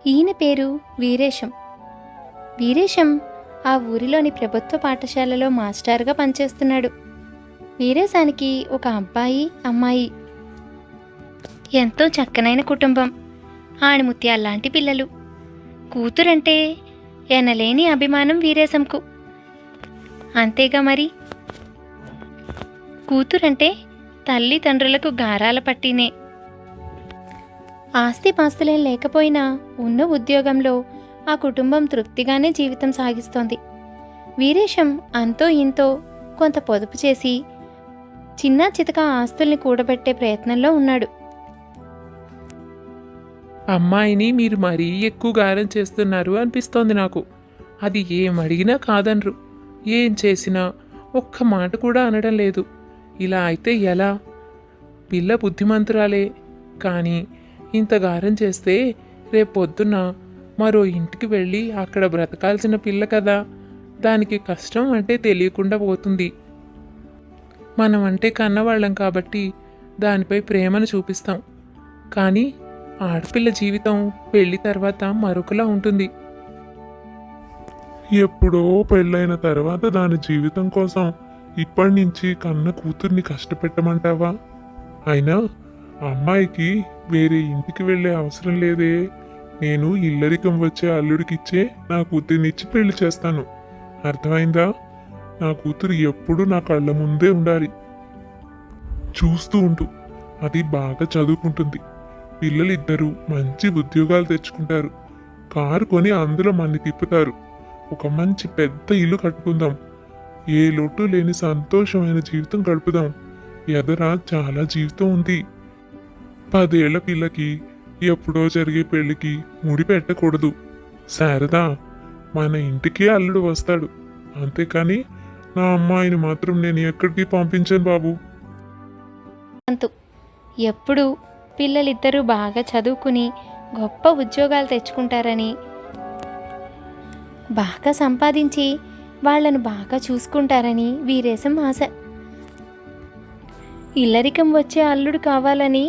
ఈయన పేరు వీరేశం. వీరేశం ఆ ఊరిలోని ప్రభుత్వ పాఠశాలలో మాస్టర్గా పనిచేస్తున్నాడు. వీరేశానికి ఒక అబ్బాయి, అమ్మాయి. ఎంతో చక్కనైన కుటుంబం. ఆణిముత్యాల్లాంటి పిల్లలు. కూతురంటే ఎనలేని అభిమానం వీరేశంకు. అంతేగా మరి. కూతురంటే తల్లిదండ్రులకు గారాల పట్టినే. ఆస్తిపాస్తులేం లేకపోయినా ఉన్న ఉద్యోగంలో ఆ కుటుంబం తృప్తిగానే జీవితం సాగిస్తోంది. వీరేశం అంతో ఇంతో కొంత పొదుపు చేసి చిన్నా చితక ఆస్తుల్ని కూడబెట్టే ప్రయత్నంలో ఉన్నాడు. అమ్మాయిని మీరు మరీ ఎక్కువ గారం చేస్తున్నారు అనిపిస్తోంది నాకు. అది ఏం అడిగినా కాదనరు. ఏం చేసినా ఒక్క మాట కూడా అనడం లేదు. ఇలా అయితే ఎలా? పిల్ల బుద్ధిమంతురాలే, కానీ ఇంత గారం చేస్తే రేపొద్దున మరో ఇంటికి వెళ్ళి అక్కడ బ్రతకాల్సిన పిల్ల కదా. దానికి కష్టం అంటే తెలియకుండా పోతుంది. మనం అంటే కన్నవాళ్ళం కాబట్టి దానిపై ప్రేమను చూపిస్తాం. కానీ ఆడపిల్ల జీవితం పెళ్లి తర్వాత మరొకలా ఉంటుంది. ఎప్పుడో పెళ్ళైన తర్వాత దాని జీవితం కోసం ఇప్పటి నుంచి కన్న కూతుర్ని కష్టపెట్టమంటావా? అయినా అమ్మాయికి వేరే ఇంటికి వెళ్ళే అవసరం లేదే. నేను ఇల్లరికం వచ్చే అల్లుడికిచ్చే నా కూతుర్నిచ్చి పెళ్లి చేస్తాను. అర్థమైందా? నా కూతురు ఎప్పుడు నా కళ్ళ ముందే ఉండాలి. చూస్తూ ఉంటూ అది బాగా చదువుకుంటుంది. పిల్లలిద్దరూ మంచి ఉద్యోగాలు తెచ్చుకుంటారు. కారు కొని అందులో మన్ని తిప్పుతారు. ఒక మంచి పెద్ద ఇల్లు కట్టుకుందాం. ఏ లోటు లేని సంతోషమైన జీవితం గడుపుదాం. ఎదరా చాలా జీవితం ఉంది. 10 ఏళ్ల పిల్లకి ఎప్పుడో జరిగే పెళ్లికి ముడి పెట్టకూడదు. శారదా, మన ఇంటికే అల్లుడు వస్తాడు. అంతేకాని నా అమ్మాయిని మాత్రం నేను ఎక్కడికి పంపించాను బాబు. అంతు ఎప్పుడు పిల్లలిద్దరూ బాగా చదువుకుని గొప్ప ఉద్యోగాలు తెచ్చుకుంటారని, బాగా సంపాదించి వాళ్లను బాగా చూసుకుంటారని వీరేశం ఆశ. ఇల్లరికం వచ్చే అల్లుడు కావాలని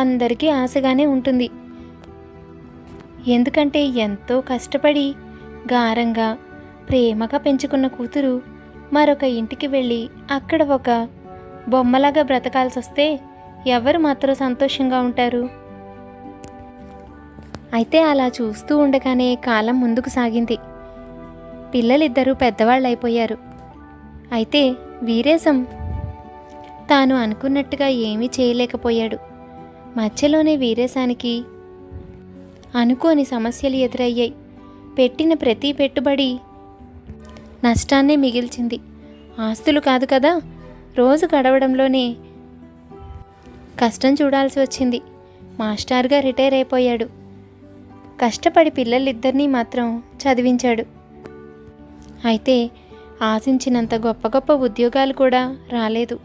అందరికీ ఆశగానే ఉంటుంది. ఎందుకంటే ఎంతో కష్టపడి గారంగా ప్రేమగా పెంచుకున్న కూతురు మరొక ఇంటికి వెళ్ళి అక్కడ ఒక బొమ్మలాగా బ్రతకాల్సి వస్తే ఎవరు మాత్రం సంతోషంగా ఉంటారు? అయితే అలా చూస్తూ ఉండగానే కాలం ముందుకు సాగింది. పిల్లలిద్దరూ పెద్దవాళ్ళైపోయారు. అయితే వీరేశం తాను అనుకున్నట్టుగా ఏమీ చేయలేకపోయాడు. మధ్యలోనే వీరేశానికి అనుకోని సమస్యలు ఎదురయ్యాయి. పెట్టిన ప్రతి పెట్టుబడి నష్టాన్నే మిగిల్చింది. ఆస్తులు కాదు కదా, రోజు గడవడంలోనే కష్టం చూడాల్సి వచ్చింది. మాస్టర్గా రిటైర్ అయిపోయాడు. కష్టపడి పిల్లలిద్దరినీ మాత్రం చదివించాడు. అయితే ఆశించినంత గొప్ప గొప్ప ఉద్యోగాలు కూడా రాలేదు.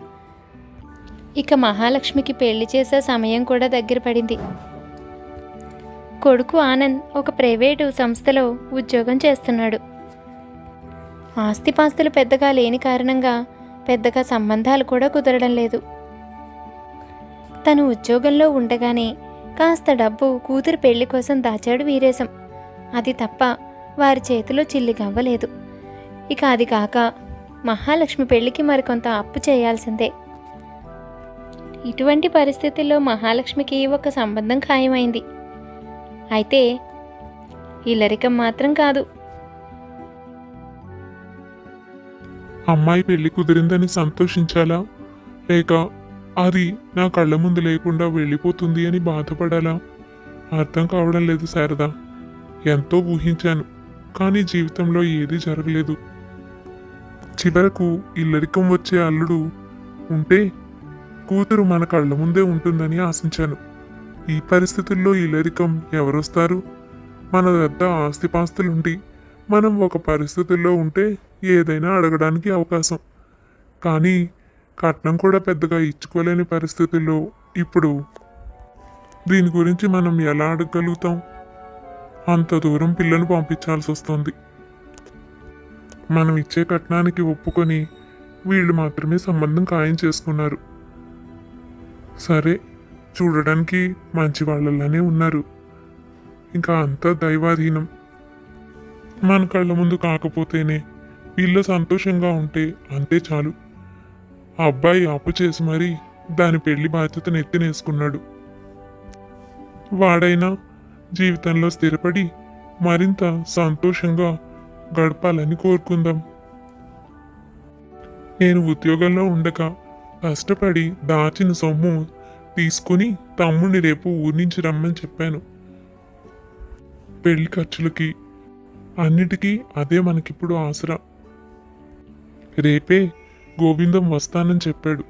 ఇక మహాలక్ష్మికి పెళ్లి చేసే సమయం కూడా దగ్గర పడింది. కొడుకు ఆనంద్ ఒక ప్రైవేటు సంస్థలో ఉద్యోగం చేస్తున్నాడు. ఆస్తిపాస్తులు పెద్దగా లేని కారణంగా పెద్దగా సంబంధాలు కూడా కుదరడం లేదు. తను ఉద్యోగంలో ఉండగానే కాస్త డబ్బు కూతురు పెళ్లి కోసం దాచాడు వీరేశం. అది తప్ప వారి చేతిలో చిల్లిగవ్వలేదు. ఇక అది కాక మహాలక్ష్మి పెళ్లికి మరికొంత అప్పు చేయాల్సిందే. ఇటువంటి పరిస్థితుల్లో మహాలక్ష్మికి ఒక సంబంధం ఖాయమైంది. అయితే ఇల్లరికం మాత్రం కాదు. అమ్మాయి పెళ్లి కుదిరిందని సంతోషించాలా, లేక అది నా కళ్ళ ముందు లేకుండా వెళ్ళిపోతుంది అని బాధపడాలా? అర్థం కావడం లేదు శారదా. ఎంతో ఊహించాను, కానీ జీవితంలో ఏదీ జరగలేదు. చివరకు ఇల్లరికం వచ్చే అల్లుడు ఉంటే కూతురు మన కళ్ళ ముందే ఉంటుందని ఆశించాను. ఈ పరిస్థితుల్లో ఇల్లరికం ఎవరొస్తారు? మన వద్ద ఆస్తిపాస్తులుండి మనం ఒక పరిస్థితుల్లో ఉంటే ఏదైనా అడగడానికి అవకాశం. కానీ కట్నం కూడా పెద్దగా ఇచ్చుకోలేని పరిస్థితుల్లో ఇప్పుడు దీని గురించి మనం ఎలా అడగగలుగుతాం? అంత దూరం పిల్లను పంపించాల్సి వస్తుంది. మనం ఇచ్చే కట్నానికి ఒప్పుకొని వీళ్ళు మాత్రమే సంబంధం ఖాయం చేసుకున్నారు. సరే, చూడడానికి మంచి వాళ్ళలానే ఉన్నారు. ఇంకా అంతా దైవాధీనం. మన కళ్ళ ముందు కాకపోతేనే వీళ్ళు సంతోషంగా ఉంటే అంతే చాలు. ఆ అబ్బాయి అప్పు చేసి మరీ దాని పెళ్లి బాధ్యతను ఎత్తినేసుకున్నాడు. వాడైనా జీవితంలో స్థిరపడి మరింత సంతోషంగా గడపాలని కోరుకుందాం. నేను ఉద్యోగంలో ఉండగా కష్టపడి దాచిన సొమ్ము తీసుకుని తమ్ముడిని రేపు ఊరి నుంచి రమ్మని చెప్పాను. పెళ్లి ఖర్చులకి అన్నిటికీ అదే మనకిప్పుడు ఆసరా. రేపే గోవిందం వస్తానని చెప్పాడు.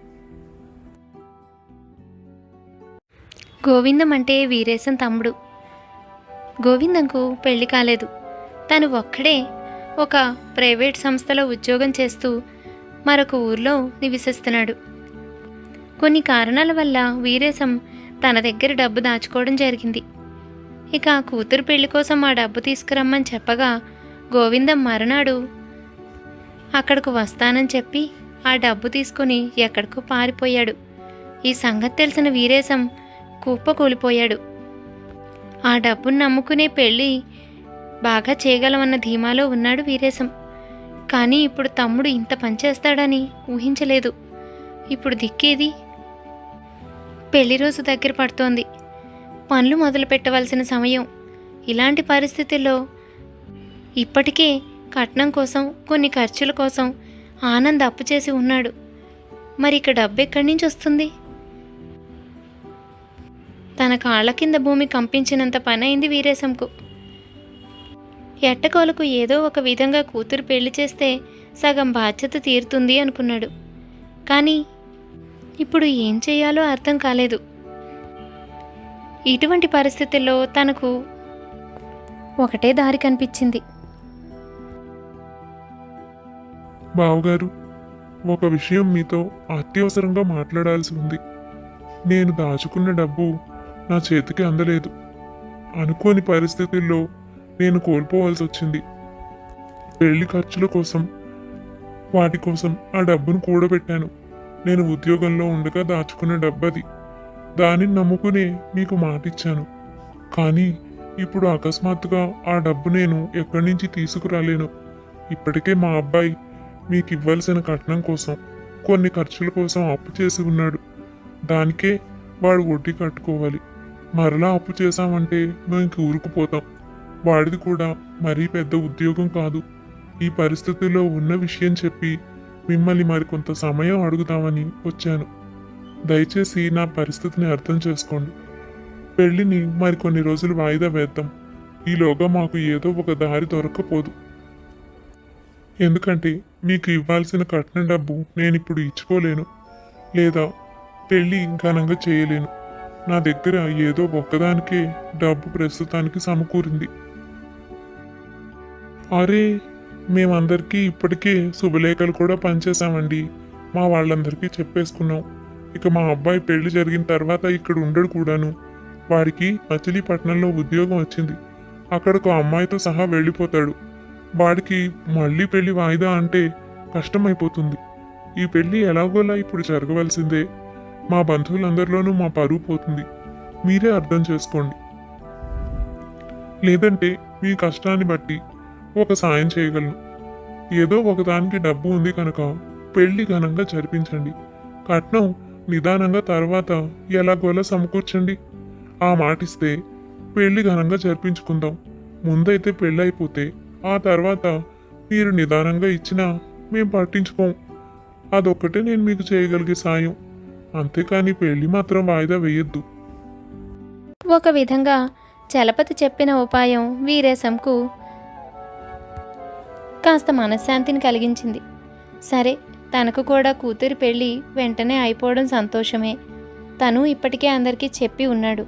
గోవిందం అంటే వీరేశం తమ్ముడు. గోవిందంకు పెళ్లి కాలేదు. తను ఒక్కడే ఒక ప్రైవేట్ సంస్థలో ఉద్యోగం చేస్తూ మరొక ఊర్లో నివసిస్తున్నాడు. కొన్ని కారణాల వల్ల వీరేశం తన దగ్గర డబ్బు దాచుకోవడం జరిగింది. ఇక ఆ కూతురు పెళ్లి కోసం ఆ డబ్బు తీసుకురమ్మని చెప్పగా గోవిందం మరునాడు అక్కడకు వస్తానని చెప్పి ఆ డబ్బు తీసుకుని ఎక్కడికో పారిపోయాడు. ఈ సంగతి తెలిసిన వీరేశం కుప్పకూలిపోయాడు. ఆ డబ్బును నమ్ముకునే పెళ్ళి బాగా చేయగలమన్న ధీమాలో ఉన్నాడు వీరేశం. కానీ ఇప్పుడు తమ్ముడు ఇంత పనిచేస్తాడని ఊహించలేదు. ఇప్పుడు దిక్కేది? పెళ్లి రోజు దగ్గర పడుతోంది. పనులు మొదలు పెట్టవలసిన సమయం. ఇలాంటి పరిస్థితుల్లో ఇప్పటికే కట్నం కోసం కొన్ని ఖర్చుల కోసం ఆనంద్ అప్పు చేసి ఉన్నాడు. మరి ఇక డబ్బు ఎక్కడి నుంచి వస్తుంది? తన కాళ్ళ కింద భూమి కంపించినంత పని అయింది వీరేశంకు. ఎట్టకోలకు ఏదో ఒక విధంగా కూతురు పెళ్లి చేస్తే సగం బాధ్యత తీరుతుంది అనుకున్నాడు. కానీ ఇప్పుడు ఏం చేయాలో అర్థం కాలేదు. ఇటువంటి పరిస్థితుల్లో తనకు ఒకటే దారి కనిపించింది. బావగారు, ఒక విషయం మీతో అత్యవసరంగా మాట్లాడాల్సి ఉంది. నేను దాచుకున్న డబ్బు నా చేతికి అందలేదు. అనుకోని పరిస్థితుల్లో నేను కోల్పోవాల్సి వచ్చింది. పెళ్లి ఖర్చుల కోసం వాటి కోసం ఆ డబ్బును కూడబెట్టాను. నేను ఉద్యోగంలో ఉండగా దాచుకున్న డబ్బది. దానిని నమ్ముకునే మీకు మాటిచ్చాను. కానీ ఇప్పుడు అకస్మాత్తుగా ఆ డబ్బు నేను ఎక్కడి నుంచి తీసుకురాలేను. ఇప్పటికే మా అబ్బాయి మీకు ఇవ్వాల్సిన కట్నం కోసం కొన్ని ఖర్చుల కోసం అప్పు చేసి ఉన్నాడు. దానికే వాడు వడ్డీ కట్టుకోవాలి. మరలా అప్పు చేశామంటే మేము ఊరుకుపోతాం. వాడిది కూడా మరీ పెద్ద ఉద్యోగం కాదు. ఈ పరిస్థితుల్లో ఉన్న విషయం చెప్పి మిమ్మల్ని మరికొంత సమయం అడుగుదామని వచ్చాను. దయచేసి నా పరిస్థితిని అర్థం చేసుకోండి. పెళ్లిని మరికొన్ని రోజులు వాయిదా వేద్దాం. ఈలోగా మాకు ఏదో ఒక దారి దొరక్కపోదు. ఎందుకంటే మీకు ఇవ్వాల్సిన కట్నం డబ్బు నేనిప్పుడు ఇచ్చుకోలేను, లేదా పెళ్ళి ఘనంగా చేయలేను. నా దగ్గర ఏదో ఒక్కదానికే డబ్బు ప్రస్తుతానికి సమకూరింది. అరే, మేమందరికీ ఇప్పటికే శుభలేఖలు కూడా పనిచేశామండి. మా వాళ్ళందరికీ చెప్పేసుకున్నాం. ఇక మా అబ్బాయి పెళ్లి జరిగిన తర్వాత ఇక్కడ ఉండడు కూడాను. వాడికి మచిలీపట్నంలో ఉద్యోగం వచ్చింది. అక్కడకు అమ్మాయితో సహా వెళ్ళిపోతాడు. వాడికి మళ్ళీ పెళ్లి వాయిదా అంటే కష్టమైపోతుంది. ఈ పెళ్లి ఎలాగోలా ఇప్పుడు జరగవలసిందే. మా బంధువులందరిలోనూ మా పరువు పోతుంది. మీరే అర్థం చేసుకోండి. లేదంటే మీ కష్టాన్ని బట్టి ఒక సాయం చేయగలను. ఏదో ఒకదానికి డబ్బు ఉంది కనుక పెళ్లి ఘనంగా జరిపించండి. కట్నం నిదానంగా తర్వాత ఎలాగోలా సమకూర్చండి. ఆ మాటిస్తే పెళ్లి ఘనంగా జరిపించుకుందాం. ముందైతే పెళ్ళి అయిపోతే ఆ తర్వాత మీరు నిదానంగా ఇచ్చినా మేము పట్టించుకోం. అదొక్కటే నేను మీకు చేయగలిగే సాయం. అంతేకాని పెళ్లి మాత్రం వాయిదా వేయొద్దు. ఒక విధంగా చలపతి చెప్పిన ఉపాయం వీరేశంకు కాస్త మనశ్శాంతిని కలిగించింది. సరే, తనకు కూడా కూతురి పెళ్ళి వెంటనే అయిపోవడం సంతోషమే. తను ఇప్పటికే అందరికీ చెప్పి ఉన్నాడు.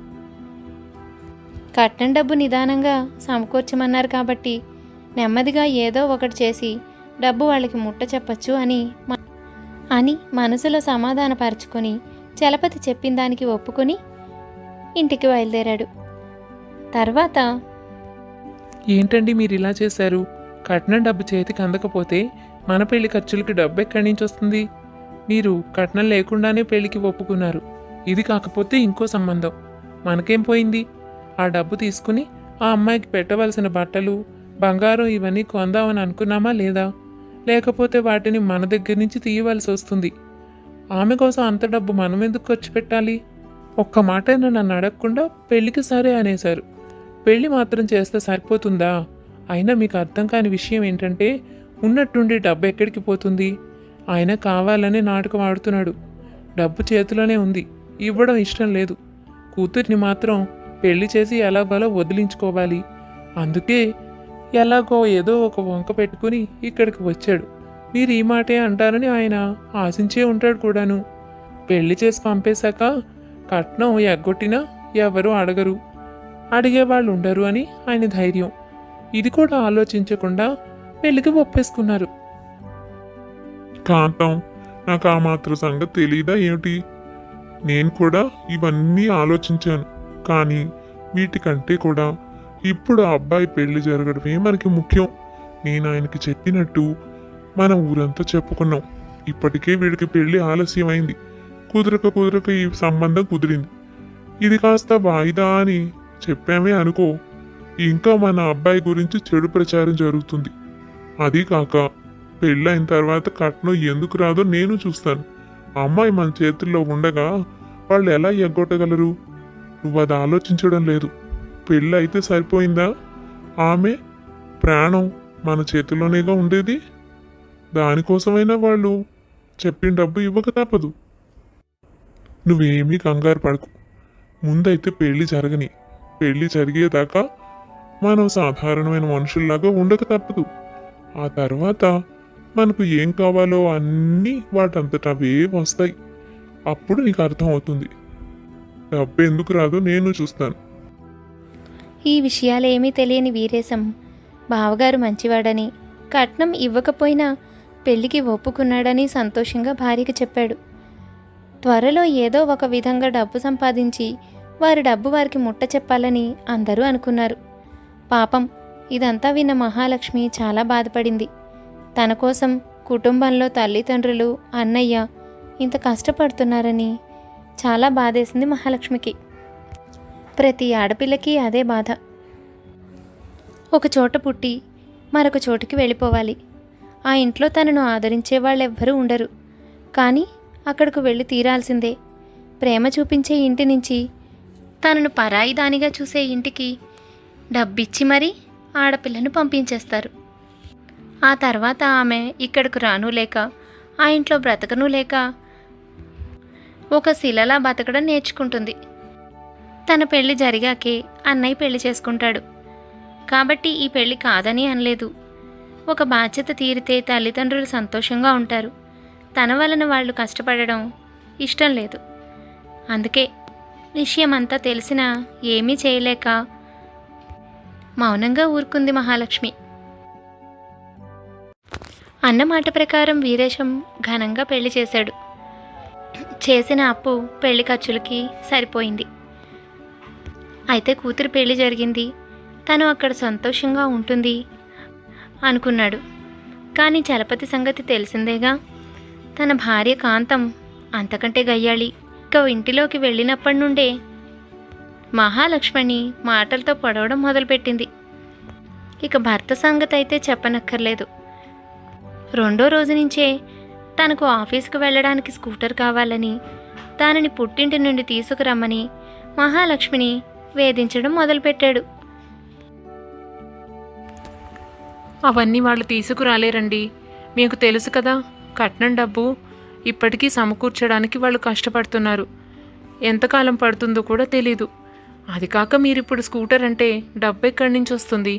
కట్నం డబ్బు నిదానంగా సమకూర్చమన్నారు కాబట్టి నెమ్మదిగా ఏదో ఒకటి చేసి డబ్బు వాళ్ళకి ముట్ట చెప్పచ్చు అని మనసులో సమాధానపరచుకొని చలపతి చెప్పిన దానికి ఒప్పుకొని ఇంటికి బయలుదేరాడు. తర్వాత, ఏంటండి మీరు ఇలా చేశారు? కట్నం డబ్బు చేతికి అందకపోతే మన పెళ్లి ఖర్చులకి డబ్బు ఎక్కడి నుంచి వస్తుంది? మీరు కట్నం లేకుండానే పెళ్లికి ఒప్పుకున్నారు. ఇది కాకపోతే ఇంకో సంబంధం. మనకేం పోయింది? ఆ డబ్బు తీసుకుని ఆ అమ్మాయికి పెట్టవలసిన బట్టలు బంగారం ఇవన్నీ కొందామని అనుకున్నామా లేదా? లేకపోతే వాటిని మన దగ్గర నుంచి తీయవలసి వస్తుంది. ఆమె కోసం అంత డబ్బు మనం ఎందుకు ఖర్చు పెట్టాలి? ఒక్క మాటైనా నన్ను అడగకుండా పెళ్లికి సరే అనేశారు. పెళ్లి మాత్రం చేస్తే సరిపోతుందా? అయినా మీకు అర్థం కాని విషయం ఏంటంటే, ఉన్నట్టుండి డబ్బు ఎక్కడికి పోతుంది? ఆయన కావాలనే నాటకం ఆడుతున్నాడు. డబ్బు చేతిలోనే ఉంది, ఇవ్వడం ఇష్టం లేదు. కూతుర్ని మాత్రం పెళ్లి చేసి ఎలాగోలా వదిలించుకోవాలి. అందుకే ఎలాగో ఏదో ఒక వంక పెట్టుకుని ఇక్కడికి వచ్చాడు. మీరు ఈ మాటే అంటారని ఆయన ఆశించే ఉంటాడు కూడాను. పెళ్లి చేసి పంపేశాక కట్నం ఎగ్గొట్టినా ఎవరు అడగరు, అడిగేవాళ్ళు ఉండరు అని ఆయన ధైర్యం. ఇది కూడా ఆలోచించకుండా పెళ్లికి ఒప్పేసుకున్నారు. కాంతం, నాకు ఆ మాత్రం సంగతి తెలీదా ఏమిటి? నేను కూడా ఇవన్నీ ఆలోచించాను. కానీ వీటికంటే కూడా ఇప్పుడు ఆ అబ్బాయి పెళ్లి జరగడమే మనకి ముఖ్యం. నేను ఆయనకి చెప్పినట్టు మన ఊరంతా చెప్పుకున్నాం. ఇప్పటికే వీడికి పెళ్లి ఆలస్యమైంది. కుదరక ఈ సంబంధం కుదిరింది. ఇది కాస్త వాయిదా అని చెప్పామే అనుకో, ఇంకా మన అబ్బాయి గురించి చెడు ప్రచారం జరుగుతుంది. అది కాక పెళ్ళైన తర్వాత కట్నం ఎందుకు రాదో నేను చూస్తాను. అమ్మాయి మన చేతుల్లో ఉండగా వాళ్ళు ఎలా ఎగ్గొట్టగలరు? నువ్వు అది ఆలోచించడం లేదు. పెళ్ళి అయితే సరిపోయిందా? ఆమె ప్రాణం మన చేతిలోనేగా ఉండేది. దానికోసమైనా వాళ్ళు చెప్పిన డబ్బు ఇవ్వక తప్పదు. నువ్వేమీ కంగారు పడకు. ముందైతే పెళ్లి జరగని. పెళ్లి జరిగేదాకా మనం సాధారణమైన మనుషుల్లాగా ఉండక తప్పదు. ఆ తర్వాత మనకు ఏం కావాలో అన్నీ వాటంతట అవే వస్తాయి. అప్పుడు నీకు అర్థం అవుతుంది. డబ్బు ఎందుకు రాదో నేను చూస్తాను. ఈ విషయాలేమీ తెలియని వీరేశం బావగారు మంచివాడని, కట్నం ఇవ్వకపోయినా పెళ్లికి ఒప్పుకున్నాడని సంతోషంగా భార్యకి చెప్పాడు. త్వరలో ఏదో ఒక విధంగా డబ్బు సంపాదించి వారి డబ్బు వారికి ముట్ట చెప్పాలని అందరూ అనుకున్నారు. పాపం ఇదంతా విన్న మహాలక్ష్మి చాలా బాధపడింది. తన కోసం కుటుంబంలో తల్లిదండ్రులు, అన్నయ్య ఇంత కష్టపడుతున్నారని చాలా బాధేసింది మహాలక్ష్మికి. ప్రతి ఆడపిల్లకి అదే బాధ. ఒక చోట పుట్టి మరొక చోటుకి వెళ్ళిపోవాలి. ఆ ఇంట్లో తనను ఆదరించే వాళ్ళెవ్వరూ ఉండరు. కానీ అక్కడకు వెళ్ళి తీరాల్సిందే. ప్రేమ చూపించే ఇంటి నుంచి తనను పరాయి దానిగా చూసే ఇంటికి డబ్బిచ్చి మరీ ఆడపిల్లను పంపించేస్తారు. ఆ తర్వాత ఆమె ఇక్కడకు రాను లేక, ఆ ఇంట్లో బ్రతకను లేక ఒక శిలలా బతకడం నేర్చుకుంటుంది. తన పెళ్లి జరిగాకే అన్నయ్య పెళ్లి చేసుకుంటాడు కాబట్టి ఈ పెళ్లి కాదని అనలేదు. ఒక బాధ్యత తీరితే తల్లిదండ్రులు సంతోషంగా ఉంటారు. తన వలన వాళ్ళు కష్టపడడం ఇష్టం లేదు. అందుకే విషయమంతా తెలిసినా ఏమీ చేయలేక మౌనంగా ఊరుకుంది మహాలక్ష్మి. అన్నమాట ప్రకారం వీరేశం ఘనంగా పెళ్లి చేశాడు. చేసిన అప్పు పెళ్లి ఖర్చులకి సరిపోయింది. అయితే కూతురు పెళ్లి జరిగింది, తను అక్కడ సంతోషంగా ఉంటుంది అనుకున్నాడు. కానీ చలపతి సంగతి తెలిసిందేగా. తన భార్య కాంతం అంతకంటే గయ్యాళి. ఇక ఇంటిలోకి వెళ్ళినప్పటి నుండే మహాలక్ష్మిని మాటలతో పొడవడం మొదలుపెట్టింది. ఇక భర్త సంగతి అయితే చెప్పనక్కర్లేదు. రెండో రోజు నుంచే తనకు ఆఫీసుకు వెళ్ళడానికి స్కూటర్ కావాలని, దానిని పుట్టింటి నుండి తీసుకురమ్మని మహాలక్ష్మిని వేధించడం మొదలుపెట్టాడు. అవన్నీ వాళ్ళు తీసుకురాలేరండి. మీకు తెలుసు కదా, కట్నం డబ్బు ఇప్పటికీ సమకూర్చడానికి వాళ్ళు కష్టపడుతున్నారు. ఎంతకాలం పడుతుందో కూడా తెలీదు. అది కాక మీరిప్పుడు స్కూటర్ అంటే డబ్బు ఎక్కడి నుంచి వస్తుంది?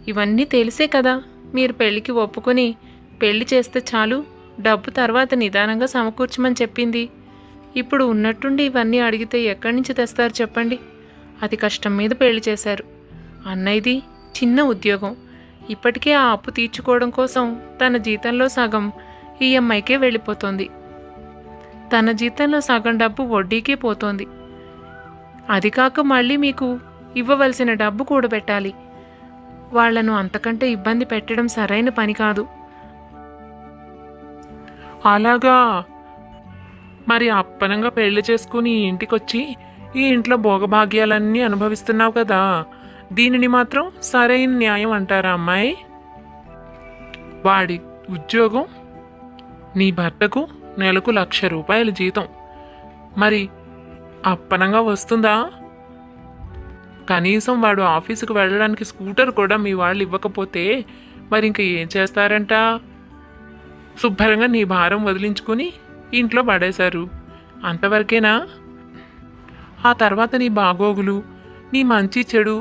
ఇవన్నీ తెలిసే కదా మీరు పెళ్ళికి ఒప్పుకొని పెళ్లి చేస్తే చాలు, డబ్బు తర్వాత నిదానంగా సమకూర్చమని చెప్పింది. ఇప్పుడు ఉన్నట్టుండి ఇవన్నీ అడిగితే ఎక్కడి నుంచి తెస్తారు చెప్పండి? అది కష్టం మీద పెళ్లి చేశారు. అన్నయ్యది చిన్న ఉద్యోగం. ఇప్పటికే ఆ అప్పు తీర్చుకోవడం కోసం తన జీతంలో సగం ఈఎంఐకే వెళ్ళిపోతుంది. తన జీతంలో సగం డబ్బు వడ్డీకే పోతోంది. అది కాక మళ్ళీ మీకు ఇవ్వవలసిన డబ్బు కూడబెట్టాలి. వాళ్లను అంతకంటే ఇబ్బంది పెట్టడం సరైన పని కాదు. అలాగా? మరి అప్పనంగా పెళ్లి చేసుకుని ఇంటికొచ్చి ఈ ఇంట్లో భోగభాగ్యాలన్నీ అనుభవిస్తున్నావు కదా, దీనిని మాత్రం సరైన న్యాయం అంటారా అమ్మాయి? వాడి ఉద్యోగం నీ భర్తకు నెలకు 1,00,000 రూపాయల జీతం. మరి అప్పనంగా వస్తుందా? కనీసం వాడు ఆఫీసుకు వెళ్ళడానికి స్కూటర్ కూడా మీ వాళ్ళు ఇవ్వకపోతే మరి ఇంక ఏం చేస్తారంట? శుభ్రంగా నీ భారం వదిలించుకుని ఇంట్లో పడేశారు, అంతవరకేనా? ఆ తర్వాత నీ బాగోగులు, నీ మంచి చెడు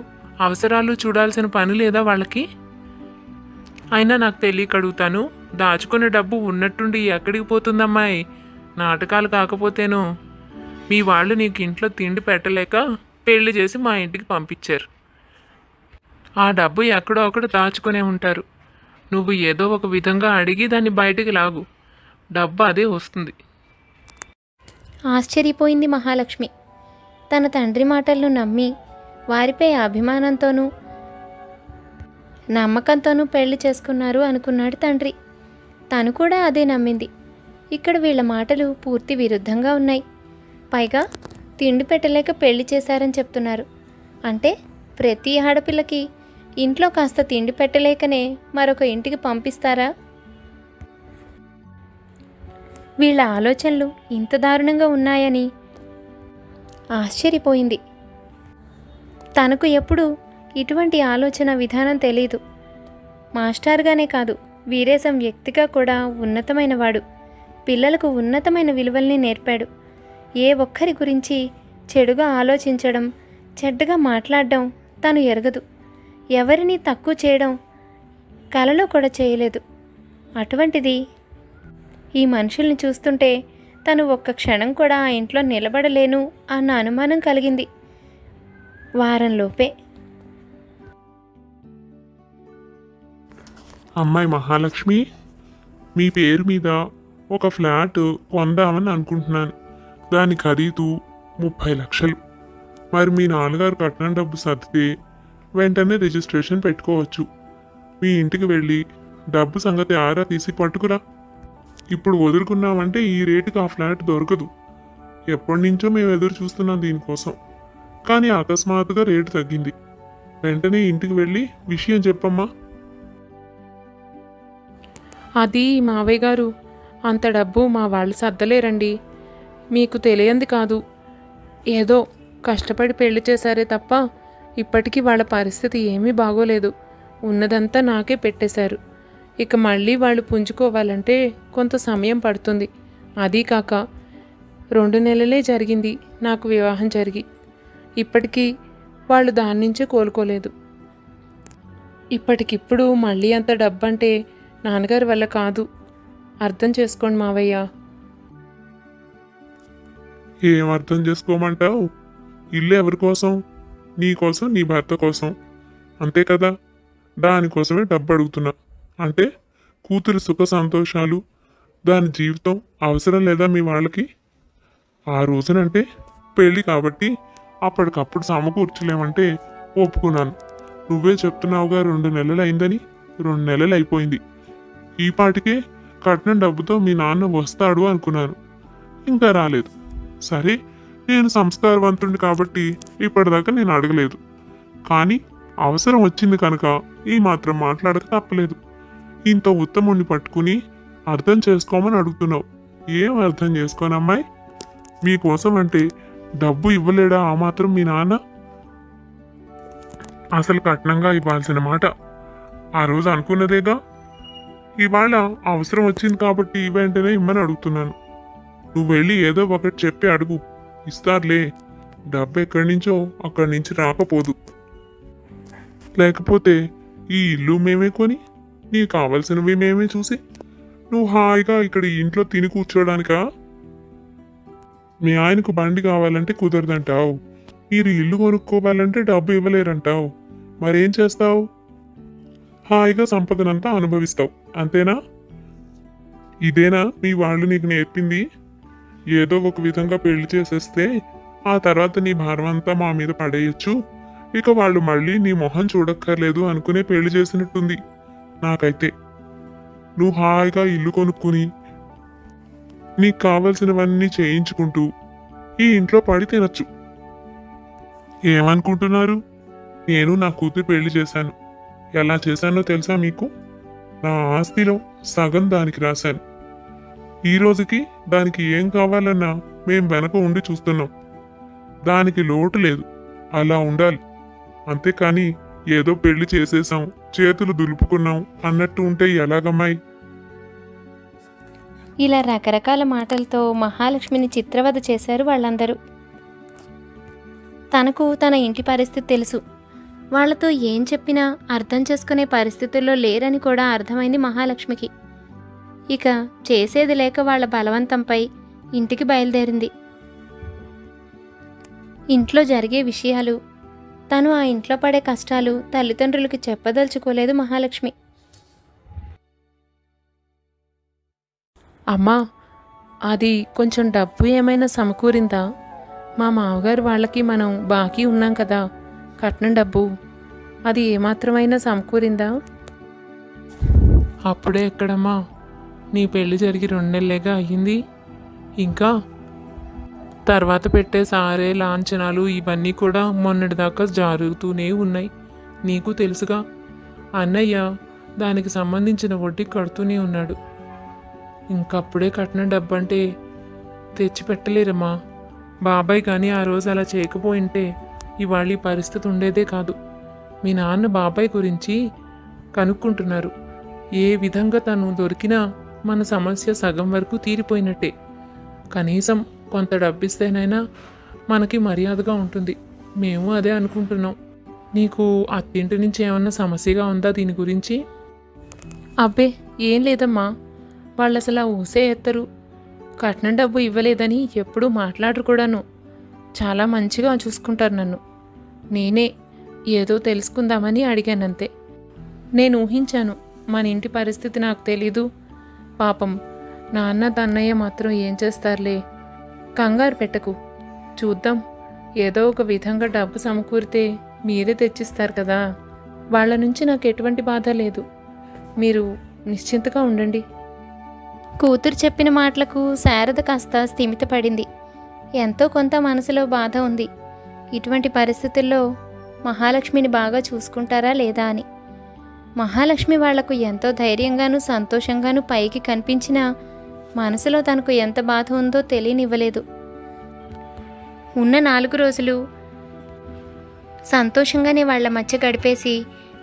అవసరాలు చూడాల్సిన పని లేదా వాళ్ళకి? అయినా నాకు తెలియక అడుగుతాను, దాచుకునే డబ్బు ఉన్నట్టుండి ఎక్కడికి పోతుందమ్మాయి? నాటకాలు కాకపోతేను. మీ వాళ్ళు నీకు ఇంట్లో తిండి పెట్టలేక పెళ్లి చేసి మా ఇంటికి పంపించారు. ఆ డబ్బు ఎక్కడో ఒకడు దాచుకునే ఉంటారు. నువ్వు ఏదో ఒక విధంగా అడిగి దాన్ని బయటికి లాగు, డబ్బు అదే వస్తుంది. ఆశ్చర్యపోయింది మహాలక్ష్మి. తన తండ్రి మాటలను నమ్మి వారిపై అభిమానంతోనూ నమ్మకంతోనూ పెళ్లి చేసుకున్నారు అనుకున్నాడు తండ్రి. తను కూడా అదే నమ్మింది. ఇక్కడ వీళ్ళ మాటలు పూర్తి విరుద్ధంగా ఉన్నాయి. పైగా తిండి పెట్టలేక పెళ్లి చేశారని చెప్తున్నారు. అంటే ప్రతి ఆడపిల్లకి ఇంట్లో కాస్త తిండి పెట్టలేకనే మరొక ఇంటికి పంపిస్తారా? వీళ్ళ ఆలోచనలు ఇంత దారుణంగా ఉన్నాయని ఆశ్చర్యపోయింది. తనకు ఎప్పుడు ఇటువంటి ఆలోచన విధానం తెలీదు. మాస్టర్గానే కాదు, వీరేశం వ్యక్తిగా కూడా ఉన్నతమైనవాడు. పిల్లలకు ఉన్నతమైన విలువల్ని నేర్పాడు. ఏ ఒక్కరి గురించి చెడుగా ఆలోచించడం, చెడ్డగా మాట్లాడడం తను ఎరగదు. ఎవరిని తక్కువ చేయడం కలలో కూడా చేయలేదు. అటువంటిది ఈ మనుషుల్ని చూస్తుంటే తను ఒక్క క్షణం కూడా ఆ ఇంట్లో నిలబడలేను అన్న అనుమానం కలిగింది. వారంలోపే అమ్మాయి మహాలక్ష్మి, మీ పేరు మీద ఒక ఫ్లాట్ కొందామని అనుకుంటున్నాను. దాని ఖరీదు 30 లక్షలు. మరి మీ నాన్నగారు కట్నం డబ్బు సర్దితే వెంటనే రిజిస్ట్రేషన్ పెట్టుకోవచ్చు. మీ ఇంటికి వెళ్ళి డబ్బు సంగతి ఆరా తీసి పట్టుకురా. ఇప్పుడు వదులుకున్నామంటే ఈ రేటుకి ఆ ఫ్లాట్ దొరకదు. ఎప్పటి నుంచో మేము ఎదురు చూస్తున్నాం దీనికోసం. కానీ అకస్మాత్తుగా రేటు తగ్గింది. వెంటనే ఇంటికి వెళ్ళి విషయం చెప్పమ్మా. అది మావయ్య గారు, అంత డబ్బు మా వాళ్ళు సర్దలేరండి. మీకు తెలియంది కాదు, ఏదో కష్టపడి పెళ్లి చేశారే తప్ప ఇప్పటికీ వాళ్ళ పరిస్థితి ఏమీ బాగోలేదు. ఉన్నదంతా నాకే పెట్టేశారు. ఇక మళ్ళీ వాళ్ళు పుంజుకోవాలంటే కొంత సమయం పడుతుంది. అదీ కాక 2 నెలలే జరిగింది నాకు వివాహం జరిగి. ఇప్పటికీ వాళ్ళు దాని నుంచే కోలుకోలేదు. ఇప్పటికిప్పుడు మళ్ళీ అంత డబ్బంటే నాన్నగారి వల్ల కాదు. అర్థం చేసుకోండి మావయ్య. ఏం అర్థం చేసుకోమంటావు? ఇల్లు ఎవరి కోసం? నీ కోసం, నీ భర్త కోసం, అంతే కదా. దానికోసమే డబ్బు అడుగుతున్నా. అంటే కూతురు సుఖ సంతోషాలు, దాని జీవితం అవసరం లేదా మీ వాళ్ళకి? ఆ రోజునంటే పెళ్ళి కాబట్టి అప్పటికప్పుడు సమకూర్చలేమంటే ఒప్పుకున్నాను. నువ్వే చెప్తున్నావుగా 2 నెలలు అయిందని. 2 నెలలు అయిపోయింది. ఈ పాటికే కట్నం డబ్బుతో మీ నాన్న వస్తాడు అనుకున్నాను. ఇంకా రాలేదు. సరే, నేను సంస్కారవంతుడిని కాబట్టి ఇప్పటిదాకా నేను అడగలేదు. కానీ అవసరం వచ్చింది కనుక ఈ మాత్రం మాట్లాడక తప్పలేదు. ఇంత ఉత్తముణ్ణి పట్టుకుని అర్థం చేసుకోమని అడుగుతున్నావు. ఏం అర్థం చేసుకోనమ్మాయి? మీకోసం అంటే డబ్బు ఇవ్వలేడా ఆ మాత్రం మీ నాన్న? అసలు కట్నంగా ఇవ్వాల్సిన మాట ఆ రోజు అనుకున్నదేగా. ఇవాళ అవసరం వచ్చింది కాబట్టి వెంటనే ఇమ్మని అడుగుతున్నాను. నువ్వు వెళ్ళి ఏదో ఒకటి చెప్పి అడుగు, ఇస్తారులే. డబ్బు ఎక్కడి నుంచో అక్కడి నుంచి రాకపోదు. లేకపోతే ఈ ఇల్లు మేమే కొని నీకు కావలసినవి మేమే చూసి నువ్వు హాయిగా ఇక్కడ ఈ ఇంట్లో తిని కూర్చోడానికా? మీ ఆయనకు బండి కావాలంటే కుదరదంటావు. మీరు ఇల్లు కొనుక్కోవాలంటే డబ్బు ఇవ్వలేరంటావు. మరేం చేస్తావు? హాయిగా సంపదనంతా అనుభవిస్తావు, అంతేనా? ఇదేనా మీ వాళ్ళు నీకు నేర్పింది? ఏదో ఒక విధంగా పెళ్లి చేసేస్తే ఆ తర్వాత నీ భారం అంతా మా మీద పడేయచ్చు, ఇక వాళ్ళు మళ్ళీ నీ మొహం చూడక్కర్లేదు అనుకునే పెళ్లి చేసినట్టుంది నాకైతే. నువ్వు హాయిగా ఇల్లు కొనుక్కుని నీకు కావలసినవన్నీ చేయించుకుంటూ ఈ ఇంట్లో పడి తినచ్చు. ఏమనుకుంటున్నారు? నేను నా కూతురు పెళ్లి చేశాను. ఎలా చేశానో తెలుసా మీకు? నా ఆస్తిలో సగం దానికి రాశాను. ఈ రోజుకి దానికి ఏం కావాలన్నా మేం వెనక ఉండి చూస్తున్నాం. దానికి లోటు లేదు. అలా ఉండాలి. అంతేకాని ఏదో పెళ్లి చేసేసాం, చేతులు దులుపుకున్నాం అన్నట్టు ఉంటే ఎలాగమ్మాయి? ఇలా రకరకాల మాటలతో మహాలక్ష్మిని చిత్రవద చేశారు వాళ్ళందరూ. తనకు తన ఇంటి పరిస్థితి తెలుసు. వాళ్లతో ఏం చెప్పినా అర్థం చేసుకునే పరిస్థితుల్లో లేరని కూడా అర్థమైంది మహాలక్ష్మికి. ఇక చేసేది లేక వాళ్ళ బలవంతంపై ఇంటికి బయలుదేరింది. ఇంట్లో జరిగే విషయాలు, తను ఆ ఇంట్లో పడే కష్టాలు తల్లిదండ్రులకి చెప్పదలుచుకోలేదు మహాలక్ష్మి. అమ్మా, అది కొంచెం డబ్బు ఏమైనా సమకూరిందా? మా మామగారు వాళ్ళకి మనం బాకీ ఉన్నాం కదా, కట్నం డబ్బు, అది ఏమాత్రమైనా సమకూరిందా? అప్పుడే ఎక్కడమ్మా, నీ పెళ్లి జరిగి 2 నెలలేగా అయ్యింది. ఇంకా తర్వాత పెట్టే సారే లాంఛనాలు ఇవన్నీ కూడా మొన్నటిదాకా జరుగుతూనే ఉన్నాయి. నీకు తెలుసుగా, అన్నయ్య దానికి సంబంధించిన వడ్డీ కడుతూనే ఉన్నాడు. ఇంకప్పుడే కట్టిన డబ్బంటే తెచ్చిపెట్టలేరమ్మా. బాబాయ్ కానీ ఆ రోజు అలా చేయకపోయింటే ఇవాళ ఈ పరిస్థితి ఉండేదే కాదు. మీ నాన్న బాబాయ్ గురించి కనుక్కుంటున్నారు. ఏ విధంగా తను దొరికినా మన సమస్య సగం వరకు తీరిపోయినట్టే. కనీసం కొంత డబ్బిస్తేనైనా మనకి మర్యాదగా ఉంటుంది. మేము అదే అనుకుంటున్నాం. నీకు అత్తింటి నుంచి ఏమన్నా సమస్యగా ఉందా దీని గురించి? అబ్బే, ఏం లేదమ్మా. వాళ్ళు అసలు ఆ ఊసే ఎత్తరు. కట్నం డబ్బు ఇవ్వలేదని ఎప్పుడూ మాట్లాడరు కూడాను. చాలా మంచిగా చూసుకుంటారు నన్ను. నేనే ఏదో తెలుసుకుందామని అడిగానంతే. నేను ఊహించాను మన ఇంటి పరిస్థితి నాకు తెలీదు. పాపం నాన్న తన్నయ్య మాత్రం ఏం చేస్తారులే. కంగారు పెట్టకు, చూద్దాం. ఏదో ఒక విధంగా డబ్బు సమకూరితే మీరే తెచ్చిస్తారు కదా. వాళ్ళ నుంచి నాకు ఎటువంటి బాధ లేదు. మీరు నిశ్చింతగా ఉండండి. కూతురు చెప్పిన మాటలకు శారద కాస్త స్థిమితపడింది. ఎంతో కొంత మనసులో బాధ ఉంది. ఇటువంటి పరిస్థితుల్లో మహాలక్ష్మిని బాగా చూసుకుంటారా లేదా అని. మహాలక్ష్మి వాళ్లకు ఎంతో ధైర్యంగానూ సంతోషంగానూ పైకి కనిపించినా మనసులో తనకు ఎంత బాధ ఉందో తెలియనివ్వలేదు. ఉన్న 4 రోజులు సంతోషంగానే వాళ్ల మధ్య గడిపేసి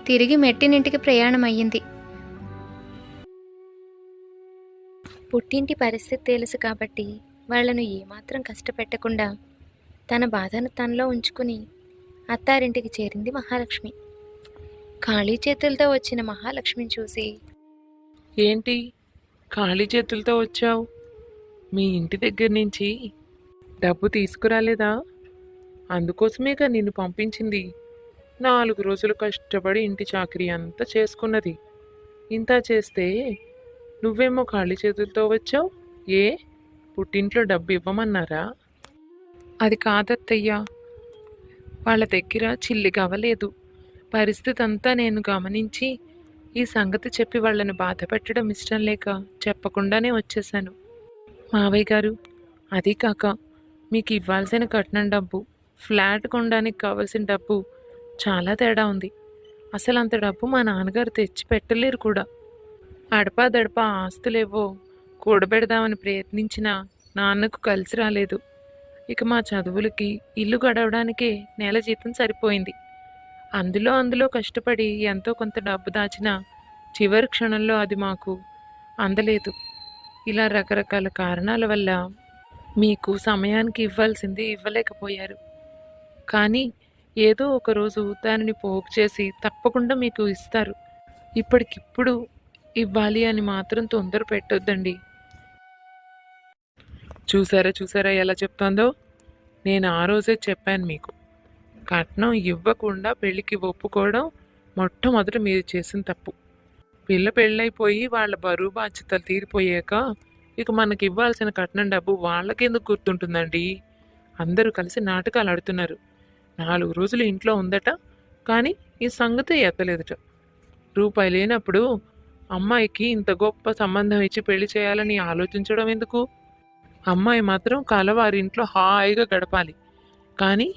తిరిగి మెట్టినింటికి ప్రయాణం అయ్యింది. పుట్టింటి పరిస్థితి తెలుసు కాబట్టి వాళ్లను ఏమాత్రం కష్టపెట్టకుండా తన బాధను తనలో ఉంచుకుని అత్తారింటికి చేరింది మహాలక్ష్మి. ఖాళీ చేతులతో వచ్చిన మహాలక్ష్మిని చూసి, ఏంటి ఖాళీ చేతులతో వచ్చావు? మీ ఇంటి దగ్గర నుంచి డబ్బు తీసుకురాలేదా? అందుకోసమేగా నిన్ను పంపించింది. 4 రోజులు కష్టపడి ఇంటి చాకరీ అంతా చేసుకున్నది. ఇంత చేస్తే నువ్వేమో ఖాళీ చేతులతో వచ్చావు. ఏ పుట్టింట్లో డబ్బు ఇవ్వమన్నారా? అది కాదత్తయ్యా, వాళ్ళ దగ్గర చిల్లిగా అవ్వలేదు. పరిస్థితి అంతా నేను గమనించి ఈ సంగతి చెప్పి వాళ్ళని బాధ పెట్టడం ఇష్టం లేక చెప్పకుండానే వచ్చేసాను. మావయ్య గారు, అది కాక మీకు ఇవ్వాల్సిన కట్నం డబ్బు, ఫ్లాట్ కొనడానికి కావాల్సిన డబ్బు చాలా తేడా ఉంది. అసలు అంత డబ్బు మా నాన్నగారు తెచ్చి పెట్టలేరు కూడా. అడపాదడపా ఆస్తులేవో కూడబెడదామని ప్రయత్నించినా నాన్నకు కలిసి రాలేదు. ఇక మా చదువులకి, ఇల్లు గడవడానికే నెల జీతం సరిపోయింది. అందులో కష్టపడి ఎంతో కొంత డబ్బు దాచినా చివరి క్షణంలో అది మాకు అందలేదు. ఇలా రకరకాల కారణాల వల్ల మీకు సమయానికి ఇవ్వాల్సింది ఇవ్వలేకపోయారు. కానీ ఏదో ఒకరోజు దానిని పోగు చేసి తప్పకుండా మీకు ఇస్తారు. ఇప్పటికిప్పుడు ఇవ్వాలి అని మాత్రం తొందర పెట్టొద్దండి. చూసారా ఎలా చెప్తుందో? నేను ఆ రోజే చెప్పాను మీకు, కట్నం ఇవ్వకుండా పెళ్ళికి ఒప్పుకోవడం మొట్టమొదట మీరు చేసిన తప్పు. పెళ్ళైపోయి వాళ్ళ బరువు బాధ్యతలు తీరిపోయాక ఇక మనకి ఇవ్వాల్సిన కట్నం డబ్బు వాళ్ళకెందుకు గుర్తుంటుందండి? అందరూ కలిసి నాటకాలు ఆడుతున్నారు. 4 రోజులు ఇంట్లో ఉందట, కానీ ఈ సంగతి ఎత్తలేదట. రూపాయి లేనప్పుడు అమ్మాయికి ఇంత గొప్ప సంబంధం ఇచ్చి పెళ్లి చేయాలని ఆలోచించడం ఎందుకు? అమ్మాయి మాత్రం కలవారింట్లో హాయిగా గడపాలి, కానీ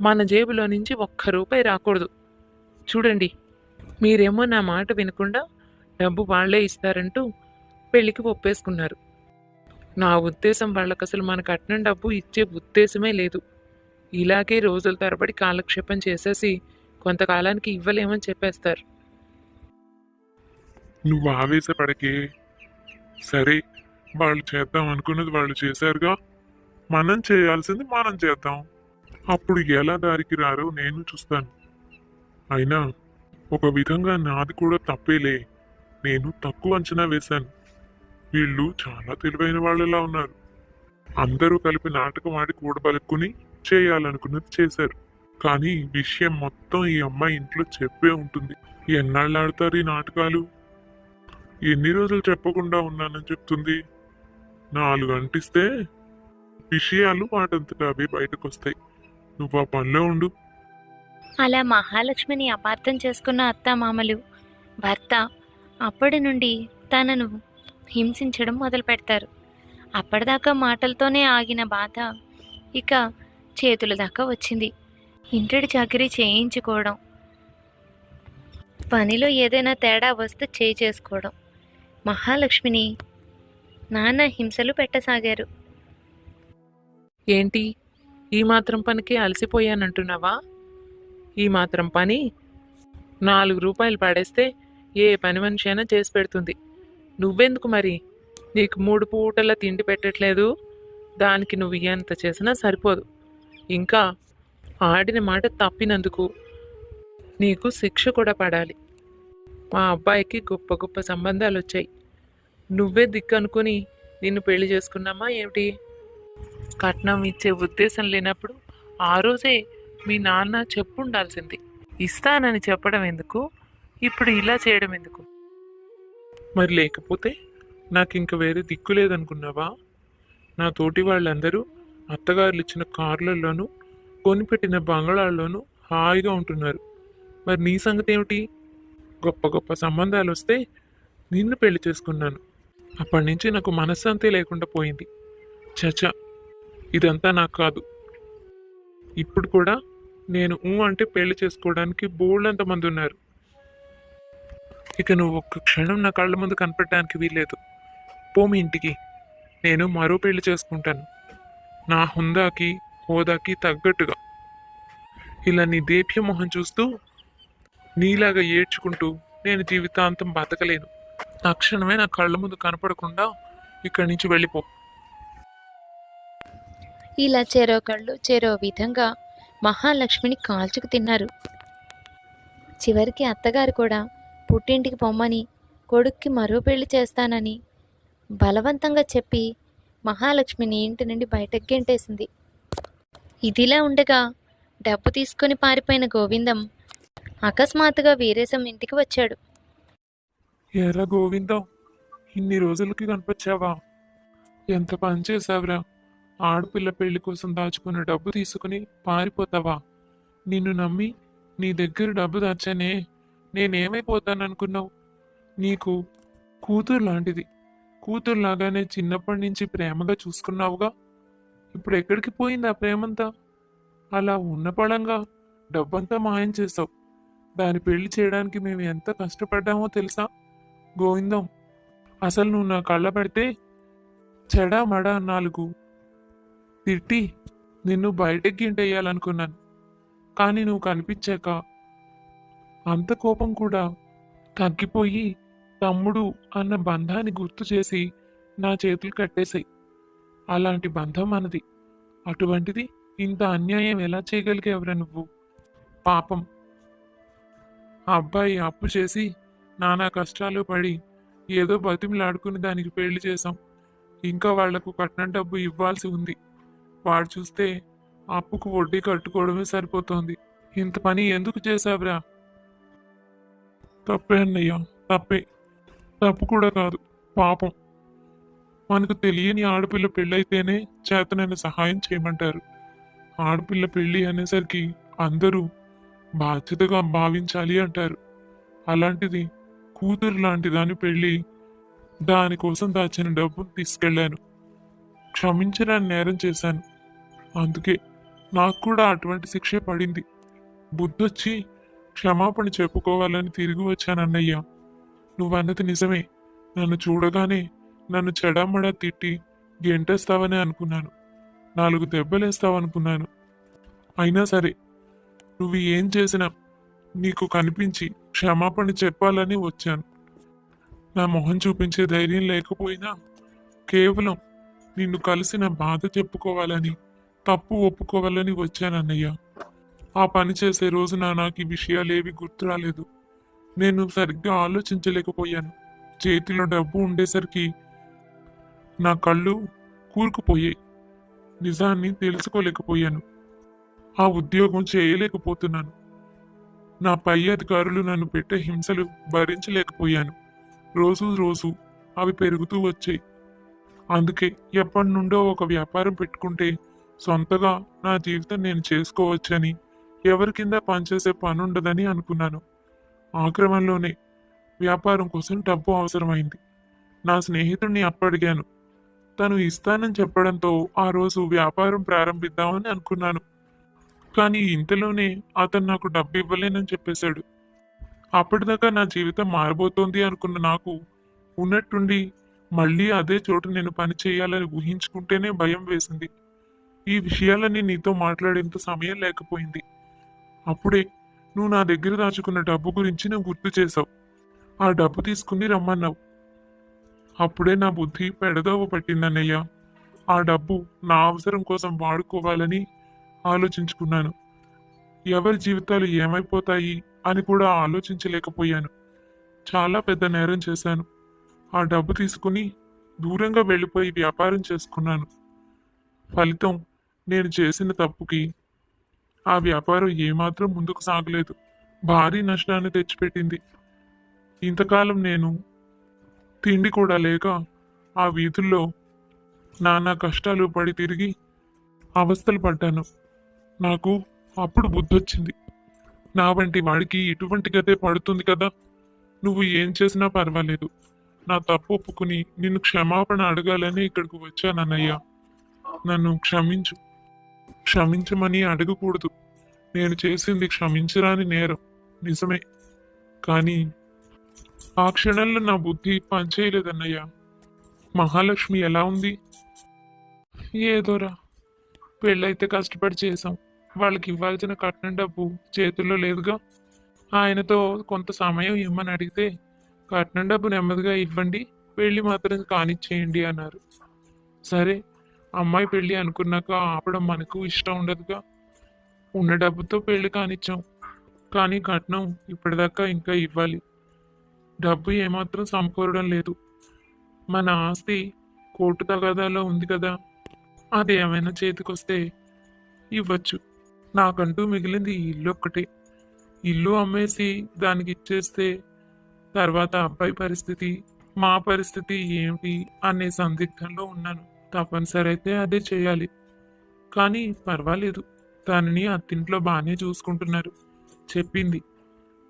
మన జేబులో నుంచి 1 రూపాయి రాకూడదు. చూడండి, మీరేమో నా మాట వినకుండా డబ్బు వాళ్ళే ఇస్తారంటూ పెళ్లికి ఒప్పేసుకున్నారు. నా ఉద్దేశం వాళ్ళకి అసలు మన కట్నం డబ్బు ఇచ్చే ఉద్దేశమే లేదు. ఇలాగే రోజుల తరబడి కాలక్షేపం చేసేసి కొంతకాలానికి ఇవ్వలేమని చెప్పేస్తారు. నువ్వు ఆవేశపడకే. సరే, వాళ్ళు చేద్దాం అనుకున్నది వాళ్ళు చేశారుగా, మనం చేయాల్సింది మనం చేద్దాం. అప్పుడు ఎలా దారికి రారో నేను చూస్తాను. అయినా ఒక విధంగా నాది కూడా తప్పేలే. నేను తక్కువ అంచనా వేశాను. వీళ్ళు చాలా తెలివైన వాళ్ళలా ఉన్నారు. అందరూ కలిపి నాటకం ఆడి కూడబలుక్కుని చేయాలనుకున్నది చేశారు. కానీ విషయం మొత్తం ఈ అమ్మాయి ఇంట్లో చెప్పే ఉంటుంది. ఎన్నాళ్ళు ఆడతారు ఈ నాటకాలు? ఎన్ని రోజులు చెప్పకుండా ఉన్నానని చెప్తుంది. 4 అంటిస్తే విషయాలు వాటంతట అవే బయటకు వస్తాయి. నువ్వు ఆ పనిలో ఉండు. అలా మహాలక్ష్మిని అపార్థం చేసుకున్న అత్తామామలు భర్త అప్పటి నుండి తనను హింసించడం మొదలు పెడతారు. అప్పటిదాకా మాటలతోనే ఆగిన బాధ ఇక చేతుల దాకా వచ్చింది. ఇంటడి చాకిరీ చేయించుకోవడం, పనిలో ఏదైనా తేడా వస్తే చేసుకోవడం, మహాలక్ష్మిని నానా హింసలు పెట్టసాగారు. ఏంటి, ఈ మాత్రం పనికి అలసిపోయానంటున్నావా? ఈ మాత్రం పని 4 రూపాయలు పడేస్తే ఏ పని మనిషి అయినా చేసి పెడుతుంది. నువ్వెందుకు మరి? నీకు 3 పూటల తిండి పెట్టట్లేదు, దానికి నువ్వు ఎంత చేసినా సరిపోదు. ఇంకా ఆడిన మాట తప్పినందుకు నీకు శిక్ష కూడా పడాలి. మా అబ్బాయికి గొప్ప గొప్ప సంబంధాలు వచ్చాయి. నువ్వే దిక్కు అనుకుని నిన్ను పెళ్లి చేసుకున్నామా ఏమిటి? కట్నం ఇచ్చే ఉద్దేశం లేనప్పుడు ఆ రోజే మీ నాన్న చెప్పుండాల్సింది. ఇస్తానని చెప్పడం ఎందుకు? ఇప్పుడు ఇలా చేయడం ఎందుకు? మరి లేకపోతే నాకు ఇంక వేరే దిక్కు లేదనుకున్నావా? నా తోటి వాళ్ళందరూ అత్తగారులు ఇచ్చిన కార్లలోనూ కొనిపెట్టిన బంగళాల్లోనూ హాయిగా ఉంటున్నారు. మరి నీ సంగతి ఏమిటి? గొప్ప గొప్ప సంబంధాలు వస్తే నిన్ను పెళ్లి చేసుకున్నాను. అప్పటి నుంచి నాకు మనశ్శాంతి లేకుండా పోయింది. చచా, ఇదంతా నాకు కాదు. ఇప్పుడు కూడా నేను అంటే పెళ్లి చేసుకోవడానికి బోల్డంత మంది ఉన్నారు. ఇక నువ్వు ఒక్క క్షణం నా కళ్ళ ముందు కనపడడానికి వీల్లేదు. పో మీ ఇంటికి. నేను మరో పెళ్లి చేసుకుంటాను, నా హుందాకి హోదాకి తగ్గట్టుగా. ఇలా నీ దేప్య మొహం చూస్తూ నీలాగా ఏడ్చుకుంటూ నేను జీవితాంతం బతకలేను. తక్షణమే నా కళ్ళ ముందు కనపడకుండా ఇక్కడి నుంచి వెళ్ళిపో. ఇలా చెరో కళ్ళు చెరో విధంగా మహాలక్ష్మిని కాల్చుకు తిన్నారు. చివరికి అత్తగారు కూడా పుట్టింటికి పొమ్మని, కొడుక్కి మరో పెళ్లి చేస్తానని బలవంతంగా చెప్పి మహాలక్ష్మిని ఇంటి నుండి బయటకు గెంటేసింది. ఇదిలా ఉండగా డబ్బు తీసుకొని పారిపోయిన గోవిందం అకస్మాత్తుగా వీరేశం ఇంటికి వచ్చాడు. ఎరా గోవిందం, ఇన్ని రోజులకి కనిపించావా? ఎంత పని చేసావురా? ఆడపిల్ల పెళ్లి కోసం దాచుకున్న డబ్బు తీసుకుని పారిపోతావా? నిన్ను నమ్మి నీ దగ్గర డబ్బు దాచానే, నేనేమైపోతాననుకున్నావు? నీకు కూతురు లాంటిది. కూతురులాగానే చిన్నప్పటి నుంచి ప్రేమగా చూసుకున్నావుగా. ఇప్పుడు ఎక్కడికి పోయింది ఆ ప్రేమంతా? అలా ఉన్న పళంగా డబ్బంతా మాయం చేసావు. దాని పెళ్లి చేయడానికి మేము ఎంత కష్టపడ్డామో తెలుసా గోవిందం? అసలు నువ్వు నా కళ్ళ పెడితే చెడా మడా 4 తిట్టి నిన్ను బయటకి గింటేయాలనుకున్నాను. కానీ నువ్వు కనిపించాక అంత కోపం కూడా తగ్గిపోయి తమ్ముడు అన్న బంధాన్ని గుర్తు చేసి నా చేతులు కట్టేశాయి. అలాంటి బంధం మనది. అటువంటిది ఇంత అన్యాయం ఎలా చేయగలిగేవరా నువ్వు? పాపం, ఆ అబ్బాయి అప్పు చేసి నానా కష్టాలు పడి ఏదో బతిమిలాడుకుని దానికి పెళ్లి చేశాం. ఇంకా వాళ్లకు కట్నం డబ్బు ఇవ్వాల్సి ఉంది. వాడు చూస్తే అప్పుకు వడ్డీ కట్టుకోవడమే సరిపోతోంది. ఇంత పని ఎందుకు చేశావురా? తప్పే అన్నయ్య, తప్పే. తప్పు కూడా కాదు, పాపం. మనకు తెలియని ఆడపిల్ల పెళ్ళైతేనే చేతనైన సహాయం చేయమంటారు. ఆడపిల్ల పెళ్ళి అనేసరికి అందరూ బాధ్యతగా భావించాలి అంటారు. అలాంటిది కూతురు లాంటి దాని పెళ్ళి, దానికోసం దాచిన డబ్బును తీసుకెళ్లాను. క్షమించరాని నేరం చేశాను. అందుకే నాకు కూడా అటువంటి శిక్షే పడింది. బుద్ధొచ్చి క్షమాపణ చెప్పుకోవాలని తిరిగి వచ్చానన్నయ్య. నువ్వన్నది నిజమే. నన్ను చూడగానే నన్ను చెడామడా తిట్టి గెంటేస్తావని అనుకున్నాను. 4 దెబ్బలేస్తావనుకున్నాను. అయినా సరే, నువ్వు ఏం చేసినా నీకు కనిపించి క్షమాపణ చెప్పాలని వచ్చాను. నా మొహం చూపించే ధైర్యం లేకపోయినా కేవలం నిన్ను కలిసి నా బాధ చెప్పుకోవాలని, తప్పు ఒప్పుకోవాలని వచ్చానన్నయ్య. ఆ పని చేసే రోజున నాకు ఈ విషయాలేవి గుర్తు రాలేదు. నేను సరిగ్గా ఆలోచించలేకపోయాను. చేతిలో డబ్బు ఉండేసరికి నా కళ్ళు కూరుకుపోయాయి. నిజాన్ని తెలుసుకోలేకపోయాను. ఆ ఉద్యోగం చేయలేకపోతున్నాను. నా పై అధికారులు నన్ను పెట్టే హింసలు భరించలేకపోయాను. రోజు అవి పెరుగుతూ వచ్చాయి. అందుకే ఎప్పటి నుండో ఒక వ్యాపారం పెట్టుకుంటే సొంతగా నా జీవితం నేను చేసుకోవచ్చని, ఎవరి కింద పనిచేసే పని ఉండదని అనుకున్నాను. ఆ క్రమంలోనే వ్యాపారం కోసం డబ్బు అవసరమైంది. నా స్నేహితుడిని అప్పడిగాను. తను ఇస్తానని చెప్పడంతో ఆ రోజు వ్యాపారం ప్రారంభిద్దామని అనుకున్నాను. కానీ ఇంతలోనే అతను నాకు డబ్బు ఇవ్వలేనని చెప్పేశాడు. అప్పటిదాకా నా జీవితం మారబోతోంది అనుకున్న నాకు ఉన్నట్టుండి మళ్ళీ అదే చోటు నేను పని చేయాలని ఊహించుకుంటేనే భయం వేసింది. ఈ విషయాలన్నీ నీతో మాట్లాడేంత సమయం లేకపోయింది. అప్పుడే నువ్వు నా దగ్గర దాచుకున్న డబ్బు గురించి నువ్వు గుర్తు చేశావు. ఆ డబ్బు తీసుకుని రమ్మన్నావు. అప్పుడే నా బుద్ధి పెడదోవ పట్టిందన్నయ్య. ఆ డబ్బు నా అవసరం కోసం వాడుకోవాలని ఆలోచించుకున్నాను. ఎవరి జీవితాలు ఏమైపోతాయి అని కూడా ఆలోచించలేకపోయాను. చాలా పెద్ద నేరం చేశాను. ఆ డబ్బు తీసుకుని దూరంగా వెళ్ళిపోయి వ్యాపారం చేసుకున్నాను. ఫలితం నేను చేసిన తప్పుకి ఆ వ్యాపారం ఏమాత్రం ముందుకు సాగలేదు. భారీ నష్టాన్ని తెచ్చిపెట్టింది. ఇంతకాలం నేను తిండి కూడా లేక ఆ వీధుల్లో నానా కష్టాలు పడి తిరిగి అవస్థలు పడ్డాను. నాకు అప్పుడు బుద్ధొచ్చింది. నా వంటి వాడికి ఇటువంటి గతే పడుతుంది కదా. నువ్వు ఏం చేసినా పర్వాలేదు. నా తప్పు ఒప్పుకుని నిన్ను క్షమాపణ అడగాలని ఇక్కడికి వచ్చానన్నయ్య. నన్ను క్షమించు. క్షమించమని అడగకూడదు. నేను చేసింది క్షమించరాని నేరం నిజమే. కానీ ఆ క్షణంలో నా బుద్ధి పనిచేయలేదన్నయ్య. మహాలక్ష్మి ఎలా ఉంది? ఏదోరా, పెళ్ళైతే కష్టపడి చేశాం. వాళ్ళకి ఇవ్వాల్సిన కట్నం డబ్బు చేతుల్లో లేదుగా. ఆయనతో కొంత సమయం ఇమ్మని అడిగితే కట్నం డబ్బు నెమ్మదిగా ఇవ్వండి, పెళ్ళి మాత్రం కానిచ్చేయండి అన్నారు. సరే, అమ్మాయి పెళ్ళి అనుకున్నాక ఆపడం మనకు ఇష్టం ఉండదుగా. ఉన్న డబ్బుతో పెళ్లి కానిచ్చాం. కానీ కట్నం ఇప్పటిదాకా ఇంకా ఇవ్వాలి. డబ్బు ఏమాత్రం సమకూరడం లేదు. మన ఆస్తి కోర్టు తగాదాలో ఉంది కదా. అది ఏమైనా చేతికొస్తే ఇవ్వచ్చు. నాకంటూ మిగిలింది ఈ ఇల్లు ఒక్కటే. ఇల్లు అమ్మేసి దానికి ఇచ్చేస్తే తర్వాత అబ్బాయి పరిస్థితి, మా పరిస్థితి ఏమిటి అనే సందిగ్ధంలో ఉన్నాను. తప్పనిసరి అయితే అదే చేయాలి. కానీ పర్వాలేదు, దానిని అత్తింట్లో బాగానే చూసుకుంటున్నారు. చెప్పింది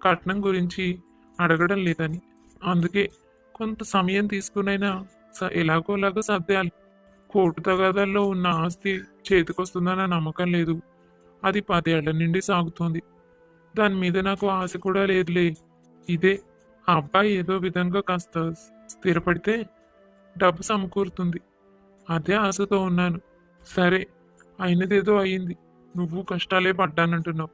కట్నం గురించి అడగడం లేదని. అందుకే కొంత సమయం తీసుకునైనా ఎలాగోలాగా సర్దేయాలి. కోర్టు తగాదాల్లో ఉన్న ఆస్తి చేతికొస్తుందన్న నమ్మకం లేదు. అది 10 ఏళ్ల నుండి సాగుతోంది. దాని మీద నాకు ఆశ కూడా లేదులే. ఇదే ఆ అబ్బాయి ఏదో విధంగా కాస్త స్థిరపడితే డబ్బు సమకూరుతుంది. అదే ఆశతో ఉన్నాను. సరే, అయినదేదో అయింది. నువ్వు కష్టాలే పడ్డానంటున్నావు.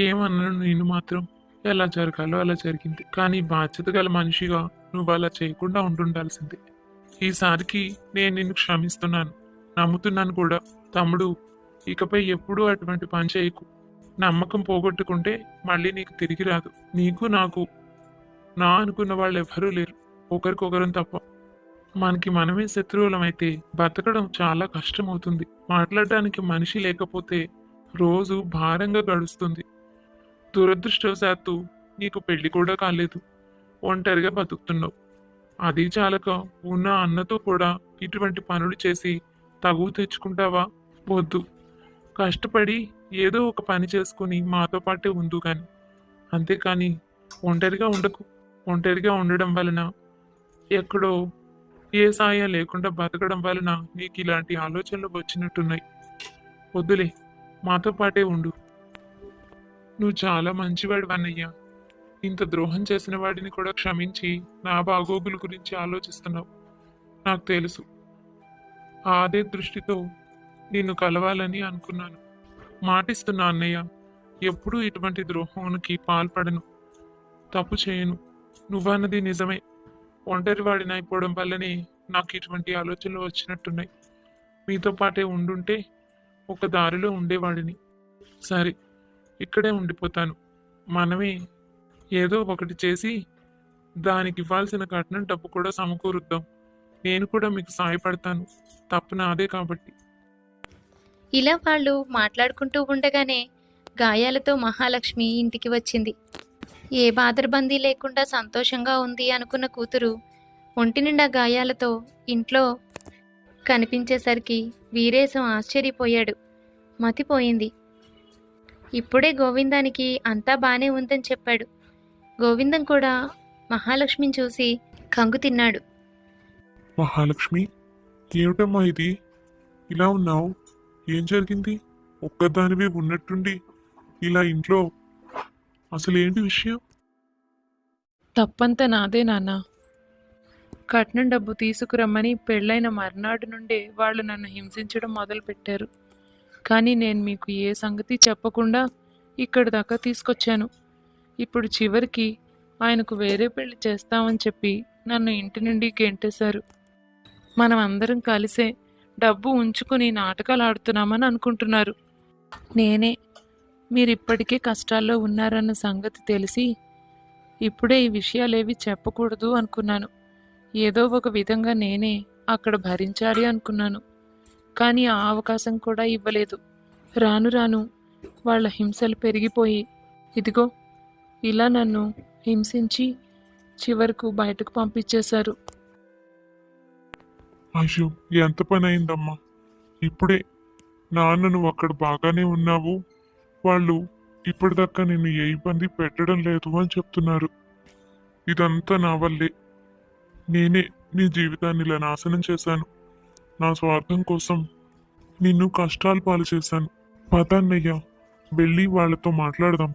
ఏమన్నాను నేను మాత్రం. ఎలా జరగాలో అలా జరిగింది. కానీ బాధ్యత గల మనిషిగా నువ్వు అలా చేయకుండా ఉంటుండాల్సిందే. ఈసారికి నేను నిన్ను క్షమిస్తున్నాను, నమ్ముతున్నాను కూడా. తమ్ముడు, ఇకపై ఎప్పుడూ అటువంటి పని చేయకు. నమ్మకం పోగొట్టుకుంటే మళ్ళీ నీకు తిరిగి రాదు. నీకు నాకు నా అనుకున్న వాళ్ళు ఎవ్వరూ లేరు, ఒకరికొకరం తప్ప. మనకి మనమే శత్రువులమైతే బతకడం చాలా కష్టమవుతుంది. మాట్లాడడానికి మనిషి లేకపోతే రోజు భారంగా గడుస్తుంది. దురదృష్టవశాత్తు నీకు పెళ్లి కూడా కాలేదు. ఒంటరిగా బతుకుతున్నావు. అది చాలక ఉన్న అన్నతో కూడా ఇటువంటి పనులు చేసి తగువ తెచ్చుకుంటావా? వద్దు. కష్టపడి ఏదో ఒక పని చేసుకుని మాతో పాటే ఉండు కానీ, అంతేకాని ఒంటరిగా ఉండకు. ఒంటరిగా ఉండడం వలన, ఎక్కడో ఏ సాయం లేకుండా బతకడం వలన నీకు ఇలాంటి ఆలోచనలు వచ్చినట్టున్నాయి. వద్దులే, మాతో పాటే ఉండు. నువ్వు చాలా మంచివాడు అన్నయ్య. ఇంత ద్రోహం చేసిన వాడిని కూడా క్షమించి నా బాగోగుల గురించి ఆలోచిస్తున్నావు. నాకు తెలుసు. అదే దృష్టితో నిన్ను కలవాలని అనుకున్నాను. మాటిస్తున్నా అన్నయ్య, ఎప్పుడూ ఇటువంటి ద్రోహానికి పాల్పడను, తప్పు చేయను. నువ్వన్నది నిజమే. ఒంటరి వాడినైపోవడం వల్లనే నాకు ఇటువంటి ఆలోచనలు వచ్చినట్టున్నాయి. మీతో పాటే ఉండుంటే ఒక దారిలో ఉండేవాడిని. సరే, ఇక్కడే ఉండిపోతాను. మనమే ఏదో ఒకటి చేసి దానికి ఇవ్వాల్సిన కట్నం డబ్బు కూడా సమకూరుద్దాం. నేను కూడా మీకు సాయపడతాను. తప్పు నాదే కాబట్టి. ఇలా వాళ్ళు మాట్లాడుకుంటూ ఉండగానే గాయాలతో మహాలక్ష్మి ఇంటికి వచ్చింది. ఏ బాదరబందీ లేకుండా సంతోషంగా ఉంది అనుకున్న కూతురు ఒంటి నిండా గాయాలతో ఇంట్లో కనిపించేసరికి వీరేశం ఆశ్చర్యపోయాడు. మతిపోయింది. ఇప్పుడే గోవిందానికి అంతా బానే ఉందని చెప్పాడు. గోవిందం కూడా మహాలక్ష్మిని చూసి కంగు తిన్నాడు. మహాలక్ష్మి, ఏమిటమ్మా ఇది? ఇలా ఉన్నావు? ఏం జరిగింది? ఒక్కదానివే ఉన్నట్టుండి ఇలా ఇంట్లో అసలు ఏంటి విషయం? తప్పంతా నాదే నాన్న. కట్నం డబ్బు తీసుకురమ్మని పెళ్ళైన మర్నాడు నుండే వాళ్ళు నన్ను హింసించడం మొదలుపెట్టారు. కానీ నేను మీకు ఏ సంగతి చెప్పకుండా ఇక్కడి దాకా తీసుకొచ్చాను. ఇప్పుడు చివరికి ఆయనకు వేరే పెళ్లి చేస్తామని చెప్పి నన్ను ఇంటి నుండి గెంటేశారు. మనం అందరం కలిసే డబ్బు ఉంచుకుని నాటకాలు ఆడుతున్నామని అనుకుంటున్నారు. నేనే మీరు ఇప్పటికే కష్టాల్లో ఉన్నారన్న సంగతి తెలిసి ఇప్పుడే ఈ విషయాలేవి చెప్పకూడదు అనుకున్నాను. ఏదో ఒక విధంగా నేనే అక్కడ భరించాలి అనుకున్నాను. కానీ ఆ అవకాశం కూడా ఇవ్వలేదు. రాను రాను వాళ్ళ హింసలు పెరిగిపోయి ఇదిగో ఇలా నన్ను హింసించి చివరకు బయటకు పంపించేశారు. అయ్యో, ఎంత పని అయిందమ్మా! ఇప్పుడే నాన్న నువ్వు అక్కడ బాగానే ఉన్నావు, వాళ్ళు ఇప్పటిదాకా నిన్ను ఏ ఇబ్బంది పెట్టడం లేదు అని చెప్తున్నారు. ఇదంతా నా వల్లే. నేనే నీ జీవితాన్ని ఇలా నాశనం చేశాను. నా స్వార్థం కోసం నిన్ను కష్టాలు పాలు చేశాను. పదన్నయ్య, వెళ్ళి వాళ్ళతో మాట్లాడదాం.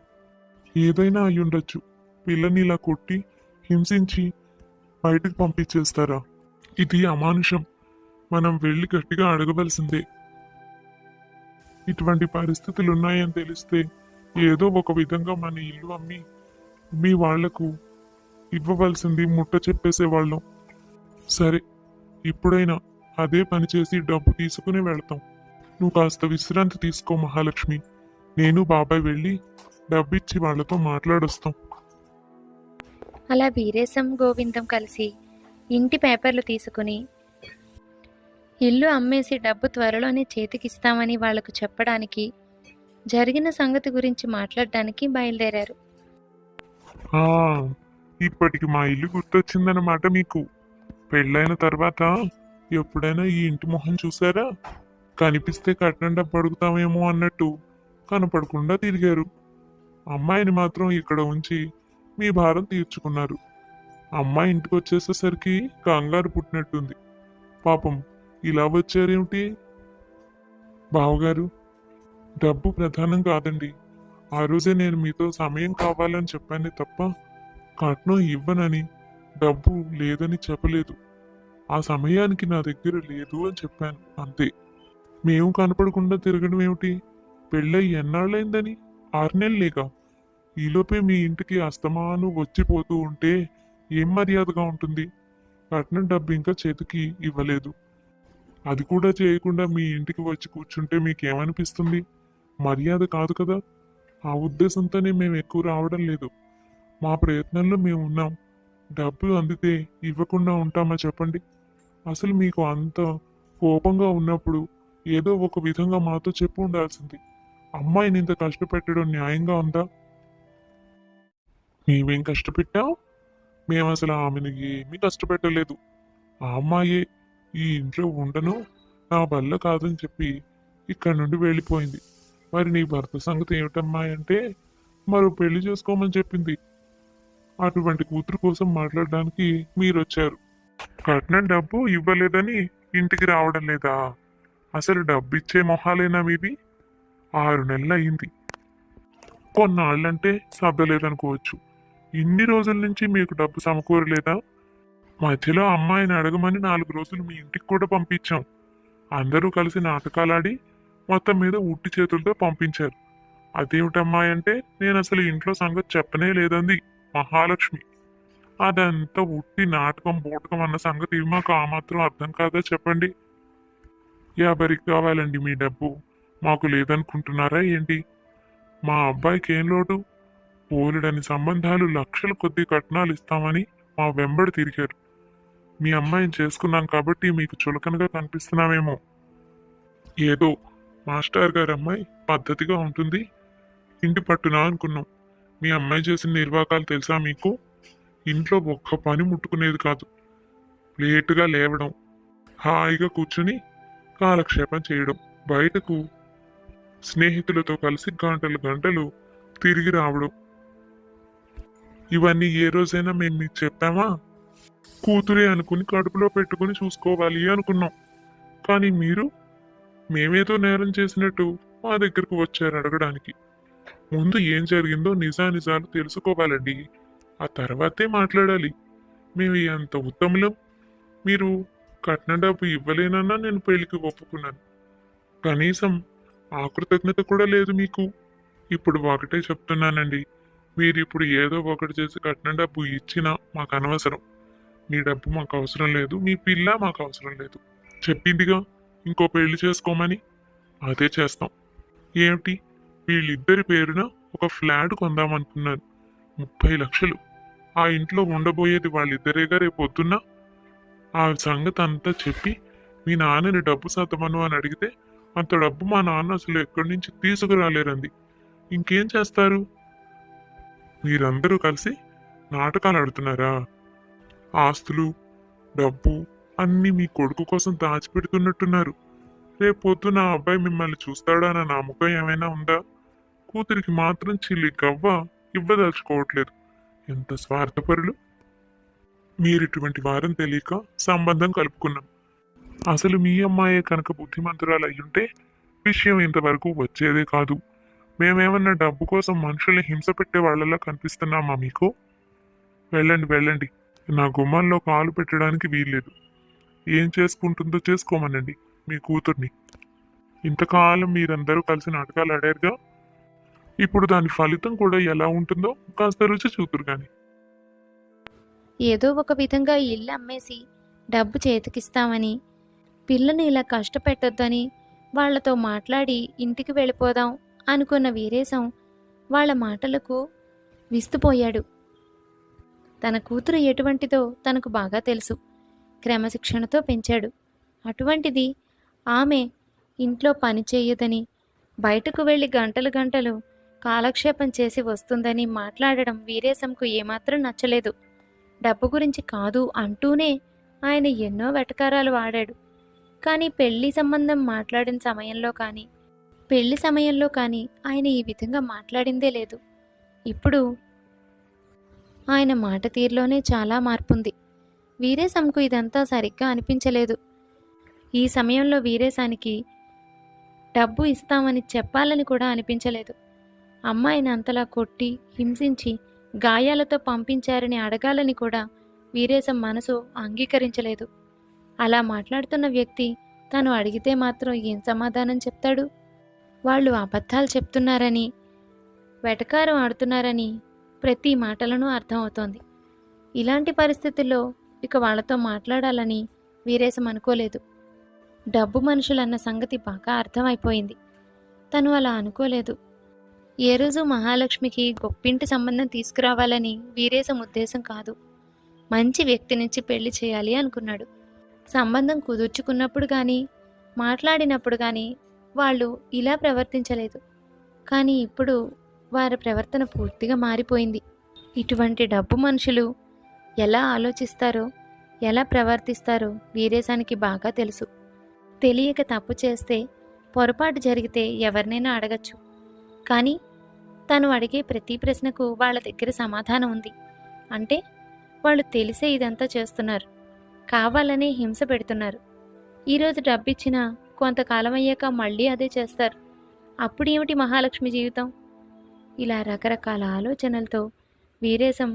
ఏదైనా అయ్యుండొచ్చు. పిల్లని ఇలా కొట్టి హింసించి బయటకు పంపించేస్తారా? ఇది అమానుషం. మనం వెళ్ళి గట్టిగా అడగవలసిందే. ఇటువంటి పరిస్థితులు ఉన్నాయని తెలిస్తే ఏదో ఒక విధంగా మన ఇల్లు అమ్మి మీ వాళ్లకు ఇవ్వవలసింది ముట్ట చెప్పేసేవాళ్ళం. సరే, ఇప్పుడైనా అదే పని చేసి డబ్బు తీసుకుని వెళ్తాం. నువ్వు కాస్త విశ్రాంతి తీసుకో మహాలక్ష్మి. నేను బాబాయ్ వెళ్ళి డబ్బిచ్చి వాళ్ళతో మాట్లాడొస్తాం. అలా వీరేశం గోవిందం కలిసి ఇంటి పేపర్లు తీసుకుని ఇల్లు అమ్మేసి డబ్బు త్వరలోనే చేతికిస్తామని వాళ్లకు చెప్పడానికి, జరిగిన సంగతి గురించి మాట్లాడడానికి బయలుదేరారు. ఆ, ఇప్పటికి మా ఇల్లు గుర్తొచ్చిందన్నమాట మీకు. పెళ్ళైన తర్వాత ఎప్పుడైనా ఈ ఇంటి మొహం చూసారా? కనిపిస్తే కట్నం డబ్బు అడుగుతామేమో అన్నట్టు కనపడకుండా తిరిగారు. అమ్మాయిని మాత్రం ఇక్కడ ఉంచి మీ భారం తీర్చుకున్నారు. అమ్మాయి ఇంటికి వచ్చేసేసరికి కంగారు పుట్టినట్టుంది. పాపం ఇలా వచ్చారేమిటి? బావగారు, డబ్బు ప్రధానం కాదండి. ఆ రోజే నేను మీతో సమయం కావాలని చెప్పానే తప్ప కట్నం ఇవ్వనని, డబ్బు లేదని చెప్పలేదు. ఆ సమయానికి నా దగ్గర లేదు అని చెప్పాను, అంతే. మేము కనపడకుండా తిరగడం ఏమిటి? పెళ్ళై ఎన్నాళ్ళైందని? 6 నెలలేగా. ఈలోపే మీ ఇంటికి అస్తమాను వచ్చిపోతూ ఉంటే ఏం మర్యాదగా ఉంటుంది? కట్నం డబ్బు ఇంకా చేతికి ఇవ్వలేదు. అది కూడా చేయకుండా మీ ఇంటికి వచ్చి కూర్చుంటే మీకేమనిపిస్తుంది? మర్యాద కాదు కదా. ఆ ఉద్దేశంతోనే మేము ఎక్కువ రావడం లేదు. మా ప్రయత్నంలో మేము ఉన్నాం. డబ్బు అందితే ఇవ్వకుండా ఉంటామా చెప్పండి? అసలు మీకు అంత కోపంగా ఉన్నప్పుడు ఏదో ఒక విధంగా మాతో చెప్పు ఉండాల్సింది. అమ్మాయిని ఇంత కష్టపెట్టడం న్యాయంగా ఉందా? మేమేం కష్టపెట్టాం? మేము అసలు ఆమెను ఏమీ కష్టపెట్టలేదు. ఆ అమ్మాయే ఈ ఇంట్లో ఉండను, నా వల్ల కాదని చెప్పి ఇక్కడి నుండి వెళ్ళిపోయింది. మరి నీ భర్త సంగతి ఏమిటమ్మా అంటే మరో పెళ్లి చేసుకోమని చెప్పింది. అటువంటి కూతురు కోసం మాట్లాడడానికి మీరొచ్చారు. కట్నం డబ్బు ఇవ్వలేదని ఇంటికి రావడం లేదా? అసలు డబ్బు ఇచ్చే మొహాలేనా మీవి? 6 నెలలు అయింది. కొన్నాళ్ళంటే సర్దలేదనుకోవచ్చు. ఇన్ని రోజుల నుంచి మీకు డబ్బు సమకూరలేదా? మధ్యలో అమ్మాయిని అడగమని 4 రోజులు మీ ఇంటికి కూడా పంపించాం. అందరూ కలిసి నాటకాలాడి మొత్తం మీద ఉట్టి చేతులతో పంపించారు. అదేమిటమ్మాయి అంటే నేను అసలు ఇంట్లో సంగతి చెప్పనే లేదంది మహాలక్ష్మి. అదంతా ఉట్టి నాటకం బూటకం అన్న సంగతి మాకు ఆ మాత్రం అర్థం కాదా చెప్పండి? ఎవరికి కావాలండి మీ డబ్బు? మాకు లేదనుకుంటున్నారా ఏంటి? మా అబ్బాయికి ఏం లోటు? పోలుడని సంబంధాలు లక్షల కొద్ది కట్నాలు ఇస్తామని మా వెంబడి తిరిగారు. మీ అమ్మాయిని చేసుకున్నాం కాబట్టి మీకు చులకనగా కనిపిస్తున్నామేమో. ఏదో మాస్టర్ గారి అమ్మాయి పద్ధతిగా ఉంటుంది, ఇంటి పట్టున అనుకున్నాం. మీ అమ్మాయి చేసిన నిర్వాకాలు తెలుసా మీకు? ఇంట్లో ఒక్క పని ముట్టుకునేది కాదు. లేటుగా లేవడం, హాయిగా కూర్చుని కాలక్షేపం చేయడం, బయటకు స్నేహితులతో కలిసి గంటలు గంటలు తిరిగి రావడం. ఇవన్నీ ఏ రోజైనా మేము మీకు చెప్పామా? కూతురే అనుకుని కడుపులో పెట్టుకుని చూసుకోవాలి అనుకున్నాం. కానీ మీరు మేమేదో నేరం చేసినట్టు మా దగ్గరకు వచ్చారు అడగడానికి. ముందు ఏం జరిగిందో నిజానిజాలు తెలుసుకోవాలండి. ఆ తర్వాతే మాట్లాడాలి. మేము ఎంత ఉత్తములం. మీరు కట్న డబ్బు ఇవ్వలేనన్నా నేను పెళ్లికి ఒప్పుకున్నాను. కనీసం ఆ కృతజ్ఞత కూడా లేదు మీకు. ఇప్పుడు ఒకటే చెప్తున్నానండి, మీరు ఇప్పుడు ఏదో ఒకటి చేసి కట్న డబ్బు ఇచ్చినా మాకు అనవసరం. మీ డబ్బు మాకు అవసరం లేదు, మీ పిల్ల మాకు అవసరం లేదు. చెప్పిందిగా ఇంకో పెళ్లి చేసుకోమని, అదే చేస్తాం. ఏమిటి, వీళ్ళిద్దరి పేరున ఒక ఫ్లాట్ కొందామనుకున్నాను. 30 లక్షలు. ఆ ఇంట్లో ఉండబోయేది వాళ్ళిద్దరేగా రేపు పొద్దున్న. ఆ సంగతి అంతా చెప్పి మీ నాన్నని డబ్బు సతమను అని అడిగితే అంత డబ్బు మా నాన్న అసలు ఎక్కడి నుంచి తీసుకురాలేరంది. ఇంకేం చేస్తారు? మీరందరూ కలిసి నాటకాలు ఆడుతున్నారా? ఆస్తులు, డబ్బు అన్నీ మీ కొడుకు కోసం దాచిపెడుతున్నట్టున్నారు. రేపు పొద్దున ఆ అబ్బాయి మిమ్మల్ని చూస్తాడా అన్న నమ్మకం ఏమైనా ఉందా? కూతురికి మాత్రం చిల్లి గవ్వ ఇవ్వదలుచుకోవట్లేదు. ఎంత స్వార్థపరులు! మీరిటువంటి వారం తెలియక సంబంధం కలుపుకున్నాం. అసలు మీ అమ్మాయే కనుక బుద్ధిమంతురాలు అయ్యుంటే విషయం ఇంతవరకు వచ్చేదే కాదు. మేమేమన్నా డబ్బు కోసం మనుషుల్ని హింస పెట్టే వాళ్ళలా కనిపిస్తున్నామా మీకు? వెళ్ళండి వెళ్ళండి, నా గుమ్మంలో కాలు పెట్టడానికి వీల్లేదు. ఏం చేసుకుంటుందో చేసుకోమనండి మీ కూతుర్ని. ఇంతకాలం మీరందరూ కలిసి నాటకాలు ఆడారుగా, ఇప్పుడు దాని ఫలితం కూడా ఎలా ఉంటుందో కాస్త రుచి చూతురు కానీ. ఏదో ఒక విధంగా ఇల్లు అమ్మేసి డబ్బు చేతికిస్తామని, పిల్లని ఇలా కష్టపెట్టొద్దని వాళ్లతో మాట్లాడి ఇంటికి వెళ్ళిపోదాం అనుకున్న వీరేశం వాళ్ళ మాటలకు విస్తుపోయాడు. తన కూతురు ఎటువంటిదో తనకు బాగా తెలుసు. క్రమశిక్షణతో పెంచాడు. అటువంటిది ఆమె ఇంట్లో పని చేయదని, బయటకు వెళ్ళి గంటలు గంటలు కాలక్షేపం చేసి వస్తుందని మాట్లాడడం వీరేశంకు ఏమాత్రం నచ్చలేదు. డబ్బు గురించి కాదు అంటూనే ఆయన ఎన్నో వెటకారాలు వాడాడు. కానీ పెళ్లి సంబంధం మాట్లాడిన సమయంలో కానీ ఆయన ఈ విధంగా మాట్లాడిందే లేదు. ఇప్పుడు ఆయన మాట తీరులోనే చాలా మార్పుంది. వీరేశంకు ఇదంతా సరిగ్గా అనిపించలేదు. ఈ సమయంలో వీరేశానికి డబ్బు ఇస్తామని చెప్పాలని కూడా అనిపించలేదు. అమ్మాయిని అంతలా కొట్టి హింసించి గాయాలతో పంపించారని అడగాలని కూడా వీరేశం మనసు అంగీకరించలేదు. అలా మాట్లాడుతున్న వ్యక్తి తను అడిగితే మాత్రం ఏం సమాధానం చెప్తాడు? వాళ్ళు అబద్ధాలు చెప్తున్నారని, వెటకారం ఆడుతున్నారని ప్రతి మాటలను అర్థమవుతోంది. ఇలాంటి పరిస్థితుల్లో ఇక వాళ్ళతో మాట్లాడాలని వీరేశం అనుకోలేదు. డబ్బు మనుషులన్న సంగతి బాగా అర్థమైపోయింది. తను అలా అనుకోలేదు. ఏ రోజు మహాలక్ష్మికి గొప్పింటి సంబంధం తీసుకురావాలని వీరేశం ఉద్దేశం కాదు. మంచి వ్యక్తి నుంచి పెళ్లి చేయాలి అనుకున్నాడు. సంబంధం కుదుర్చుకున్నప్పుడు కానీ మాట్లాడినప్పుడు కానీ వాళ్ళు ఇలా ప్రవర్తించలేదు. కానీ ఇప్పుడు వారి ప్రవర్తన పూర్తిగా మారిపోయింది. ఇటువంటి డబ్బు మనుషులు ఎలా ఆలోచిస్తారో, ఎలా ప్రవర్తిస్తారో వీరేశానికి బాగా తెలుసు. తెలియక తప్పు చేస్తే, పొరపాటు జరిగితే ఎవరినైనా అడగచ్చు. కానీ తను అడిగే ప్రతి ప్రశ్నకు వాళ్ళ దగ్గర సమాధానం ఉంది. అంటే వాళ్ళు తెలిసే ఇదంతా చేస్తున్నారు, కావాలనే హింస పెడుతున్నారు. ఈరోజు డబ్బిచ్చినా కొంతకాలం అయ్యాక మళ్ళీ అదే చేస్తారు. అప్పుడేమిటి మహాలక్ష్మి జీవితం? ఇలా రకరకాల ఆలోచనలతో వీరేశం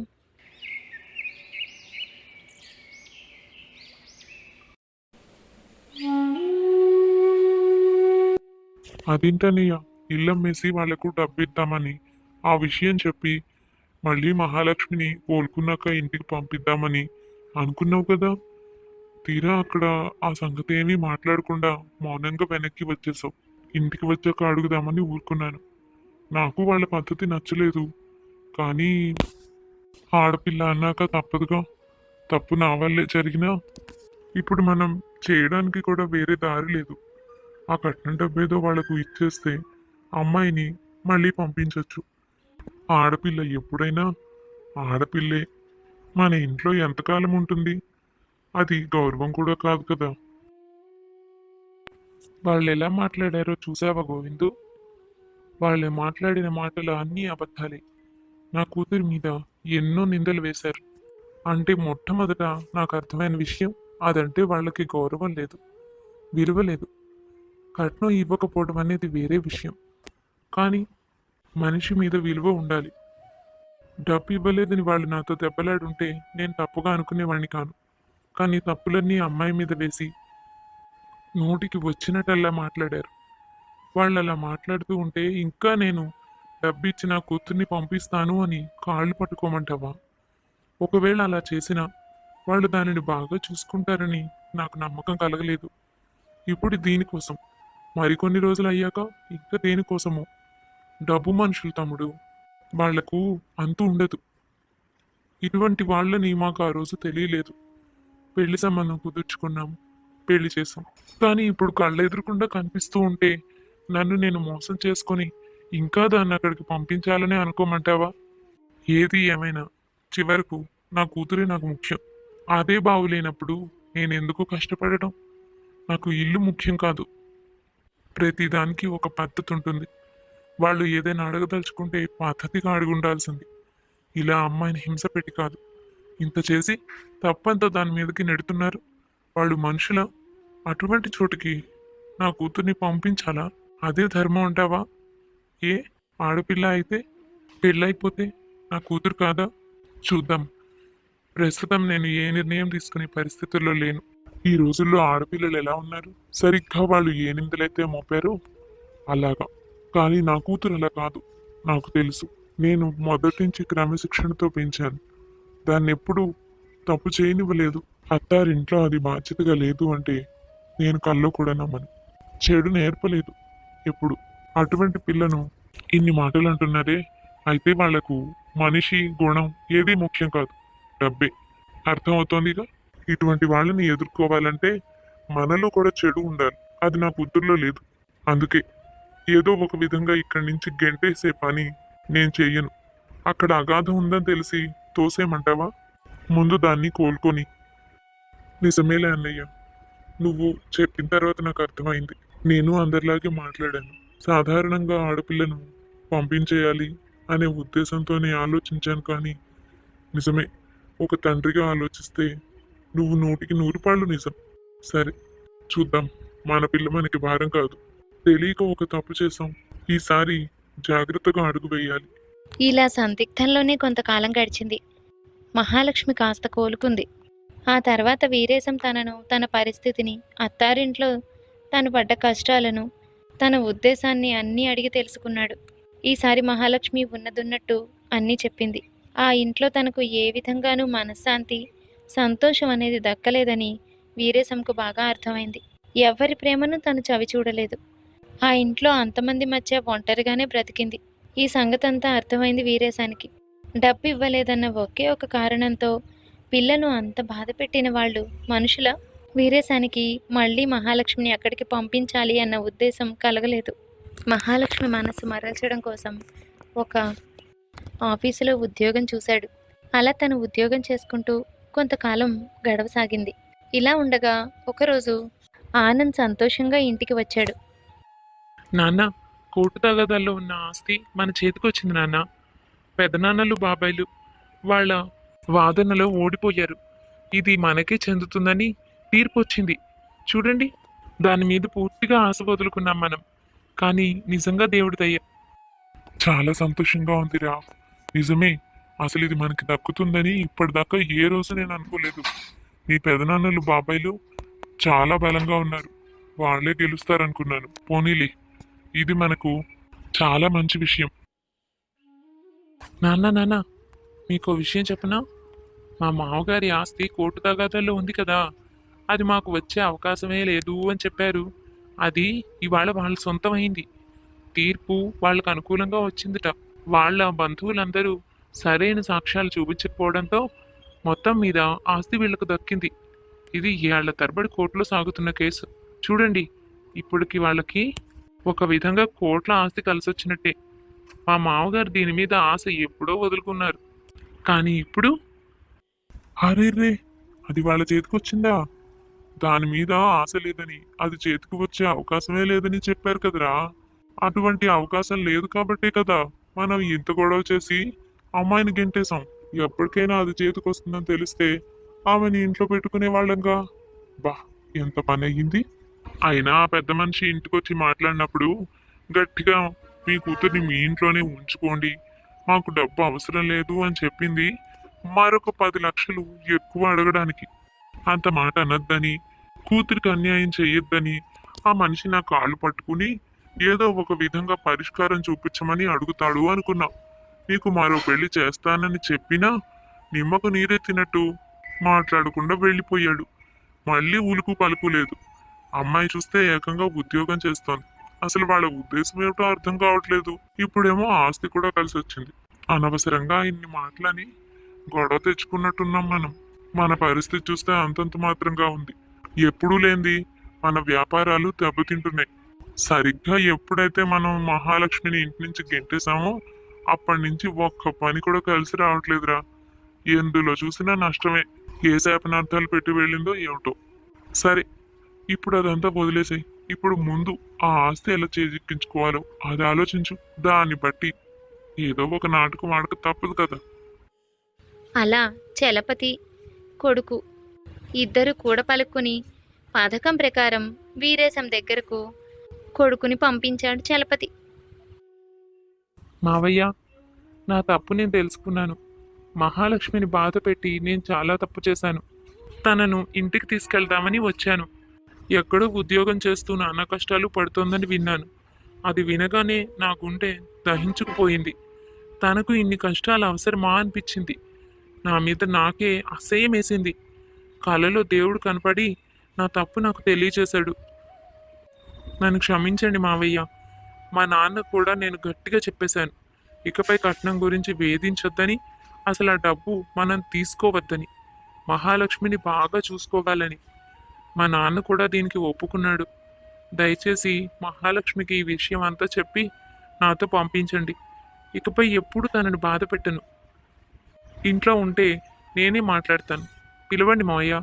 అదేంటనయ్య, ఇల్లమ్మేసి వాళ్లకు డబ్బిద్దామని ఆ విషయం చెప్పి మళ్ళీ మహాలక్ష్మిని కోలుకున్నాక ఇంటికి పంపిద్దామని అనుకున్నావు కదా. తీరా అక్కడ ఆ సంగతి ఏమీ మాట్లాడకుండా మౌనంగా వెనక్కి వచ్చేసావు. ఇంటికి వచ్చాక అడుగుదామని ఊరుకున్నాను. నాకు వాళ్ళ పద్ధతి నచ్చలేదు, కానీ ఆడపిల్ల అన్నాక తప్పదుగా. తప్పు నా వల్లే జరిగినా ఇప్పుడు మనం చేయడానికి కూడా వేరే దారి లేదు. ఆ కట్నం డబ్బేదో వాళ్ళకు ఇచ్చేస్తే అమ్మాయిని మళ్ళీ పంపించవచ్చు. ఆడపిల్ల ఎప్పుడైనా ఆడపిల్లే. మన ఇంట్లో ఎంతకాలం ఉంటుంది? అది గౌరవం కూడా కాదు కదా. వాళ్ళు ఎలా మాట్లాడారో చూసావా గోవిందు? వాళ్ళు మాట్లాడిన మాటలు అన్నీ అబద్ధాలే. నా కూతురి మీద ఎన్నో నిందలు వేశారు. అంటే మొట్టమొదట నాకు అర్థమైన విషయం అదంటే వాళ్ళకి గౌరవం లేదు, విలువ లేదు. కట్నం ఇవ్వకపోవడం అనేది వేరే విషయం, కానీ మనిషి మీద విలువ ఉండాలి. డబ్బు ఇవ్వలేదని వాళ్ళు నాతో దెబ్బలాడుంటే నేను తప్పుగా అనుకునేవాడిని కాను. కానీ తప్పులన్నీ అమ్మాయి మీద వేసి నోటికి వచ్చినట్టల్లా మాట్లాడారు. వాళ్ళు అలా మాట్లాడుతూ ఉంటే ఇంకా నేను డబ్బు ఇచ్చి నా కూతుర్ని పంపిస్తాను అని కాళ్ళు పట్టుకోమంటావా? ఒకవేళ అలా చేసినా వాళ్ళు దానిని బాగా చూసుకుంటారని నాకు నమ్మకం కలగలేదు. ఇప్పుడు దీనికోసం మరికొన్ని రోజులు అయ్యాక ఇంకా దేనికోసమో. డబ్బు మనుషులు తమ్ముడు, వాళ్లకు అంతు ఉండదు. ఇటువంటి వాళ్ళని మాకు ఆ రోజు తెలియలేదు. పెళ్లి సంబంధం కుదుర్చుకున్నాము, పెళ్లి చేసాం. కానీ ఇప్పుడు కళ్ళెదురకుండా కనిపిస్తూ ఉంటే నన్ను నేను మోసం చేసుకొని ఇంకా దాన్ని అక్కడికి పంపించాలని అనుకోమంటావా? ఏది ఏమైనా చివరకు నా కూతురే నాకు ముఖ్యం. అదే బావులేనప్పుడు నేను ఎందుకు కష్టపడటం? నాకు ఇల్లు ముఖ్యం కాదు. ప్రతిదానికి ఒక పద్ధతి ఉంటుంది. వాళ్ళు ఏదైనా అడగదలుచుకుంటే పద్ధతిగా అడుగుండాల్సింది. ఇలా అమ్మాయిని హింస పెట్టి కాదు. ఇంత చేసి తప్పంతా దాని మీదకి నెడుతున్నారు. వాళ్ళు మనుషుల అటువంటి చోటుకి నా కూతుర్ని పంపించాలా? అదే ధర్మం అంటావా? ఏ ఆడపిల్ల అయితే పెళ్ళైపోతే నా కూతురు కాదా? చూద్దాం. ప్రస్తుతం నేను ఏ నిర్ణయం తీసుకునే పరిస్థితుల్లో లేను. ఈ రోజుల్లో ఆడపిల్లలు ఎలా ఉన్నారు? సరిగ్గా వాళ్ళు ఏ నిందలైతే మోపారో అలాగా. కానీ నా కూతురు అలా కాదు. నాకు తెలుసు. నేను మొదటి నుంచి క్రమశిక్షణతో పెంచాను. దాన్ని ఎప్పుడూ తప్పు చేయనివ్వలేదు. అత్తారింట్లో అది బాధ్యతగా లేదు అంటే నేను కల్లో కూడా నమ్మను. చెడు నేర్పలేదు ఎప్పుడు. అటువంటి పిల్లను ఇన్ని మాటలు అంటున్నారే, అయితే వాళ్లకు మనిషి గుణం ఏదీ ముఖ్యం కాదు, డబ్బే. అర్థమవుతోందిగా. ఇటువంటి వాళ్ళని ఎదుర్కోవాలంటే మనలో కూడా చెడు ఉండాలి. అది నా కూతుర్లో లేదు. అందుకే ఏదో ఒక విధంగా ఇక్కడి నుంచి గెంటేసే పని నేను చెయ్యను. అక్కడ అగాధం ఉందని తెలిసి తోసేయమంటావా? ముందు దాన్ని కోలుకొని. నిజమేలే అన్నయ్య, నువ్వు చెప్పిన తర్వాత నాకు అర్థమైంది. నేను అందరిలాగే మాట్లాడాను. సాధారణంగా ఆడపిల్లను పంపించేయాలి అనే ఉద్దేశంతోనే ఆలోచించాను. కానీ నిజమే, ఒక తండ్రిగా ఆలోచిస్తే నువ్వు 100% నిజం. సరే చూద్దాం. మన పిల్ల మనకి భారం కాదు. తెలియక ఒక తప్పు చేసాం. ఈసారి జాగ్రత్తగా అడుగు వేయాలి. ఇలా సందిగ్ధంలోనే కొంతకాలం గడిచింది. మహాలక్ష్మి కాస్త కోలుకుంది. ఆ తర్వాత వీరేశం తన పరిస్థితిని, అత్తారింట్లో తను పడ్డ కష్టాలను, తన ఉద్దేశాన్ని అన్నీ అడిగి తెలుసుకున్నాడు. ఈసారి మహాలక్ష్మి ఉన్నదున్నట్టు అన్నీ చెప్పింది. ఆ ఇంట్లో తనకు ఏ విధంగానూ మనశ్శాంతి, సంతోషం అనేది దక్కలేదని వీరేశంకు బాగా అర్థమైంది. ఎవ్వరి ప్రేమను తను చవి చూడలేదు. ఆ ఇంట్లో అంతమంది మధ్య ఒంటరిగానే బ్రతికింది. ఈ సంగతంతా అర్థమైంది వీరేశానికి. డబ్బు ఇవ్వలేదన్న ఒకే ఒక కారణంతో పిల్లను అంత బాధ పెట్టిన వాళ్ళు మనుషుల? వీరేశానికి మళ్ళీ మహాలక్ష్మిని అక్కడికి పంపించాలి అన్న ఉద్దేశం కలగలేదు. మహాలక్ష్మి మనసు మరల్చడం కోసం ఒక ఆఫీసులో ఉద్యోగం చూశాడు. అలా తను ఉద్యోగం చేసుకుంటూ కొంతకాలం గడవసాగింది. ఇలా ఉండగా ఒకరోజు ఆనంద్ సంతోషంగా ఇంటికి వచ్చాడు. నాన్న, కోర్టు తగాదాల్లో ఉన్న ఆస్తి మన చేతికొచ్చింది నాన్న. పెదనాన్నలు, బాబాయిలు వాళ్ళ వాదనలో ఓడిపోయారు. ఇది మనకే చెందుతుందని తీర్పు వచ్చింది. చూడండి, దాని మీద పూర్తిగా ఆశ వదులుకున్నాం మనం. కానీ నిజంగా దేవుడి దయ. చాలా సంతోషంగా ఉందిరా. నిజమే, అసలు ఇది మనకి దక్కుతుందని ఇప్పటిదాకా ఏ రోజు నేను అనుకోలేదు. మీ పెదనాన్నలు బాబాయ్లు చాలా బలంగా ఉన్నారు, వాళ్ళే గెలుస్తారనుకున్నాను. పోనీలే, ఇది మనకు చాలా మంచి విషయం. నాన్న నాన్న, మీకు విషయం చెప్పనా? మా మామగారి ఆస్తి కోర్టు తగాదాల్లో ఉంది కదా, అది మాకు వచ్చే అవకాశమే లేదు అని చెప్పారు. అది ఇవాళ వాళ్ళ సొంతమైంది. తీర్పు వాళ్ళకు అనుకూలంగా వచ్చిందిట. వాళ్ళ బంధువులందరూ సరైన సాక్ష్యాలు చూపించకపోవడంతో మొత్తం మీద ఆస్తి వీళ్లకు దక్కింది. ఇది ఏళ్ల తరబడి కోర్టులో సాగుతున్న కేసు. చూడండి, ఇప్పటికి వాళ్ళకి ఒక విధంగా కోట్ల ఆస్తి కలిసొచ్చినట్టే. మా మామగారు దీని మీద ఆశ ఎప్పుడో వదులుకున్నారు, కానీ ఇప్పుడు అరే రే, అది వాళ్ళ చేతికొచ్చిందా? దాని మీద ఆశ లేదని, అది చేతికి వచ్చే అవకాశమే లేదని చెప్పారు కదరా. అటువంటి అవకాశం లేదు కాబట్టే కదా మనం ఇంత గొడవ చేసి అమ్మాయిని గెంటేశాం. ఎప్పటికైనా అది చేతికి వస్తుందని తెలిస్తే ఆమెని ఇంట్లో పెట్టుకునే వాళ్ళంగా. బా, ఎంత పని అయ్యింది. అయినా ఆ పెద్ద మనిషి ఇంటికొచ్చి మాట్లాడినప్పుడు గట్టిగా మీ కూతుర్ని మీ ఇంట్లోనే ఉంచుకోండి, మాకు డబ్బు అవసరం లేదు అని చెప్పింది. మరొక 10 లక్షలు ఎక్కువ అడగడానికి. అంత మాట అనొద్దని, కూతురికి అన్యాయం చెయ్యొద్దని ఆ మనిషి నా కాళ్ళు పట్టుకుని ఏదో ఒక విధంగా పరిష్కారం చూపించమని అడుగుతాడు అనుకున్నా. నీకు మరో పెళ్లి చేస్తానని చెప్పినా నిమ్మకు నీరెత్తినట్టు మాట్లాడకుండా వెళ్ళిపోయాడు. మళ్ళీ ఉలుకు పలుకు లేదు. అమ్మాయి చూస్తే ఏకంగా ఉద్యోగం చేస్తోంది. అసలు వాళ్ళ ఉద్దేశం ఏమిటో అర్థం కావట్లేదు. ఇప్పుడేమో ఆస్తి కూడా కలిసి వచ్చింది. అనవసరంగా ఇన్ని మాటలని గొడవ తెచ్చుకున్నట్టున్నాం మనం. మన పరిస్థితి చూస్తే అంతంత మాత్రంగా ఉంది. ఎప్పుడూ లేంది మన వ్యాపారాలు దెబ్బతింటున్నాయి. సరిగ్గా ఎప్పుడైతే మనం మహాలక్ష్మిని ఇంటి నుంచి గెంటేశామో అప్పటి నుంచి ఒక్క పని కూడా కలిసి రావట్లేదురా. ఎందులో చూసినా నష్టమే. ఏ శాపనార్థాలు పెట్టి వెళ్ళిందో ఏమిటో. సరే, ఇప్పుడు అదంతా వదిలేసాయి. ఇప్పుడు ముందు ఆ ఆస్తి ఎలా చేజిక్కించుకోవాలో అది ఆలోచించు. దాన్ని బట్టి ఏదో ఒక నాటకం ఆడక తప్పదు కదా. అలా చలపతి కొడుకు ఇద్దరు కూడా పలుకుని పథకం ప్రకారం వీరేశం దగ్గరకు కొడుకుని పంపించాడు చలపతి. మావయ్య, నా తప్పు నేను తెలుసుకున్నాను. మహాలక్ష్మిని బాధ పెట్టి నేను చాలా తప్పు చేశాను. తనను ఇంటికి తీసుకెళ్దామని వచ్చాను. ఎక్కడో ఉద్యోగం చేస్తూ నానా కష్టాలు పడుతోందని విన్నాను. అది వినగానే నా గుండె దహించుకుపోయింది. తనకు ఇన్ని కష్టాలు అవసరమా అనిపించింది. నా మీద నాకే అసహ్యం వేసింది. కలలో దేవుడు కనపడి నా తప్పు నాకు తెలియచేశాడు. నన్ను క్షమించండి మావయ్య. మా నాన్న కూడా నేను గట్టిగా చెప్పేశాను, ఇకపై కట్నం గురించి వేధించొద్దని, అసలు ఆ డబ్బు మనం తీసుకోవద్దని, మహాలక్ష్మిని బాగా చూసుకోవాలని. మా నాన్న కూడా దీనికి ఒప్పుకున్నాడు. దయచేసి మహాలక్ష్మికి ఈ విషయం అంతా చెప్పి నాతో పంపించండి. ఇకపై ఎప్పుడు తనను బాధ పెట్టను. ఇంట్లో ఉంటే నేనే మాట్లాడతాను. పిలవండి మావయ్య.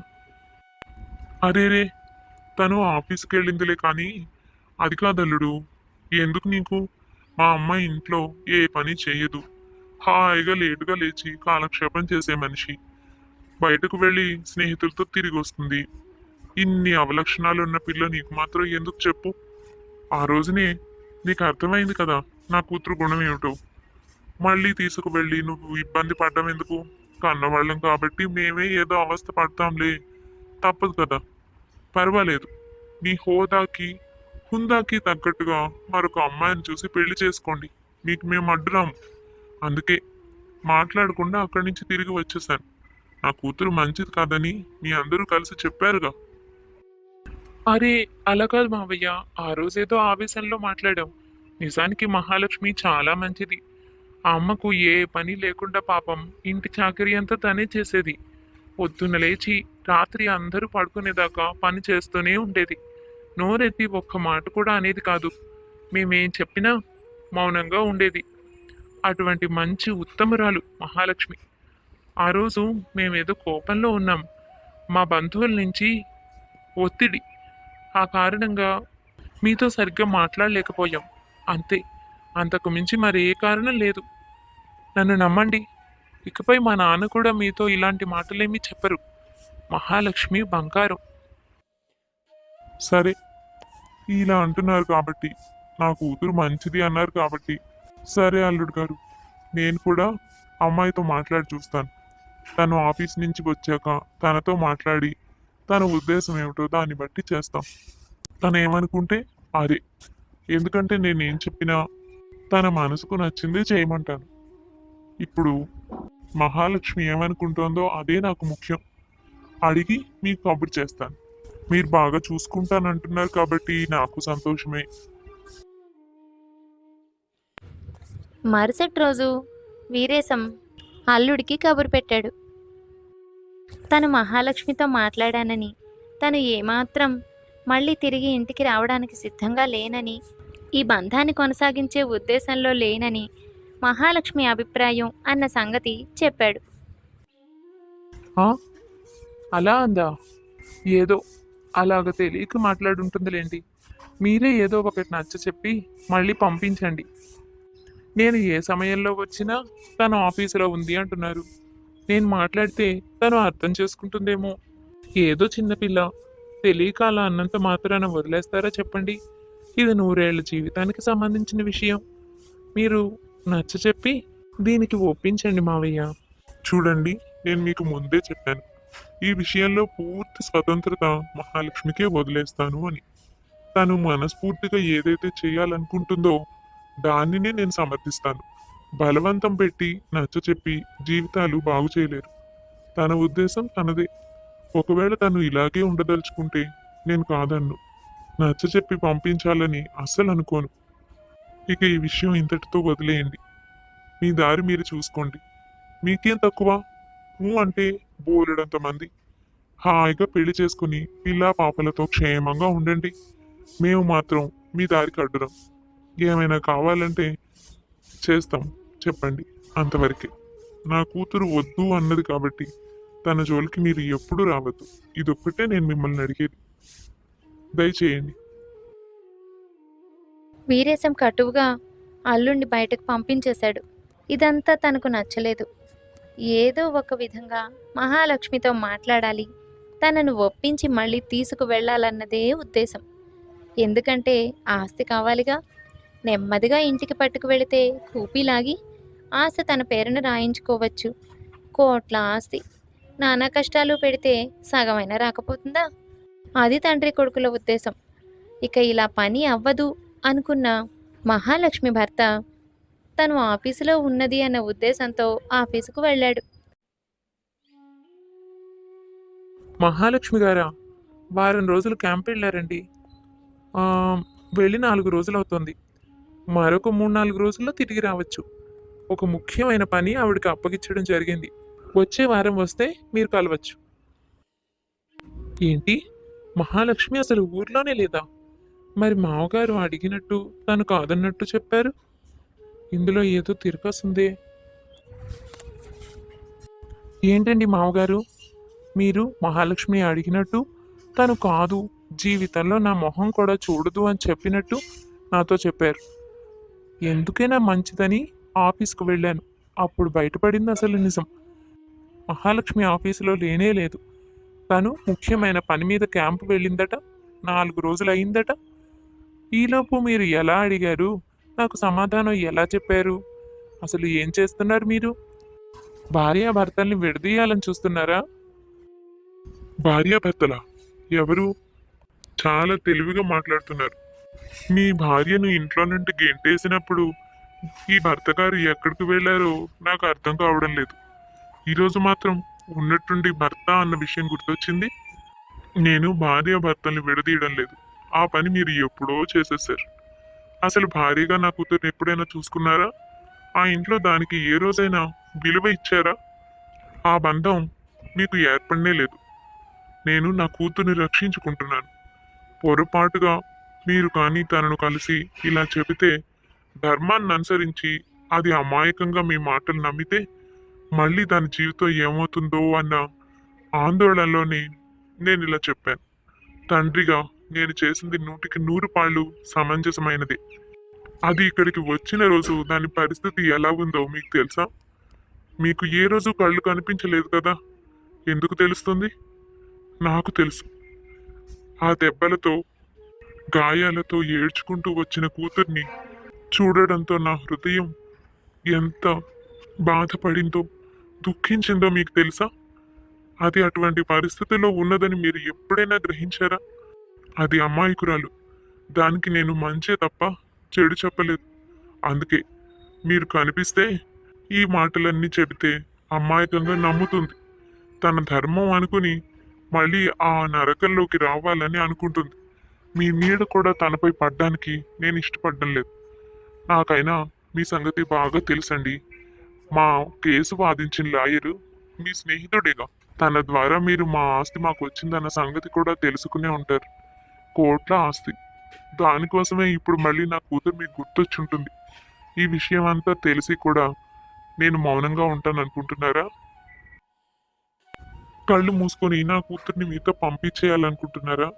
అరేరే, తను ఆఫీస్కి వెళ్ళిందిలే కానీ అది కాదల్లుడు. ఎందుకు నీకు? మా అమ్మాయి ఇంట్లో ఏ పని చేయదు. హాయిగా లేటుగా లేచి కాలక్షేపం చేసే మనిషి. బయటకు వెళ్ళి స్నేహితులతో తిరిగి వస్తుంది. ఇన్ని అవలక్షణాలు ఉన్న పిల్ల నీకు మాత్రం ఎందుకు చెప్పు? ఆ రోజునే నీకు అర్థమైంది కదా నా కూతురు గుణం ఏమిటో. మళ్ళీ తీసుకువెళ్ళి నువ్వు ఇబ్బంది పడ్డం ఎందుకు? కన్నవాళ్ళం కాబట్టి మేమే ఏదో అవస్థ పడతాంలే, తప్పదు కదా. పర్వాలేదు, నీ హోదాకి హుందాకి తగ్గట్టుగా మరొక అమ్మాయిని చూసి పెళ్లి చేసుకోండి. మీకు మేము అడ్డురాము. అందుకే మాట్లాడకుండా అక్కడి నుంచి తిరిగి వచ్చేసాను. నా కూతురు మంచిది కాదని మీ అందరూ కలిసి చెప్పారుగా. అరే, అలా కాదు మావయ్య. ఆ రోజేదో ఆవేశంలో మాట్లాడాం. నిజానికి మహాలక్ష్మి చాలా మంచిది. ఆ అమ్మకు ఏ పని లేకుండా పాపం ఇంటి చాకరీ అంతా తనే చేసేది. పొద్దున్న లేచి రాత్రి అందరూ పడుకునేదాకా పని చేస్తూనే ఉండేది. నోరెత్తి ఒక్క మాట కూడా అనేది కాదు. మేమేం చెప్పినా మౌనంగా ఉండేది. అటువంటి మంచి ఉత్తమురాలు మహాలక్ష్మి. ఆ రోజు మేమేదో కోపంలో ఉన్నాం. మా బంధువుల నుంచి ఒత్తిడి, ఆ కారణంగా మీతో సరిగ్గా మాట్లాడలేకపోయాం. అంతే, అంతకు మించి మరి ఏ కారణం లేదు. నన్ను నమ్మండి, ఇకపై మా నాన్న కూడా మీతో ఇలాంటి మాటలేమీ చెప్పరు. మహాలక్ష్మి బంగారం. సరే, ఇలా అంటున్నారు కాబట్టి, నా కూతురు మంచిది అన్నారు కాబట్టి, సరే అల్లుడు గారు, నేను కూడా అమ్మాయితో మాట్లాడి చూస్తాను. తను ఆఫీస్ నుంచి వచ్చాక తనతో మాట్లాడి తన ఉద్దేశం ఏమిటో దాన్ని బట్టి చేస్తాం. తను ఏమనుకుంటే అదే. ఎందుకంటే నేనేం చెప్పినా తన మనసుకు నచ్చింది చేయమంటాను. ఇప్పుడు మహాలక్ష్మి ఏమనుకుంటోందో అదే నాకు ముఖ్యం. అడిగి మీకు కబురు చేస్తాను. మీరు బాగా చూసుకుంటానంటున్నారు కాబట్టి నాకు సంతోషమే. మరుసటి రోజు వీరేశం అల్లుడికి కబురు పెట్టాడు. తను మహాలక్ష్మితో మాట్లాడానని, తను ఏమాత్రం మళ్ళీ తిరిగి ఇంటికి రావడానికి సిద్ధంగా లేనని, ఈ బంధాన్ని కొనసాగించే ఉద్దేశంలో లేనని మహాలక్ష్మి అభిప్రాయం అన్న సంగతి చెప్పాడు. ఆ? అలా అందా? ఏదో అలాగ తెలియక మాట్లాడుంటుందిలేండి. మీరే ఏదో ఒకటి నచ్చ చెప్పి మళ్ళీ పంపించండి. నేను ఏ సమయంలో వచ్చినా తను ఆఫీసులో ఉంది అంటున్నారు. నేను మాట్లాడితే తను అర్థం చేసుకుంటుందేమో. ఏదో చిన్నపిల్ల, తెలియక అలా అన్నంత మాత్రాన వదిలేస్తారా చెప్పండి? ఇది 100 ఏళ్ల జీవితానికి సంబంధించిన విషయం. మీరు నచ్చ చెప్పి దీనికి ఒప్పించండి మావయ్య. చూడండి, నేను మీకు ముందే చెప్పాను, ఈ విషయంలో పూర్తి స్వతంత్రత మహాలక్ష్మికే వదిలేస్తాను అని. తను మనస్ఫూర్తిగా ఏదైతే చేయాలనుకుంటుందో దానినే నేను సమర్థిస్తాను. బలవంతం పెట్టి నచ్చ చెప్పి జీవితాలు బాగు చేయలేరు. తన ఉద్దేశం తనదే. ఒకవేళ తను ఇలాగే ఉండదలుచుకుంటే నేను కాదన్ను. నచ్చ చెప్పి పంపించాలని అస్సలు అనుకోను. ఇక ఈ విషయం ఇంతటితో వదిలేయండి. మీ దారి మీరు చూసుకోండి. మీకేం తక్కువ? అంటే బోలెడంత మంది హాయిగా పెళ్లి చేసుకుని పిల్లా పాపలతో క్షేమంగా ఉండండి. మేము మాత్రం మీ దారికి అడ్డురం. ఏమైనా కావాలంటే చేస్తాం, చెప్పండి, అంతవరకే. నా కూతురు వద్దు అన్నది కాబట్టి తన జోలికి మీరు ఎప్పుడు రావద్దు. ఇదొక్కటే నేను మిమ్మల్ని అడిగేది. దయచేయండి. వీరేశం కటువుగా అల్లుడిని బయటకు పంపించేశాడు. ఇదంతా తనకు నచ్చలేదు. ఏదో ఒక విధంగా మహాలక్ష్మితో మాట్లాడాలి, తనను ఒప్పించి మళ్ళీ తీసుకువెళ్ళాలన్నదే ఉద్దేశం. ఎందుకంటే ఆస్తి కావాలిగా. నెమ్మదిగా ఇంటికి పట్టుకు వెళితే కూపీలాగి ఆస్తి తన పేరున రాయించుకోవచ్చు. కోట్ల ఆస్తి నానా కష్టాలు పెడితే సగమైనా రాకపోతుందా? అది తండ్రి కొడుకుల ఉద్దేశం. ఇక ఇలా పని అవ్వదు అనుకున్న మహాలక్ష్మి భర్త తను ఆఫీసులో ఉన్నది అన్న ఉద్దేశంతో ఆఫీసుకు వెళ్ళాడు. మహాలక్ష్మి గారా, వారం రోజులు క్యాంప్ వెళ్ళారండి. ఆ, వెళ్ళి 4 రోజులు అవుతుంది. మరొక 3-4 రోజుల్లో తిరిగి రావచ్చు. ఒక ముఖ్యమైన పని ఆవిడకి అప్పగించడం జరిగింది. వచ్చే వారం వస్తే మీరు కలవచ్చు. ఏంటి, మహాలక్ష్మి అసలు ఊర్లోనే లేదా? మరి మావగారు అడిగినట్టు తను కాదన్నట్టు చెప్పారు. ఇందులో ఏదో తిరగసుందే. ఏంటండి మావగారు, మీరు మహాలక్ష్మి అడిగినట్టు తను కాదు, జీవితంలో నా మొహం కూడా చూడదు అని చెప్పినట్టు నాతో చెప్పారు. ఎందుకైనా మంచిదని ఆఫీస్కు వెళ్ళాను. అప్పుడు బయటపడింది అసలు నిజం. మహాలక్ష్మి ఆఫీసులో లేనే లేదు. తను ముఖ్యమైన పని మీద క్యాంపు వెళ్ళిందట. 4 రోజులు అయిందట. ఈలోపు మీరు ఎలా అడిగారు, నాకు సమాధానం ఎలా చెప్పారు? అసలు ఏం చేస్తున్నారు మీరు? భార్యాభర్తల్ని విడదీయాలని చూస్తున్నారా? భార్యాభర్తల ఎవరు? చాలా తెలివిగా మాట్లాడుతున్నారు. మీ భార్యను ఇంట్లో నుండి గెంటేసినప్పుడు ఈ భర్త గారు ఎక్కడికి వెళ్ళారో నాకు అర్థం కావడం లేదు. ఈరోజు మాత్రం ఉన్నట్టుండి భర్త అన్న విషయం గుర్తొచ్చింది. నేను భార్యాభర్తల్ని విడదీయడం లేదు. ఆ పని మీరు ఎప్పుడో చేసేసారు. అసలు భార్యగా నా కూతుర్ని ఎప్పుడైనా చూసుకున్నారా? ఆ ఇంట్లో దానికి ఏ రోజైనా విలువ ఇచ్చారా? ఆ బంధం మీకు ఏర్పడనే లేదు. నేను నా కూతుర్ని రక్షించుకుంటున్నాను. పొరపాటుగా మీరు కానీ తనను కలిసి ఇలా చెబితే, ధర్మాన్ని అనుసరించి అది అమాయకంగా మీ మాటలు నమ్మితే మళ్ళీ దాని జీవితం ఏమవుతుందో అన్న ఆందోళనలోనే నేను ఇలా చెప్పాను. తండ్రిగా నేను చేసింది 100కి 100 పాళ్ళు సమంజసమైనది. అది ఇక్కడికి వచ్చిన రోజు దాని పరిస్థితి ఎలా ఉందో మీకు తెలుసా? మీకు ఏ రోజు కళ్ళు కనిపించలేదు కదా. ఎందుకు తెలుస్తుంది? నాకు తెలుసు. ఆ దెబ్బలతో గాయాలతో ఏడ్చుకుంటూ వచ్చిన కూతుర్ని చూడడంతో నా హృదయం ఎంత బాధపడిందో దుఃఖించిందో మీకు తెలుసా? అది అటువంటి పరిస్థితిలో ఉన్నదని మీరు ఎప్పుడైనా గ్రహించారా? అది అమాయకురాలు. దానికి నేను మంచే తప్ప చెడు చెప్పలేదు. అందుకే మీరు కనిపిస్తే ఈ మాటలన్నీ చెబితే అమాయకంగా నమ్ముతుంది. తన ధర్మం అనుకుని మళ్ళీ ఆ నరకంలోకి రావాలని అనుకుంటుంది. మీ నీడ కూడా తనపై పడ్డానికి నేను ఇష్టపడడం లేదు. నాకైనా మీ సంగతి బాగా తెలుసండి. మా కేసు వాదించిన లాయరు మీ స్నేహితుడేగా. తన ద్వారా మీరు మా ఆస్తి మాకు వచ్చిందన్న సంగతి కూడా తెలుసుకునే ఉంటారు. కోట్ల ఆస్తి. దానికోసమే ఇప్పుడు మళ్ళీ నా కూతురు మీకు గుర్తొచ్చుంటుంది. ఈ విషయం అంతా తెలిసి కూడా నేను మౌనంగా ఉంటాను అనుకుంటున్నారా? కళ్ళు మూసుకొని నా కూతుర్ని మీతో పంపించేయాలనుకుంటున్నారా?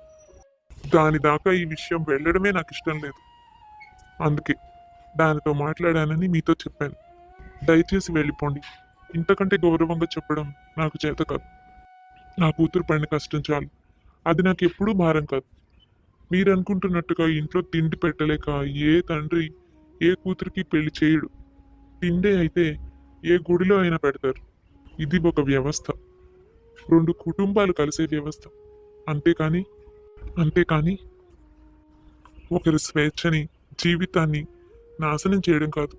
దాని దాకా ఈ విషయం వెళ్ళడమే నాకు ఇష్టం లేదు. అందుకే దానితో మాట్లాడానని మీతో చెప్పాను. దయచేసి వెళ్ళిపోండి. ఇంతకంటే గౌరవంగా చెప్పడం నాకు చేత కాదు. నా కూతురు పడిన కష్టం చాలు. అది నాకు ఎప్పుడూ భారం కాదు. మీరు అనుకుంటున్నట్టుగా ఇంట్లో తిండి పెట్టలేక ఏ తండ్రి ఏ కూతురికి పెళ్లి చేయడు. తిండే అయితే ఏ గుడిలో అయినా పెడతారు. ఇది ఒక వ్యవస్థ, రెండు కుటుంబాలు కలిసే వ్యవస్థ. అంతేకాని ఒకరి స్వేచ్ఛని, జీవితాన్ని నాశనం చేయడం కాదు.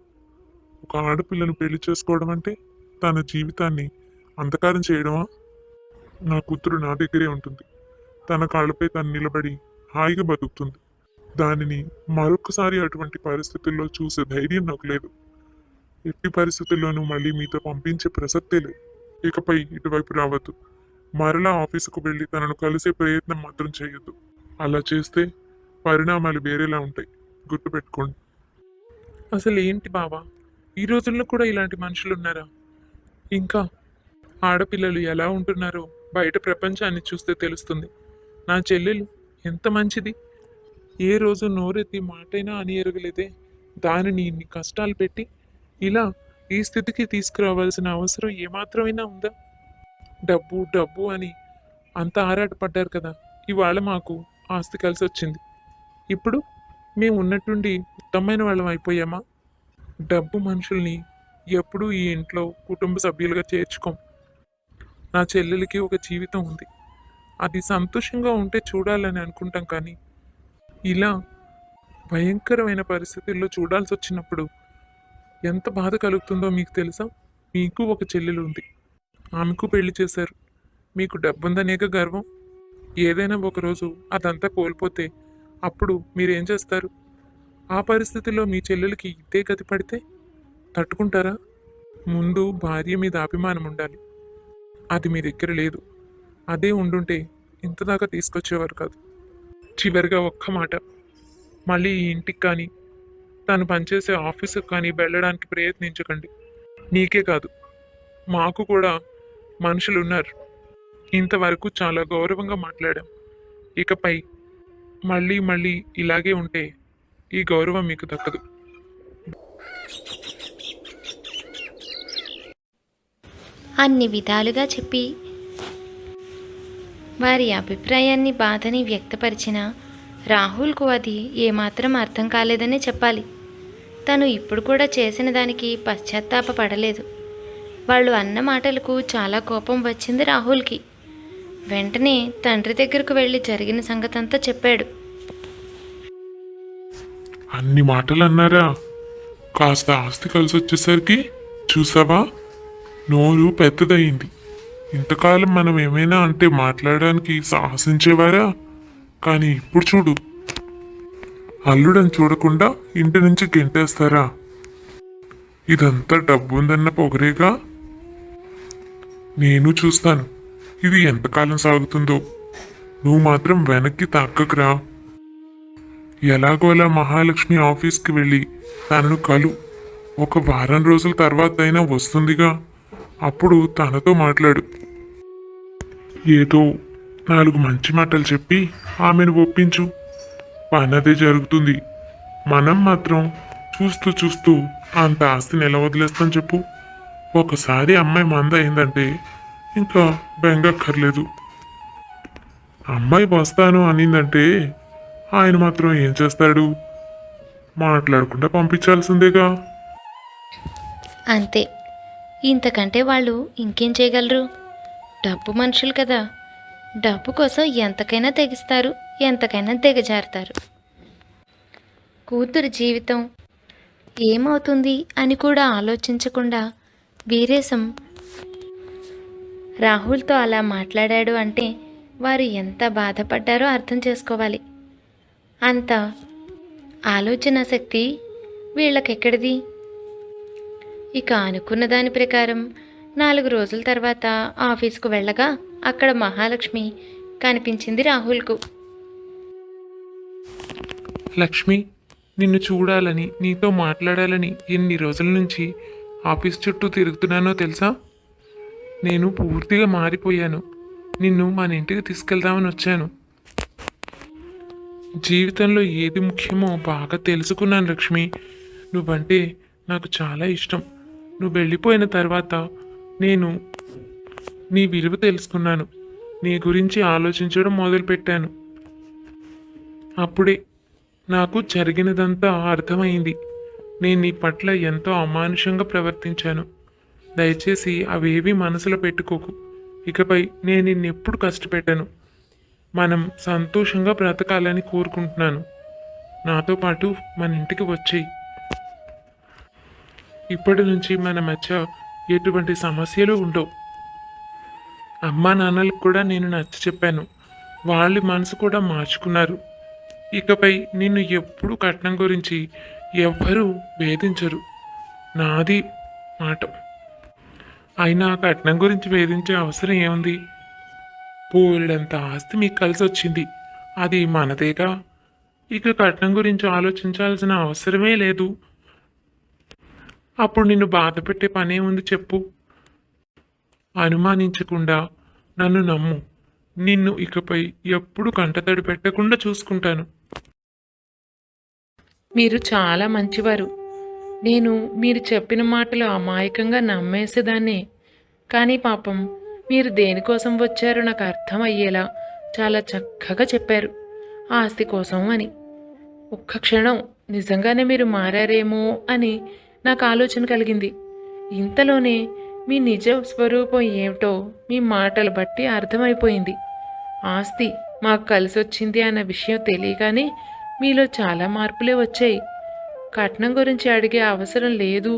ఒక ఆడపిల్లను పెళ్లి చేసుకోవడం అంటే తన జీవితాన్ని అంధకారం చేయడమా? నా కూతురు నా దగ్గరే ఉంటుంది. తన కాళ్ళపై తను నిలబడి హాయిగా బతుకుతుంది. దానిని మరొకసారి అటువంటి పరిస్థితుల్లో చూసే ధైర్యం నాకు లేదు. ఎట్టి పరిస్థితుల్లోనూ మళ్ళీ మీతో పంపించే ప్రసక్తే లేదు. ఇకపై ఇటువైపు రావద్దు. మరలా ఆఫీసుకు వెళ్ళి తనను కలిసే ప్రయత్నం మాత్రం చేయొద్దు. అలా చేస్తే పరిణామాలు వేరేలా ఉంటాయి. గుర్తుపెట్టుకోండి. అసలు ఏంటి బావా, ఈ రోజుల్లో కూడా ఇలాంటి మనుషులు ఉన్నారా? ఇంకా ఆడపిల్లలు ఎలా ఉంటున్నారో బయట ప్రపంచాన్ని చూస్తే తెలుస్తుంది. నా చెల్లెలు ఎంత మంచిది. ఏ రోజు నోరెత్తి మాటైనా అని ఎరగలేదే. దానిని ఇన్ని కష్టాలు పెట్టి ఇలా ఈ స్థితికి తీసుకురావాల్సిన అవసరం ఏమాత్రమైనా ఉందా? డబ్బు డబ్బు అని అంత ఆరాటపడ్డారు కదా. ఇవాళ మాకు ఆస్తి కలిసి వచ్చింది. ఇప్పుడు మేము ఉన్నట్టుండి ఉత్తమమైన వాళ్ళం అయిపోయామా? డబ్బు మనుషుల్ని ఎప్పుడూ ఈ ఇంట్లో కుటుంబ సభ్యులుగా చేర్చుకోం. నా చెల్లెలకి ఒక జీవితం ఉంది. అది సంతోషంగా ఉంటే చూడాలని అనుకుంటాం. కానీ ఇలా భయంకరమైన పరిస్థితుల్లో చూడాల్సి వచ్చినప్పుడు ఎంత బాధ కలుగుతుందో మీకు తెలుసా? మీకు ఒక చెల్లెలు ఉంది. ఆమెకు పెళ్లి చేశారు. మీకు డబ్బుందనేక గర్వం. ఏదైనా ఒకరోజు అదంతా కోల్పోతే అప్పుడు మీరేం చేస్తారు? ఆ పరిస్థితిలో మీ చెల్లెలకి ఇదే గతి పడితే తట్టుకుంటారా? ముందు భార్య మీద అభిమానం ఉండాలి. అది మీ దగ్గర లేదు. అదే ఉండుంటే ఇంతదాకా తీసుకొచ్చేవారు కాదు. చివరిగా ఒక్క మాట, మళ్ళీ ఈ ఇంటికి కానీ తను పనిచేసే ఆఫీసుకు కానీ వెళ్ళడానికి ప్రయత్నించకండి. నీకే కాదు, మాకు కూడా మనుషులు ఉన్నారు. ఇంతవరకు చాలా గౌరవంగా మాట్లాడాం. ఇకపై మళ్ళీ ఇలాగే ఉంటే ఈ గౌరవం మీకు దక్కదు. అన్ని విధాలుగా చెప్పి వారి అభిప్రాయాన్ని, బాధని వ్యక్తపరిచిన రాహుల్కు అది ఏమాత్రం అర్థం కాలేదనే చెప్పాలి. తను ఇప్పుడు కూడా చేసిన దానికి పశ్చాత్తాపపడలేదు. వాళ్ళు అన్న మాటలకు చాలా కోపం వచ్చింది రాహుల్కి. వెంటనే తండ్రి దగ్గరకు వెళ్ళి జరిగిన సంగతంతా చెప్పాడు. అన్ని మాటలు అన్నారా? కాస్త ఆస్తి కలిసి వచ్చేసరికి చూసావా, నోరు పెద్దదయింది. ఇంతకాలం మనం ఏమైనా అంటే మాట్లాడడానికి సాహసించేవారా? కానీ ఇప్పుడు చూడు, అల్లుడని చూడకుండా ఇంటి నుంచి గెంటేస్తారా? ఇదంతా డబ్బు ఉందన్న పొగరేగా. నేను చూస్తాను ఇది ఎంతకాలం సాగుతుందో. నువ్వు మాత్రం వెనక్కి తగ్గకురా. ఎలాగోలా మహాలక్ష్మి ఆఫీస్కి వెళ్ళి తనను కలు. ఒక వారం రోజుల తర్వాత అయినా వస్తుందిగా, అప్పుడు తనతో మాట్లాడు. ఏదో 4 మంచి మాటలు చెప్పి ఆమెను ఒప్పించు. పనదే జరుగుతుంది. మనం మాత్రం చూస్తూ అంత ఆస్తిని ఎలా వదిలేస్తాం చెప్పు? ఒకసారి అమ్మాయి మంద అయిందంటే ఇంకా బెంగక్కర్లేదు. అమ్మాయి వస్తాను అనిందంటే ఆయన మాత్రం ఏం చేస్తాడు? మాట్లాడకుండా పంపించాల్సిందేగా. అంతే. ఇంతకంటే వాళ్ళు ఇంకేం చేయగలరు? డబ్బు మనుషులు కదా, డబ్బు కోసం ఎంతకైనా తెగిస్తారు, ఎంతకైనా దిగజారుతారు. కూతురు జీవితం ఏమవుతుంది అని కూడా ఆలోచించకుండా వీరేశం రాహుల్తో అలా మాట్లాడాడు అంటే వారు ఎంత బాధపడ్డారో అర్థం చేసుకోవాలి. అంత ఆలోచన శక్తి వీళ్ళకెక్కడిది? ఇక అనుకున్న దాని ప్రకారం 4 రోజుల తర్వాత ఆఫీసుకు వెళ్ళగా అక్కడ మహాలక్ష్మి కనిపించింది రాహుల్కు. లక్ష్మి, నిన్ను చూడాలని, నీతో మాట్లాడాలని ఎన్ని రోజుల నుంచి ఆఫీస్ చుట్టూ తిరుగుతున్నానో తెలుసా? నేను పూర్తిగా మారిపోయాను. నిన్ను మన ఇంటికి తీసుకెళ్దామని వచ్చాను. జీవితంలో ఏది ముఖ్యమో బాగా తెలుసుకున్నాను లక్ష్మి. నువ్వంటే నాకు చాలా ఇష్టం. నువ్వు వెళ్ళిపోయిన తర్వాత నేను నీ విలువ తెలుసుకున్నాను. నీ గురించి ఆలోచించడం మొదలుపెట్టాను. అప్పుడే నాకు జరిగినదంతా అర్థమైంది. నేను నీ పట్ల ఎంతో అమానుషంగా ప్రవర్తించాను. దయచేసి అవేవి మనసులో పెట్టుకోకు. ఇకపై నేను నిన్నెప్పుడు కష్టపెట్టాను. మనం సంతోషంగా బ్రతకాలని కోరుకుంటున్నాను. నాతో పాటు మన ఇంటికి వచ్చేయి. ఇప్పటి నుంచి మన మధ్య ఎటువంటి సమస్యలు ఉండవు. అమ్మా నాన్నలకు కూడా నేను నచ్చ చెప్పాను. వాళ్ళ మనసు కూడా మార్చుకున్నారు. ఇకపై నిన్ను ఎప్పుడు కట్నం గురించి ఎవ్వరూ వేధించరు. నాది మాట. అయినా కట్నం గురించి వేధించే అవసరం ఏముంది? పోలేడంత ఆస్తి మీకు కలిసి వచ్చింది. అది మనదేగా. ఇక కట్నం గురించి ఆలోచించాల్సిన అవసరమే లేదు. అప్పుడు నిన్ను బాధ పెట్టే పనే ఉంది చెప్పు. అనుమానించకుండా నన్ను నమ్ము. నిన్ను ఇకపై ఎప్పుడు కంటతడి పెట్టకుండా చూసుకుంటాను. మీరు చాలా మంచివారు. నేను మీరు చెప్పిన మాటలు అమాయకంగా నమ్మేసేదాన్ని. కానీ పాపం మీరు దేనికోసం వచ్చారో నాకు అర్థమయ్యేలా చాలా చక్కగా చెప్పారు. ఆస్తి కోసం అని. ఒక్క క్షణం నిజంగానే మీరు మారారేమో అని నాకు ఆలోచన కలిగింది. ఇంతలోనే మీ నిజ స్వరూపం ఏమిటో మీ మాటలు బట్టి అర్థమైపోయింది. ఆస్తి మాకు కలిసొచ్చింది అన్న విషయం తెలియగానే మీలో చాలా మార్పులే వచ్చాయి. కట్నం గురించి అడిగే అవసరం లేదు,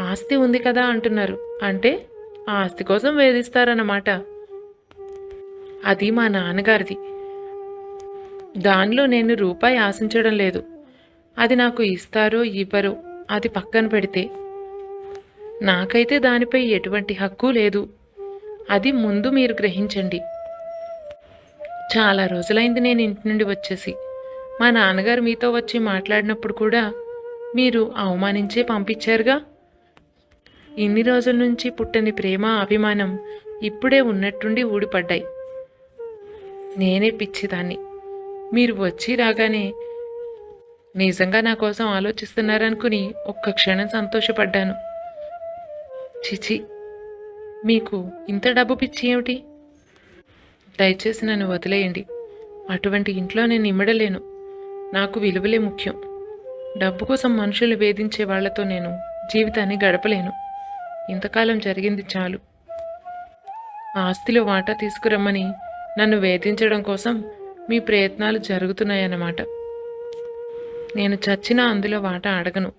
ఆస్తి ఉంది కదా అంటున్నారు. అంటే ఆస్తి కోసం వేధిస్తారన్నమాట. అది మా నాన్నగారిది. దానిలో నేను రూపాయి ఆశించడం లేదు. అది నాకు ఇస్తారో ఇవ్వరో అది పక్కన పెడితే నాకైతే దానిపై ఎటువంటి హక్కు లేదు. అది ముందు మీరు గ్రహించండి. చాలా రోజులైంది నేను ఇంటి నుండి వచ్చేసి. మా నాన్నగారు మీతో వచ్చి మాట్లాడినప్పుడు కూడా మీరు అవమానించే పంపించారుగా. ఇన్ని రోజుల నుంచి పుట్టని ప్రేమ అభిమానం ఇప్పుడే ఉన్నట్టుండి ఊడిపడ్డాయి. నేనే పిచ్చిదాన్ని. మీరు వచ్చి రాగానే నిజంగా నా కోసం ఆలోచిస్తున్నారనుకుని ఒక్క క్షణం సంతోషపడ్డాను. చిచి, మీకు ఇంత డబ్బు పిచ్చి ఏమిటి? దయచేసి నన్ను వదిలేయండి. అటువంటి ఇంట్లో నేను ఇమ్మడలేను. నాకు విలువలే ముఖ్యం. డబ్బు కోసం మనుషులు వేధించే వాళ్లతో నేను జీవితాన్ని గడపలేను. ఇంతకాలం జరిగింది చాలు. ఆస్తిలో వాటా తీసుకురమ్మని నన్ను వేధించడం కోసం మీ ప్రయత్నాలు జరుగుతున్నాయన్నమాట. నేను చచ్చినా అందులో వాటా అడగను,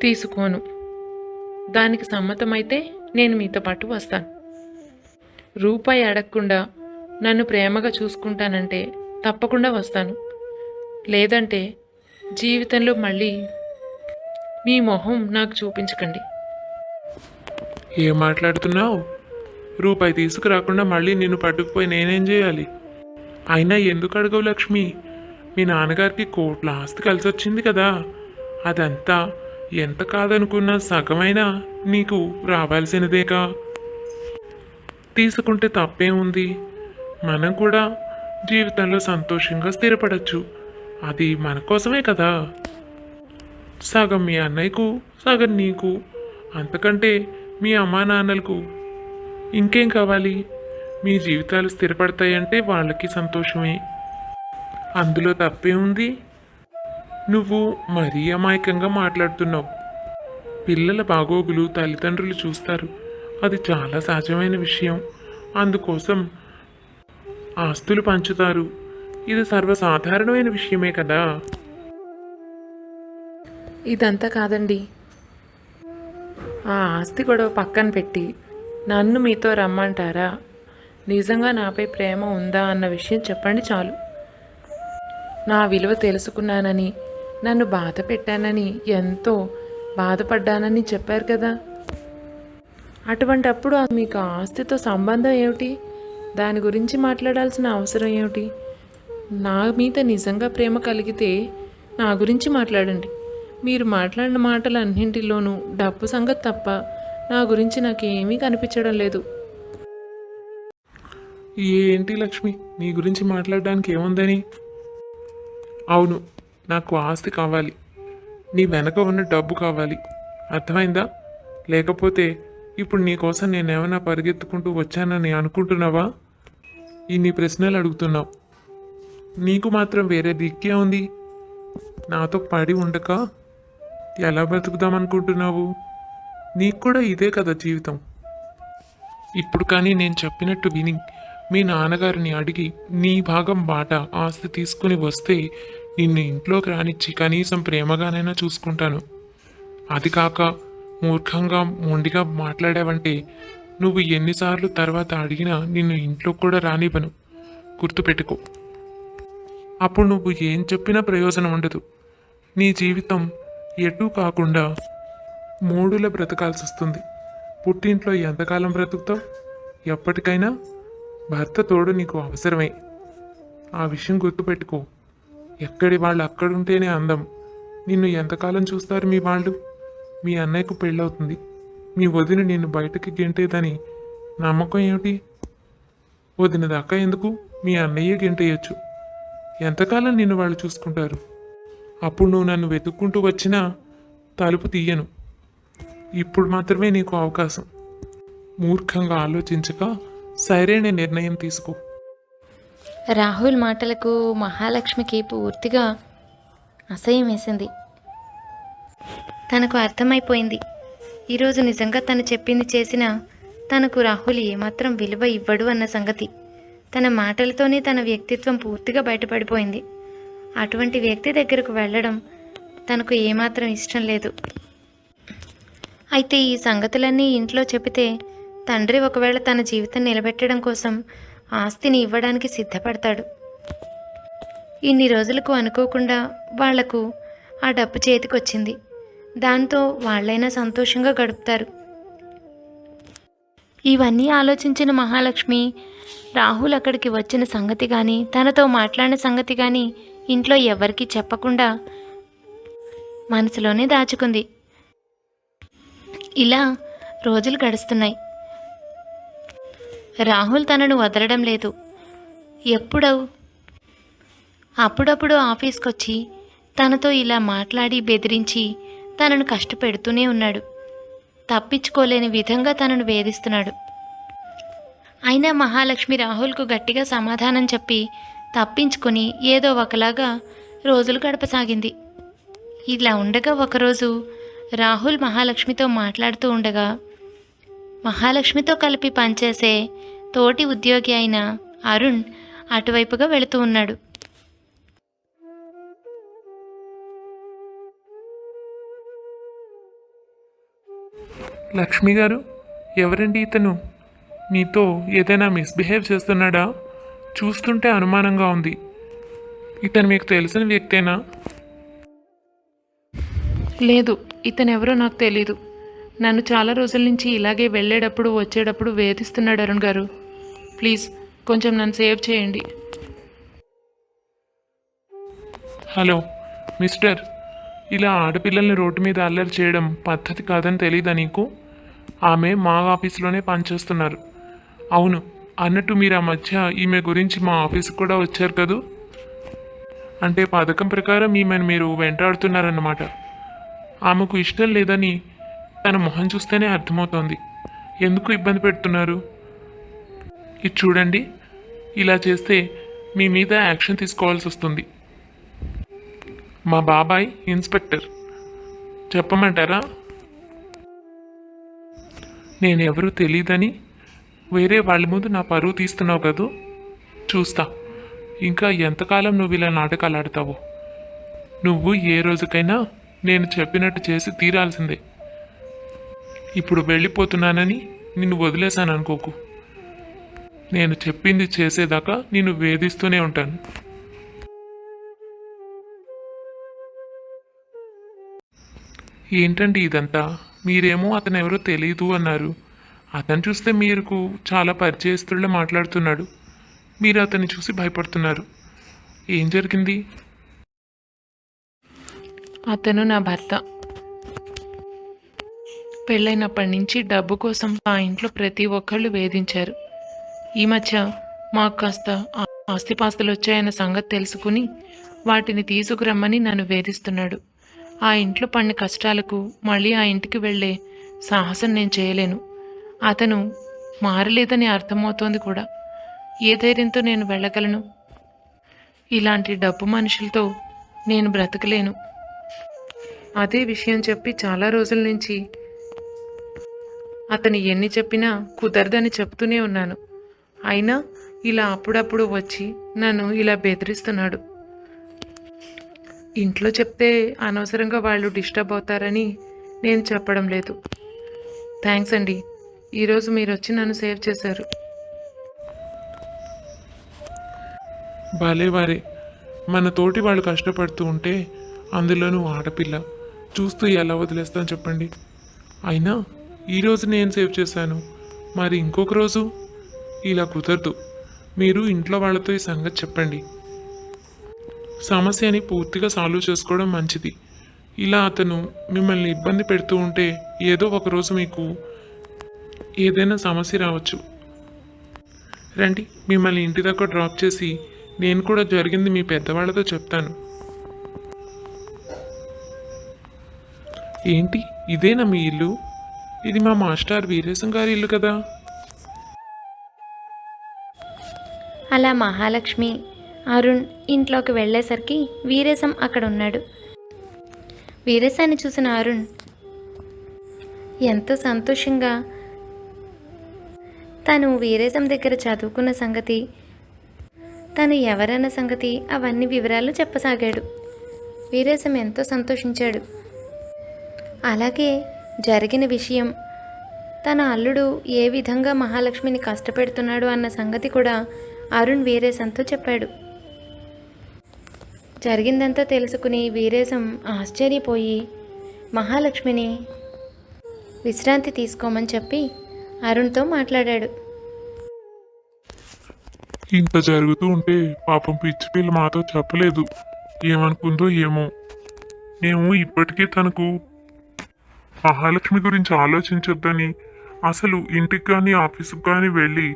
తీసుకోను. దానికి సమ్మతమైతే నేను మీతో పాటు వస్తాను. రూపాయి అడగకుండా నన్ను ప్రేమగా చూసుకుంటానంటే తప్పకుండా వస్తాను. లేదంటే జీవితంలో మళ్ళీ మీ మొహం నాకు చూపించకండి. ఏం మాట్లాడుతున్నావు? రూపాయి తీసుకురాకుండా మళ్ళీ నిన్ను పట్టుకుపోయి నేనేం చేయాలి? అయినా ఎందుకు అడగవు లక్ష్మి? మీ నాన్నగారికి కోట్ల ఆస్తి కలిసి వచ్చింది కదా. అదంతా ఎంత కాదనుకున్నా సగమైనా నీకు రావాల్సినదేగా. తీసుకుంటే తప్పేముంది? మనం కూడా జీవితంలో సంతోషంగా స్థిరపడచ్చు. అది మన కోసమే కదా. సగం మీ అన్నయ్యకు, సగం నీకు. అంతకంటే మీ అమ్మా నాన్నలకు ఇంకేం కావాలి? మీ జీవితాలు స్థిరపడతాయంటే వాళ్ళకి సంతోషమే. అందులో తప్పే ఉంది? నువ్వు మరీ అమాయకంగా మాట్లాడుతున్నావు. పిల్లల బాగోగులు తల్లిదండ్రులు చూస్తారు. అది చాలా సహజమైన విషయం. అందుకోసం ఆస్తులు పంచుతారు. ఇది సర్వసాధారణమైన విషయమే కదా. ఇదంతా కాదండి. ఆ ఆస్తి గొడవ పక్కన పెట్టి నన్ను మీతో రమ్మంటారా? నిజంగా నాపై ప్రేమ ఉందా అన్న విషయం చెప్పండి చాలు. నా విలువ తెలుసుకున్నానని, నన్ను బాధ పెట్టానని, ఎంతో బాధపడ్డానని చెప్పారు కదా. అటువంటప్పుడు మీకు ఆస్తితో సంబంధం ఏమిటి? దాని గురించి మాట్లాడాల్సిన అవసరం ఏమిటి? నా మీద నిజంగా ప్రేమ కలిగితే నా గురించి మాట్లాడండి. మీరు మాట్లాడిన మాటలన్నింటిలోనూ డబ్బు సంగతి తప్ప నా గురించి నాకేమీ కనిపించడం లేదు. ఏంటి లక్ష్మి, నీ గురించి మాట్లాడడానికి ఏముందని? అవును, నాకు ఆస్తి కావాలి. నీ వెనక ఉన్న డబ్బు కావాలి. అర్థమైందా? లేకపోతే ఇప్పుడు నీకోసం నేనేమైనా పరిగెత్తుకుంటూ వచ్చానని అనుకుంటున్నావా? ఇన్ని ప్రశ్నలు అడుగుతున్నావు. నీకు మాత్రం వేరే దిక్కే ఉంది. నాతో పడి ఉండక ఎలా బ్రతుకుదామనుకుంటున్నావు? నీకు కూడా ఇదే కదా జీవితం. ఇప్పుడు కానీ నేను చెప్పినట్టు విని మీ నాన్నగారిని అడిగి నీ భాగం బాట ఆస్తి తీసుకుని వస్తే నిన్ను ఇంట్లోకి రానిచ్చి కనీసం ప్రేమగానైనా చూసుకుంటాను. అది కాక మూర్ఖంగా మొండిగా మాట్లాడావంటే నువ్వు ఎన్నిసార్లు తర్వాత అడిగినా నిన్ను ఇంట్లో కూడా రానివ్వను. గుర్తుపెట్టుకో. అప్పుడు నువ్వు ఏం చెప్పినా ప్రయోజనం ఉండదు. నీ జీవితం ఎటూ కాకుండా మూడుల బ్రతకాల్సి వస్తుంది. పుట్టింట్లో ఎంతకాలం బ్రతుకుతావు? ఎప్పటికైనా భర్త తోడు నీకు అవసరమే. ఆ విషయం గుర్తుపెట్టుకో. ఎక్కడి వాళ్ళు అక్కడుంటేనే అందం. నిన్ను ఎంతకాలం చూస్తారు మీ వాళ్ళు? మీ అన్నయ్యకు పెళ్ళవుతుంది. మీ వదిన నిన్ను బయటకి గెంటేదని నమ్మకం ఏమిటి? వదిన దాకా ఎందుకు, మీ అన్నయ్య గెంటేయచ్చు. ఎంతకాలం నిన్ను వాళ్ళు చూసుకుంటారు? అప్పుడు నువ్వు నన్ను వెతుక్కుంటూ వచ్చినా తలుపు తీయను. ఇప్పుడు మాత్రమే నీకు అవకాశం. మూర్ఖంగా ఆలోచించక సరైన నిర్ణయం తీసుకో. రాహుల్ మాటలకు మహాలక్ష్మికి పూర్తిగా అసహ్యం వేసింది. తనకు అర్థమైపోయింది, ఈరోజు నిజంగా తను చెప్పింది చేసినా తనకు రాహుల్ ఏమాత్రం విలువ ఇవ్వడు అన్న సంగతి. తన మాటలతోనే తన వ్యక్తిత్వం పూర్తిగా బయటపడిపోయింది. అటువంటి వ్యక్తి దగ్గరకు వెళ్ళడం తనకు ఏమాత్రం ఇష్టం లేదు. అయితే ఈ సంగతులన్నీ ఇంట్లో చెబితే తండ్రి ఒకవేళ తన జీవితం నిలబెట్టడం కోసం ఆస్తిని ఇవ్వడానికి సిద్ధపడతాడు. ఇన్ని రోజులకు అనుకోకుండా వాళ్లకు ఆ డబ్బు చేతికొచ్చింది. దాంతో వాళ్ళైనా సంతోషంగా గడుపుతారు. ఇవన్నీ ఆలోచించిన మహాలక్ష్మి రాహుల్ అక్కడికి వచ్చిన సంగతి కానీ తనతో మాట్లాడిన సంగతి కానీ ఇంట్లో ఎవరికీ చెప్పకుండా మనసులోనే దాచుకుంది. ఇలా రోజులు గడుస్తున్నాయి. రాహుల్ తనను వదలడం లేదు. అప్పుడప్పుడు ఆఫీస్కొచ్చి తనతో ఇలా మాట్లాడి బెదిరించి తనను కష్టపెడుతూనే ఉన్నాడు. తప్పించుకోలేని విధంగా తనను వేధిస్తున్నాడు. అయినా మహాలక్ష్మి రాహుల్కు గట్టిగా సమాధానం చెప్పి తప్పించుకొని ఏదో ఒకలాగా రోజులు గడపసాగింది. ఇలా ఉండగా ఒకరోజు రాహుల్ మహాలక్ష్మితో మాట్లాడుతూ ఉండగా మహాలక్ష్మితో కలిపి పనిచేసే తోటి ఉద్యోగి అయిన అరుణ్ అటువైపుగా వెళుతూ ఉన్నాడు. లక్ష్మి గారు, ఎవరండి ఇతను? నీతో ఏదైనా మిస్బిహేవ్ చేస్తున్నాడా? చూస్తుంటే అనుమానంగా ఉంది. ఇతను మీకు తెలిసిన వ్యక్తేనా? లేదు, ఇతనెవరో నాకు తెలీదు. నన్ను చాలా రోజుల నుంచి ఇలాగే వెళ్ళేటప్పుడు వచ్చేటప్పుడు వేధిస్తున్నాడు అరుణ్ గారు. ప్లీజ్ కొంచెం నన్ను సేవ్ చేయండి. హలో మిస్టర్, ఇలా ఆడపిల్లల్ని రోడ్డు మీద అల్లరి చేయడం పద్ధతి కాదని తెలీదా నీకు? ఆమె మా ఆఫీస్లోనే పనిచేస్తున్నారు. అవును, అన్నట్టు మీరు ఆ మధ్య ఈమె గురించి మా ఆఫీస్కి కూడా వచ్చారు కదూ. అంటే పథకం ప్రకారం ఈమెను మీరు వెంటాడుతున్నారన్నమాట. ఆమెకు ఇష్టం లేదని తన మొహం చూస్తేనే అర్థమవుతోంది. ఎందుకు ఇబ్బంది పెడుతున్నారు? ఇది చూడండి, ఇలా చేస్తే మీ మీద యాక్షన్ తీసుకోవాల్సి వస్తుంది. మా బాబాయ్ ఇన్స్పెక్టర్. చెప్పమంటారా? నేనెవరూ తెలియదని వేరే వాళ్ళ ముందు నా పరువు తీస్తున్నావు కదూ. చూస్తా ఇంకా ఎంతకాలం నువ్వు ఇలా నాటకాలు ఆడతావో. నువ్వు ఏ రోజుకైనా నేను చెప్పినట్టు చేసి తీరాల్సిందే. ఇప్పుడు వెళ్ళిపోతున్నానని నిన్ను వదిలేశాను అనుకోకు. నేను చెప్పింది చేసేదాకా నిన్ను వేధిస్తూనే ఉంటాను. ఏంటండి ఇదంతా? మీరేమో అతను ఎవరో తెలియదు అన్నారు. అతను చూస్తే మీకు చాలా పరిచయస్తుల్లో మాట్లాడుతున్నాడు. మీరు అతన్ని చూసి భయపడుతున్నారు. ఏం జరిగింది? అతను నా భర్త. పెళ్ళైనప్పటి నుంచి డబ్బు కోసం ఆ ఇంట్లో ప్రతి ఒక్కళ్ళు వేధించారు. ఈ మధ్య మాకు కాస్త ఆస్తిపాస్తులు వచ్చాయన్న సంగతి తెలుసుకుని వాటిని తీసుకురమ్మని నన్ను వేధిస్తున్నాడు. ఆ ఇంట్లో పడిన కష్టాలకు మళ్ళీ ఆ ఇంటికి వెళ్ళే సాహసం నేను చేయలేను. అతను మారలేదని అర్థమవుతోంది కూడా. ఏ ధైర్యంతో నేను వెళ్ళగలను? ఇలాంటి డబ్బు మనుషులతో నేను బ్రతకలేను. అదే విషయం చెప్పి చాలా రోజుల నుంచి అతను ఎన్ని చెప్పినా కుదరదని చెప్తూనే ఉన్నాను. అయినా ఇలా అప్పుడప్పుడు వచ్చి నన్ను ఇలా బెదిరిస్తున్నాడు. ఇంట్లో చెప్తే అనవసరంగా వాళ్ళు డిస్టర్బ్ అవుతారని నేను చెప్పడం లేదు. థ్యాంక్స్ అండి, ఈరోజు మీరు వచ్చి నన్ను సేవ్ చేశారు. భలేవారే, మన తోటి వాళ్ళు కష్టపడుతూ ఉంటే అందులోనూ ఆడపిల్ల చూస్తూ ఎలా వదిలేస్తాను చెప్పండి. అయినా ఈరోజు నేను సేవ్ చేశాను, మరి ఇంకొక రోజు ఇలా కుదరదు. మీరు ఇంట్లో వాళ్ళతో ఈ సంగతి చెప్పండి. సమస్యని పూర్తిగా సాల్వ్ చేసుకోవడం మంచిది. ఇలా అతను మిమ్మల్ని ఇబ్బంది పెడుతూ ఉంటే ఏదో ఒకరోజు మీకు ఏదైనా సమస్య రావచ్చు. రండి, మిమ్మల్ని ఇంటి దగ్గర డ్రాప్ చేసి నేను కూడా జరిగింది మీ పెద్దవాళ్ళతో చెప్తాను. ఏంటి, ఇదేనా మీ ఇల్లు? ఇది మా మాస్టర్ వీరేశం గారి ఇల్లు కదా. అలా మహాలక్ష్మి అరుణ్ ఇంట్లోకి వెళ్ళేసరికి వీరేశం అక్కడ ఉన్నాడు. వీరేశాన్ని చూసిన అరుణ్ ఎంతో సంతోషంగా తను వీరేశం దగ్గర చదువుకున్న సంగతి, తను ఎవరన్న సంగతి, అవన్నీ వివరాలు చెప్పసాగాడు. వీరేశం ఎంతో సంతోషించాడు. అలాగే జరిగిన విషయం, తన అల్లుడు ఏ విధంగా మహాలక్ష్మిని కష్టపెడుతున్నాడు అన్న సంగతి కూడా అరుణ్ వీరేశంతో చెప్పాడు. జరిగిందంతా తెలుసుకుని వీరేశం ఆశ్చర్యపోయి మహాలక్ష్మిని విశ్రాంతి తీసుకోమని చెప్పి అరుణ్తో మాట్లాడాడు. ఇంత జరుగుతూ ఉంటే పాపం పిచ్చి పిల్ల మాతో చెప్పలేదు. ఏమనుకుందో ఏమో. మేము ఇప్పటికే తనకు మహాలక్ష్మి గురించి ఆలోచించొద్దని, అసలు ఇంటికి కానీ ఆఫీసుకు కానీ వెళ్ళి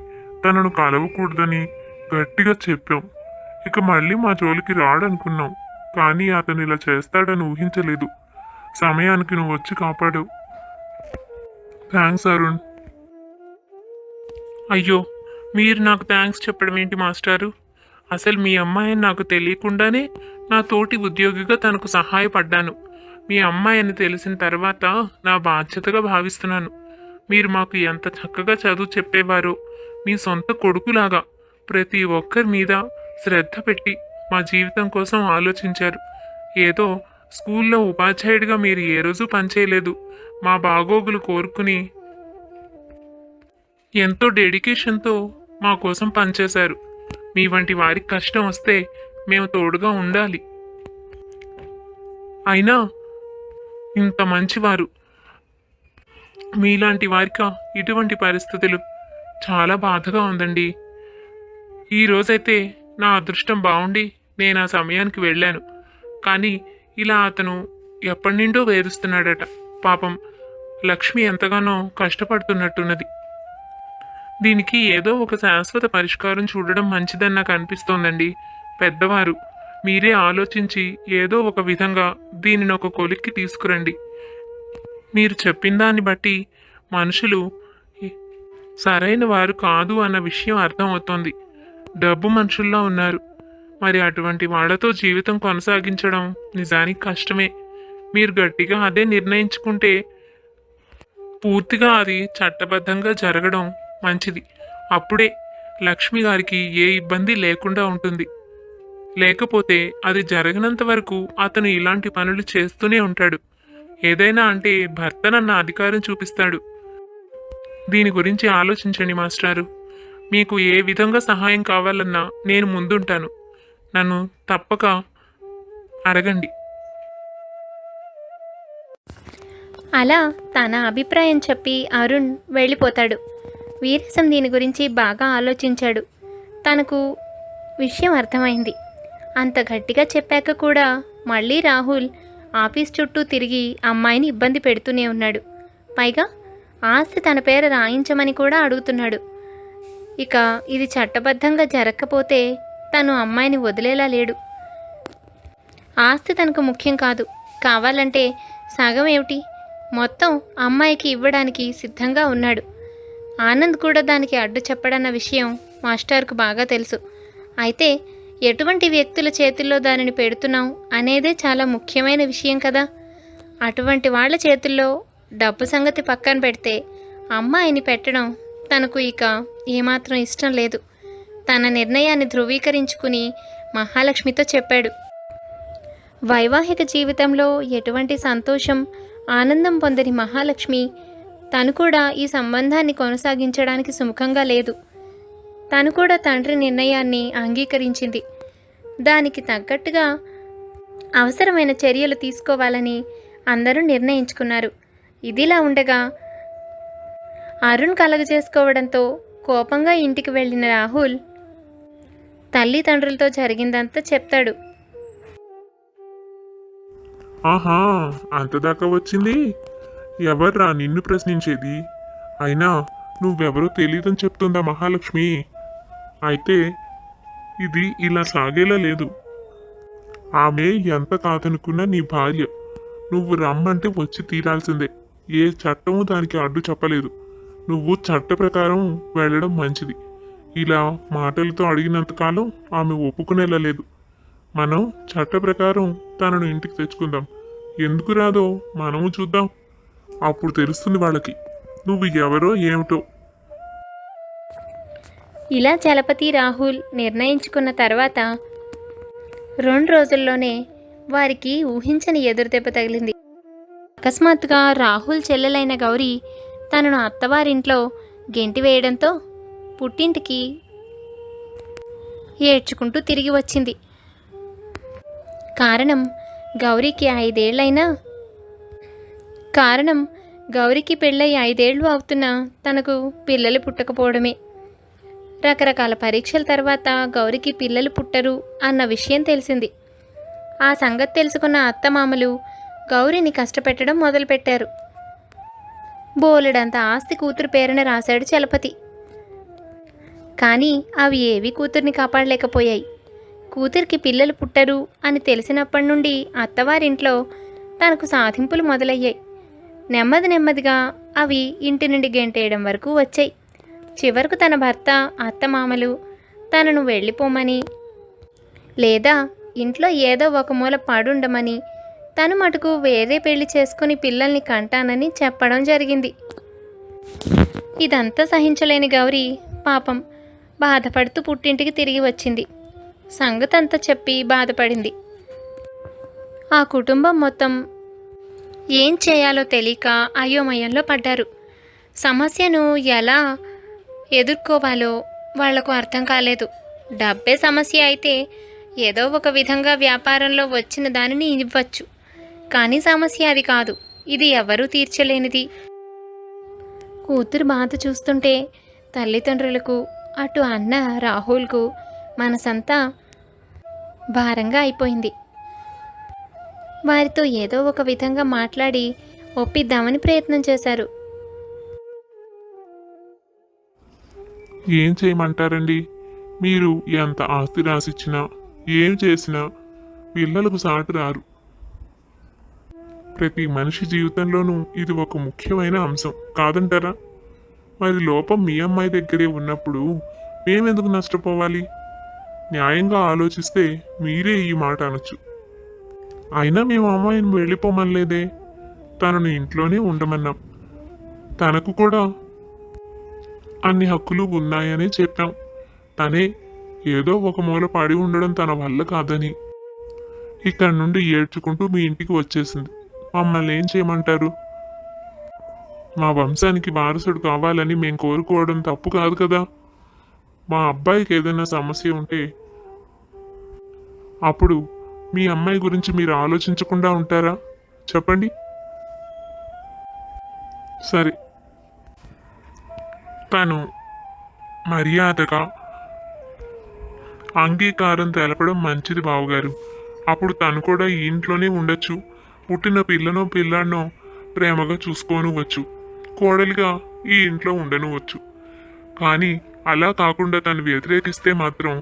తనను కలవకూడదని గట్టిగా చెప్పాం. ఇక మళ్ళీ మా జోలికి రాడనుకున్నాం, కానీ అతను ఇలా చేస్తాడని ఊహించలేదు. సమయానికి నువ్వు వచ్చి కాపాడావు. థ్యాంక్స్ అరుణ్. అయ్యో, మీరు నాకు థ్యాంక్స్ చెప్పడం ఏంటి మాస్టారు? అసలు మీ అమ్మాయిని నాకు తెలియకుండానే నా తోటి ఉద్యోగిగా తనకు సహాయపడ్డాను. మీ అమ్మాయిని తెలిసిన తర్వాత నా బాధ్యతగా భావిస్తున్నాను. మీరు మాకు ఎంత చక్కగా చదువు చెప్పేవారో, మీ సొంత కొడుకులాగా ప్రతి ఒక్కరి మీద శ్రద్ధ పెట్టి మా జీవితం కోసం ఆలోచించారు. ఏదో స్కూల్లో ఉపాధ్యాయుడిగా మీరు ఏ రోజు పనిచేయలేదు. మా బాగోగులు కోరుకుని ఎంతో డెడికేషన్తో మా కోసం పనిచేశారు. మీ వంటి వారికి కష్టం వస్తే మేము తోడుగా ఉండాలి. అయినా ఇంత మంచివారు మీలాంటి వారికా ఇటువంటి పరిస్థితులు? చాలా బాధగా ఉందండి. ఈరోజైతే నా అదృష్టం బాగుండి నేను ఆ సమయానికి వెళ్ళాను. కానీ ఇలా అతను ఎప్పటి నుండో వేధిస్తున్నాడట. పాపం లక్ష్మి ఎంతగానో కష్టపడుతున్నట్టున్నది. దీనికి ఏదో ఒక శాశ్వత పరిష్కారం చూడడం మంచిదని నాకు అనిపిస్తోందండి. పెద్దవారు మీరే ఆలోచించి ఏదో ఒక విధంగా దీనిని ఒక కొలిక్కి తీసుకురండి. మీరు చెప్పిన దాన్ని బట్టి మనుషులు సరైన వారు కాదు అన్న విషయం అర్థమవుతోంది. డబ్బు మనుషుల్లో ఉన్నారు. మరి అటువంటి వాళ్ళతో జీవితం కొనసాగించడం నిజానికి కష్టమే. మీరు గట్టిగా అదే నిర్ణయించుకుంటే పూర్తిగా అది చట్టబద్ధంగా జరగడం మంచిది. అప్పుడే లక్ష్మి గారికి ఏ ఇబ్బంది లేకుండా ఉంటుంది. లేకపోతే అది జరగనంత వరకు అతను ఇలాంటి పనులు చేస్తూనే ఉంటాడు. ఏదైనా అంటే భర్తనన్న అధికారం చూపిస్తాడు. దీని గురించి ఆలోచించండి మాస్టారు. మీకు ఏ విధంగా సహాయం కావాలన్నా నేను ముందుంటాను. నన్ను తప్పక అడగండి. అలా తన అభిప్రాయం చెప్పి అరుణ్ వెళ్ళిపోతాడు. వీరేశం దీని గురించి బాగా ఆలోచించాడు. తనకు విషయం అర్థమైంది. అంత గట్టిగా చెప్పాక కూడా మళ్ళీ రాహుల్ ఆఫీస్ చుట్టూ తిరిగి అమ్మాయిని ఇబ్బంది పెడుతూనే ఉన్నాడు. పైగా ఆస్తి తన పేరు రాయించమని కూడా అడుగుతున్నాడు. ఇక ఇది చట్టబద్ధంగా జరగకపోతే తను అమ్మాయిని వదిలేలా లేడు. ఆస్తి తనకు ముఖ్యం కాదు. కావాలంటే సగం ఏమిటి, మొత్తం అమ్మాయికి ఇవ్వడానికి సిద్ధంగా ఉన్నాడు. ఆనంద్ కూడా దానికి అడ్డు చెప్పడన్న విషయం మాస్టర్కు బాగా తెలుసు. అయితే ఎటువంటి వ్యక్తుల చేతుల్లో దానిని పెడుతున్నాం అనేదే చాలా ముఖ్యమైన విషయం కదా. అటువంటి వాళ్ళ చేతుల్లో డబ్బు సంగతి పక్కన పెడితే అమ్మాయిని పెట్టడం తనకు ఇక ఏమాత్రం ఇష్టం లేదు. తన నిర్ణయాన్ని ధృవీకరించుకుని మహాలక్ష్మితో చెప్పాడు. వైవాహిక జీవితంలో ఎటువంటి సంతోషం, ఆనందం పొందని మహాలక్ష్మి తను కూడా ఈ సంబంధాన్ని కొనసాగించడానికి సుముఖంగా లేదు. తను కూడా తండ్రి నిర్ణయాన్ని అంగీకరించింది. దానికి తగ్గట్టుగా అవసరమైన చర్యలు తీసుకోవాలని అందరూ నిర్ణయించుకున్నారు. ఇదిలా ఉండగా అరుణ్ కలగజేసుకోవడంతో కోపంగా ఇంటికి వెళ్ళిన రాహుల్ తల్లిదండ్రులతో జరిగిందంతా చెప్తాడు. ఆహా, అంతదాకా వచ్చింది. ఎవర్రా నిన్ను ప్రశ్నించేది? అయినా నువ్వెవరో తెలియదని చెప్తుందా మహాలక్ష్మి? అయితే ఇది ఇలా సాగేలా లేదు. ఆమె ఎంత కాదనుకున్నా నీ భార్య. నువ్వు రమ్మంటే వచ్చి తీరాల్సిందే. ఏ చట్టము దానికి అడ్డు చెప్పలేదు. నువ్వు చట్ట ప్రకారం వెళ్ళడం మంచిది. ఇలా మాటలతో అడిగినంతకాలం ఆమె ఒప్పుకునేలా లేదు. మనం చట్ట ప్రకారం తనను ఇంటికి తెచ్చుకుందాం. ఎందుకు రాదో మనము చూద్దాం. అప్పుడు తెలుస్తుంది వాళ్ళకి నువ్వు ఎవరో ఏమిటో. ఇలా చలపతి రాహుల్ నిర్ణయించుకున్న తర్వాత 2 రోజుల్లోనే వారికి ఊహించని ఎదురుదెబ్బ తగిలింది. అకస్మాత్తుగా రాహుల్ చెల్లెలైన గౌరీ తనను అత్తవారింట్లో గెంటి వేయడంతో పుట్టింటికి ఏడ్చుకుంటూ తిరిగి వచ్చింది. కారణం గౌరికి పెళ్ళై 5 ఏళ్ళు అవుతున్నా తనకు పిల్లలు పుట్టకపోవడమే. రకరకాల పరీక్షల తర్వాత గౌరికి పిల్లలు పుట్టరు అన్న విషయం తెలిసింది. ఆ సంగతి తెలుసుకున్న అత్తమామలు గౌరిని కష్టపెట్టడం మొదలుపెట్టారు. బోలెడంత ఆస్తి కూతురు పేరున రాశాడు చలపతి. కానీ అవి ఏవి కూతుర్ని కాపాడలేకపోయాయి. కూతురికి పిల్లలు పుట్టరు అని తెలిసినప్పటి నుండి అత్తవారింట్లో తనకు సాధింపులు మొదలయ్యాయి. నెమ్మదిగా అవి ఇంటి నుండి గెంటేయడం వరకు వచ్చాయి. చివరకు తన భర్త, అత్తమామలు తనను వెళ్ళిపోమని లేదా ఇంట్లో ఏదో ఒక మూల పడుండమని, తను మటుకు వేరే పెళ్లి చేసుకుని పిల్లల్ని కంటానని చెప్పడం జరిగింది. ఇదంతా సహించలేని గౌరీ పాపం బాధపడుతూ పుట్టింటికి తిరిగి వచ్చింది. సంగతంతా చెప్పి బాధపడింది. ఆ కుటుంబం మొత్తం ఏం చేయాలో తెలియక అయోమయంలో పడ్డారు. సమస్యను ఎలా ఎదుర్కోవాలో వాళ్లకు అర్థం కాలేదు. డబ్బే సమస్య అయితే ఏదో ఒక విధంగా వ్యాపారంలో వచ్చిన దానిని ఇవ్వచ్చు. కానీ సమస్య అది కాదు. ఇది ఎవరూ తీర్చలేనిది. కూతురు బాధ చూస్తుంటే తల్లిదండ్రులకు, అటు అన్న రాహుల్కు మనసంతా భారంగా అయిపోయింది. వారితో ఏదో ఒక విధంగా మాట్లాడి ఒప్పిద్దామని ప్రయత్నం చేశారు. ఏం చేయమంటారండి? మీరు ఎంత ఆస్తి రాసిచ్చినా ఏం చేసినా పిల్లలకు సాటి రారు. ప్రతి మనిషి జీవితంలోనూ ఇది ఒక ముఖ్యమైన అంశం కాదంటారా? మరి లోపం మీ అమ్మాయి దగ్గరే ఉన్నప్పుడు మేమెందుకు నష్టపోవాలి? న్యాయంగా ఆలోచిస్తే మీరే ఈ మాట అనొచ్చు. అయినా మేము అమ్మాయిని వెళ్ళిపోమనలేదే, తనను ఇంట్లోనే ఉండమన్నాం. తనకు కూడా అన్ని హక్కులు ఉన్నాయని చెప్పాం. తనే ఏదో ఒక మూల పడి ఉండడం తన వల్ల కాదని ఇక్కడి నుండి ఏడ్చుకుంటూ మీ ఇంటికి వచ్చేసింది. మమ్మల్ని ఏం చేయమంటారు? మా వంశానికి వారసుడు కావాలని మేము కోరుకోవడం తప్పు కాదు కదా. మా అబ్బాయికి ఏదైనా సమస్య ఉంటే అప్పుడు మీ అమ్మాయి గురించి మీరు ఆలోచించకుండా ఉంటారా? చెప్పండి. సరే, తను మర్యాదగా అంగీకారం తెలపడం మంచిది బావగారు. అప్పుడు తను కూడా ఈ ఇంట్లోనే ఉండొచ్చు. పుట్టిన పిల్లనో పిల్లాడినో ప్రేమగా చూసుకోనువచ్చు. కోడలిగా ఈ ఇంట్లో ఉండనువచ్చు. కానీ అలా కాకుండా తను వ్యతిరేకిస్తే మాత్రం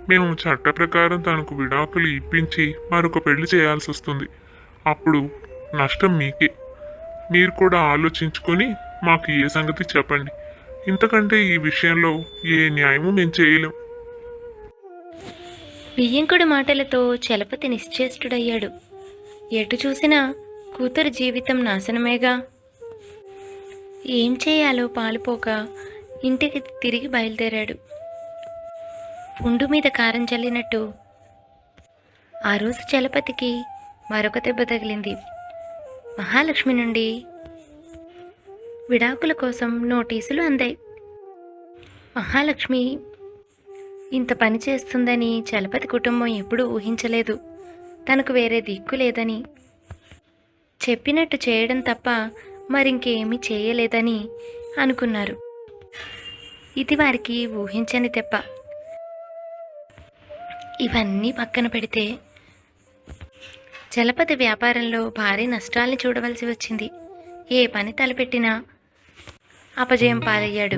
మేము చట్ట ప్రకారం తనకు విడాకులు ఇప్పించి మరొక పెళ్లి చేయాల్సి వస్తుంది. అప్పుడు నష్టం మీకే. మీరు కూడా ఆలోచించుకొని మాకు ఏ సంగతి చెప్పండి. ఇంతకంటే ఈ విషయంలో ఏ న్యాయము మేము చేయలేం. బియ్యంకుడి మాటలతో చలపతి నిశ్చేష్టుడయ్యాడు. ఎటు చూసినా కూతురు జీవితం నాశనమేగా. ఏం చేయాలో పాలుపోక ఇంటికి తిరిగి బయలుదేరాడు. పుండు మీద కారం చల్లినట్టు ఆ రోజు చలపతికి మరొక దెబ్బ తగిలింది. మహాలక్ష్మి నుండి విడాకుల కోసం నోటీసులు అందాయి. మహాలక్ష్మి ఇంత పని చేస్తుందని చలపతి కుటుంబం ఎప్పుడూ ఊహించలేదు. తనకు వేరే దిక్కు లేదని, చెప్పినట్టు చేయడం తప్ప మరింకేమీ చేయలేదని అనుకున్నారు. ఇది వారికి ఊహించని దెబ్బ. ఇవన్నీ పక్కన పెడితే చలపతి వ్యాపారంలో భారీ నష్టాల్ని చూడవలసి వచ్చింది. ఏ పని తలపెట్టినా అపజయం పాలయ్యాడు.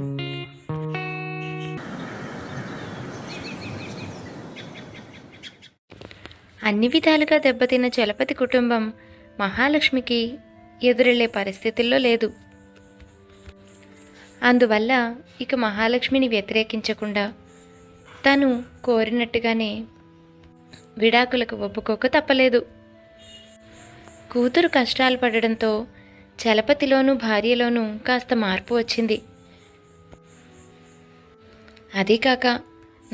అన్ని విధాలుగా దెబ్బతిన్న చలపతి కుటుంబం మహాలక్ష్మికి ఎదురెళ్లే పరిస్థితుల్లో లేదు. అందువల్ల ఇక మహాలక్ష్మిని వ్యతిరేకించకుండా తను కోరినట్టుగానే విడాకులకు ఒప్పుకోక తప్పలేదు. కూతురు కష్టాలు పడడంతో చలపతిలోనూ భార్యలోనూ కాస్త మార్పు వచ్చింది. అదీకాక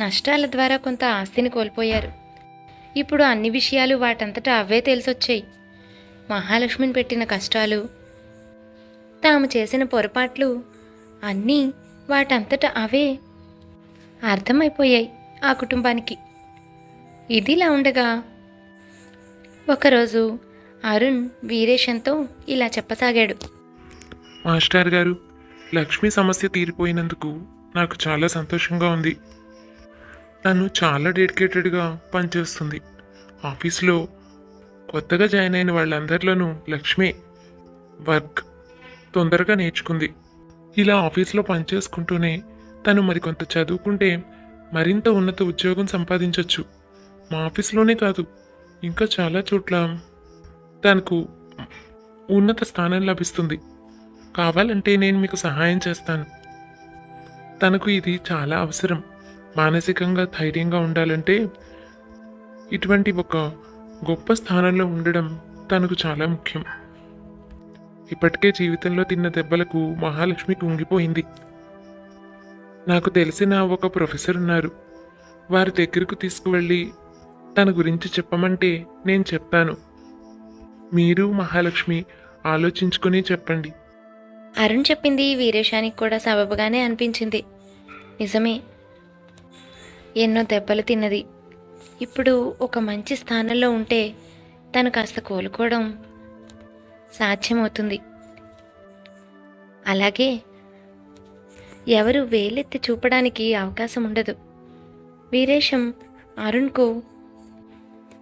నష్టాల ద్వారా కొంత ఆస్తిని కోల్పోయారు. ఇప్పుడు అన్ని విషయాలు వాటంతటా అవే తెలిసొచ్చాయి. మహాలక్ష్మిని పెట్టిన కష్టాలు, తాము చేసిన పొరపాట్లు అన్నీ వాటంతటా అవే అర్థమైపోయాయి ఆ కుటుంబానికి. ఇదిలా ఉండగా ఒకరోజు అరుణ్ వీరేశంతో ఇలా చెప్పసాగాడు. మాస్టర్ గారు, లక్ష్మి సమస్య తీరిపోయినందుకు నాకు చాలా సంతోషంగా ఉంది. తను చాలా డెడికేటెడ్గా పనిచేస్తుంది. ఆఫీస్లో కొత్తగా జాయిన్ అయిన వాళ్ళందరిలోనూ లక్ష్మి వర్క్ తొందరగా నేర్చుకుంది. ఇలా ఆఫీస్లో పనిచేసుకుంటూనే తను మరికొంత చదువుకుంటే మరింత ఉన్నత ఉద్యోగం సంపాదించవచ్చు. మా ఆఫీస్లోనే కాదు, ఇంకా చాలా చోట్ల తనకు ఉన్నత స్థానం లభిస్తుంది. కావాలంటే నేను మీకు సహాయం చేస్తాను. తనకు ఇది చాలా అవసరం. మానసికంగా ధైర్యంగా ఉండాలంటే ఇటువంటి ఒక గొప్ప స్థానంలో ఉండడం తనకు చాలా ముఖ్యం. ఇప్పటికే జీవితంలో తిన్న దెబ్బలకు మహాలక్ష్మి కుంగిపోయింది. నాకు తెలిసిన ఒక ప్రొఫెసర్ ఉన్నారు. వారి దగ్గరకు తీసుకువెళ్ళి తన గురించి చెప్పమంటే నేను చెప్తాను. మీరు మహాలక్ష్మి ఆలోచించుకుని చెప్పండి. అరుణ్ చెప్పింది వీరేశానికి కూడా సబబుగానే అనిపించింది. నిజమే, ఎన్నో దెబ్బలు తిన్నది. ఇప్పుడు ఒక మంచి స్థానంలో ఉంటే తను కాస్త కోలుకోవడం సాధ్యమవుతుంది. అలాగే ఎవరు వేలెత్తి చూపడానికి అవకాశం ఉండదు. వీరేశం అరుణ్కు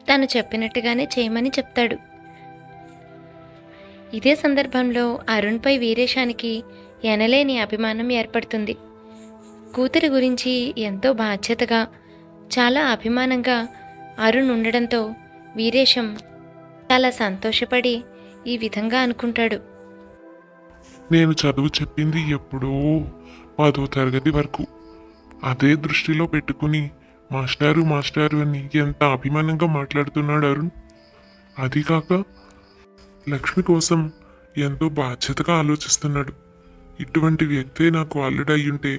తను చెప్పినట్టుగానే చేయమని చెప్తాడు. ఇదే సందర్భంలో అరుణ్పై వీరేశానికి ఎనలేని అభిమానం ఏర్పడుతుంది. కూతురి గురించి ఎంతో బాధ్యతగా, చాలా అభిమానంగా అరుణ్ ఉండడంతో వీరేశం చాలా సంతోషపడి ఈ విధంగా అనుకుంటాడు. నేను చదువు చెప్పింది ఎప్పుడో 10వ తరగతి వరకు. అదే దృష్టిలో పెట్టుకుని మాస్టారు మాస్టారు అని ఎంత అభిమానంగా మాట్లాడుతున్నాడు అరుణ్. అదికాక లక్ష్మి కోసం ఎంతో బాధ్యతగా ఆలోచిస్తున్నాడు. ఇటువంటి వ్యక్తే నాకు అల్లుడు అయ్యుంటే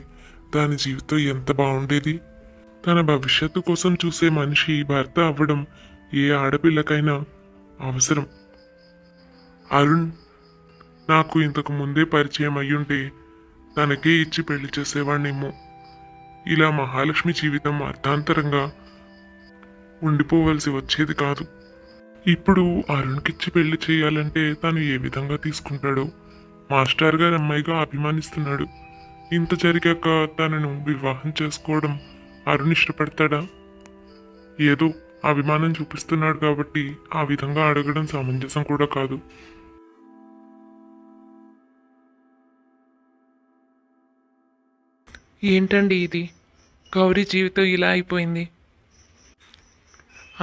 దాని జీవితం ఎంత బాగుండేది. తన భవిష్యత్తు కోసం చూసే మనిషి భర్త అవ్వడం ఏ ఆడపిల్లకైనా అవసరం. అరుణ్ నాకు ఇంతకు ముందే పరిచయం అయ్యుంటే తనకే ఇచ్చి పెళ్లి చేసేవాణ్ణేమో. ఇలా మహాలక్ష్మి జీవితం అర్థాంతరంగా ఉండిపోవలసి వచ్చేది కాదు. ఇప్పుడు అరుణ్కిచ్చి పెళ్లి చేయాలంటే తను ఏ విధంగా తీసుకుంటాడో. మాస్టర్ గారి అమ్మాయిగా అభిమానిస్తున్నాడు. ఇంత జరిగాక తనను వివాహం చేసుకోవడం అరుణ్ ఇష్టపడతాడా? ఏదో అభిమానం చూపిస్తున్నాడు కాబట్టి ఆ విధంగా అడగడం సమంజసం కూడా కాదు. ఏంటండి ఇది? గౌరీ జీవితం ఇలా అయిపోయింది.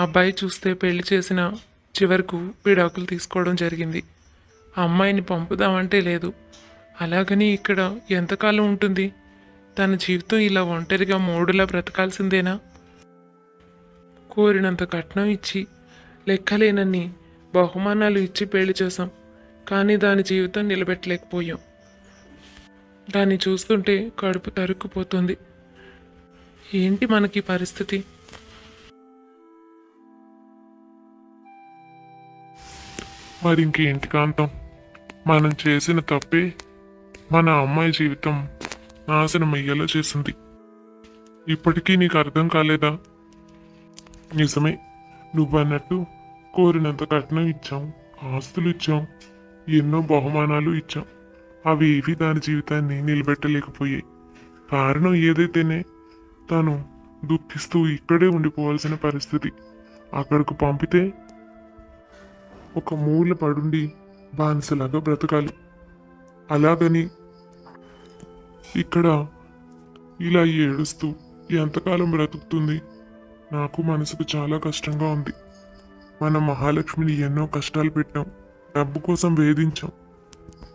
అబ్బాయి చూస్తే పెళ్లి చేసిన చివరకు విడాకులు తీసుకోవడం జరిగింది. ఆ అమ్మాయిని పంపుదామంటే లేదు. అలాగని ఇక్కడ ఎంతకాలం ఉంటుంది? తన జీవితం ఇలా ఒంటరిగా మోడులా బ్రతకాల్సిందేనా? కోరినంత కట్నం ఇచ్చి లెక్కలేనన్ని బహుమానాలు ఇచ్చి పెళ్లి చేశాం, కానీ దాని జీవితం నిలబెట్టలేకపోయాం. దాన్ని చూస్తుంటే కడుపు తరుక్కుపోతుంది. ఏంటి మనకి పరిస్థితి? మరి ఇంకేంటి కాంతం, మనం చేసిన తప్పే మన అమ్మాయి జీవితం నాశనం అయ్యేలా చేసింది. ఇప్పటికీ నీకు అర్థం కాలేదా? నిజమే, నువ్వన్నట్టు కోరినంత కట్నం ఇచ్చాం, ఆస్తులు ఇచ్చాం, ఎన్నో బహుమానాలు ఇచ్చాం. అవి ఏవి దాని జీవితాన్ని నిలబెట్టలేకపోయాయి. కారణం ఏదైతేనే తను దుఃఖిస్తూ ఇక్కడే ఉండిపోవాల్సిన పరిస్థితి. అక్కడకు పంపితే ఒక మూల పడుండి బానిసలాగా బ్రతకాలి. అలాగని ఇక్కడ ఇలా ఏడుస్తూ ఎంతకాలం బ్రతుకుతుంది? నాకు మనసుకు చాలా కష్టంగా ఉంది. మన మహాలక్ష్మిని ఎన్నో కష్టాలు పెట్టాం, డబ్బు కోసం వేధించాం,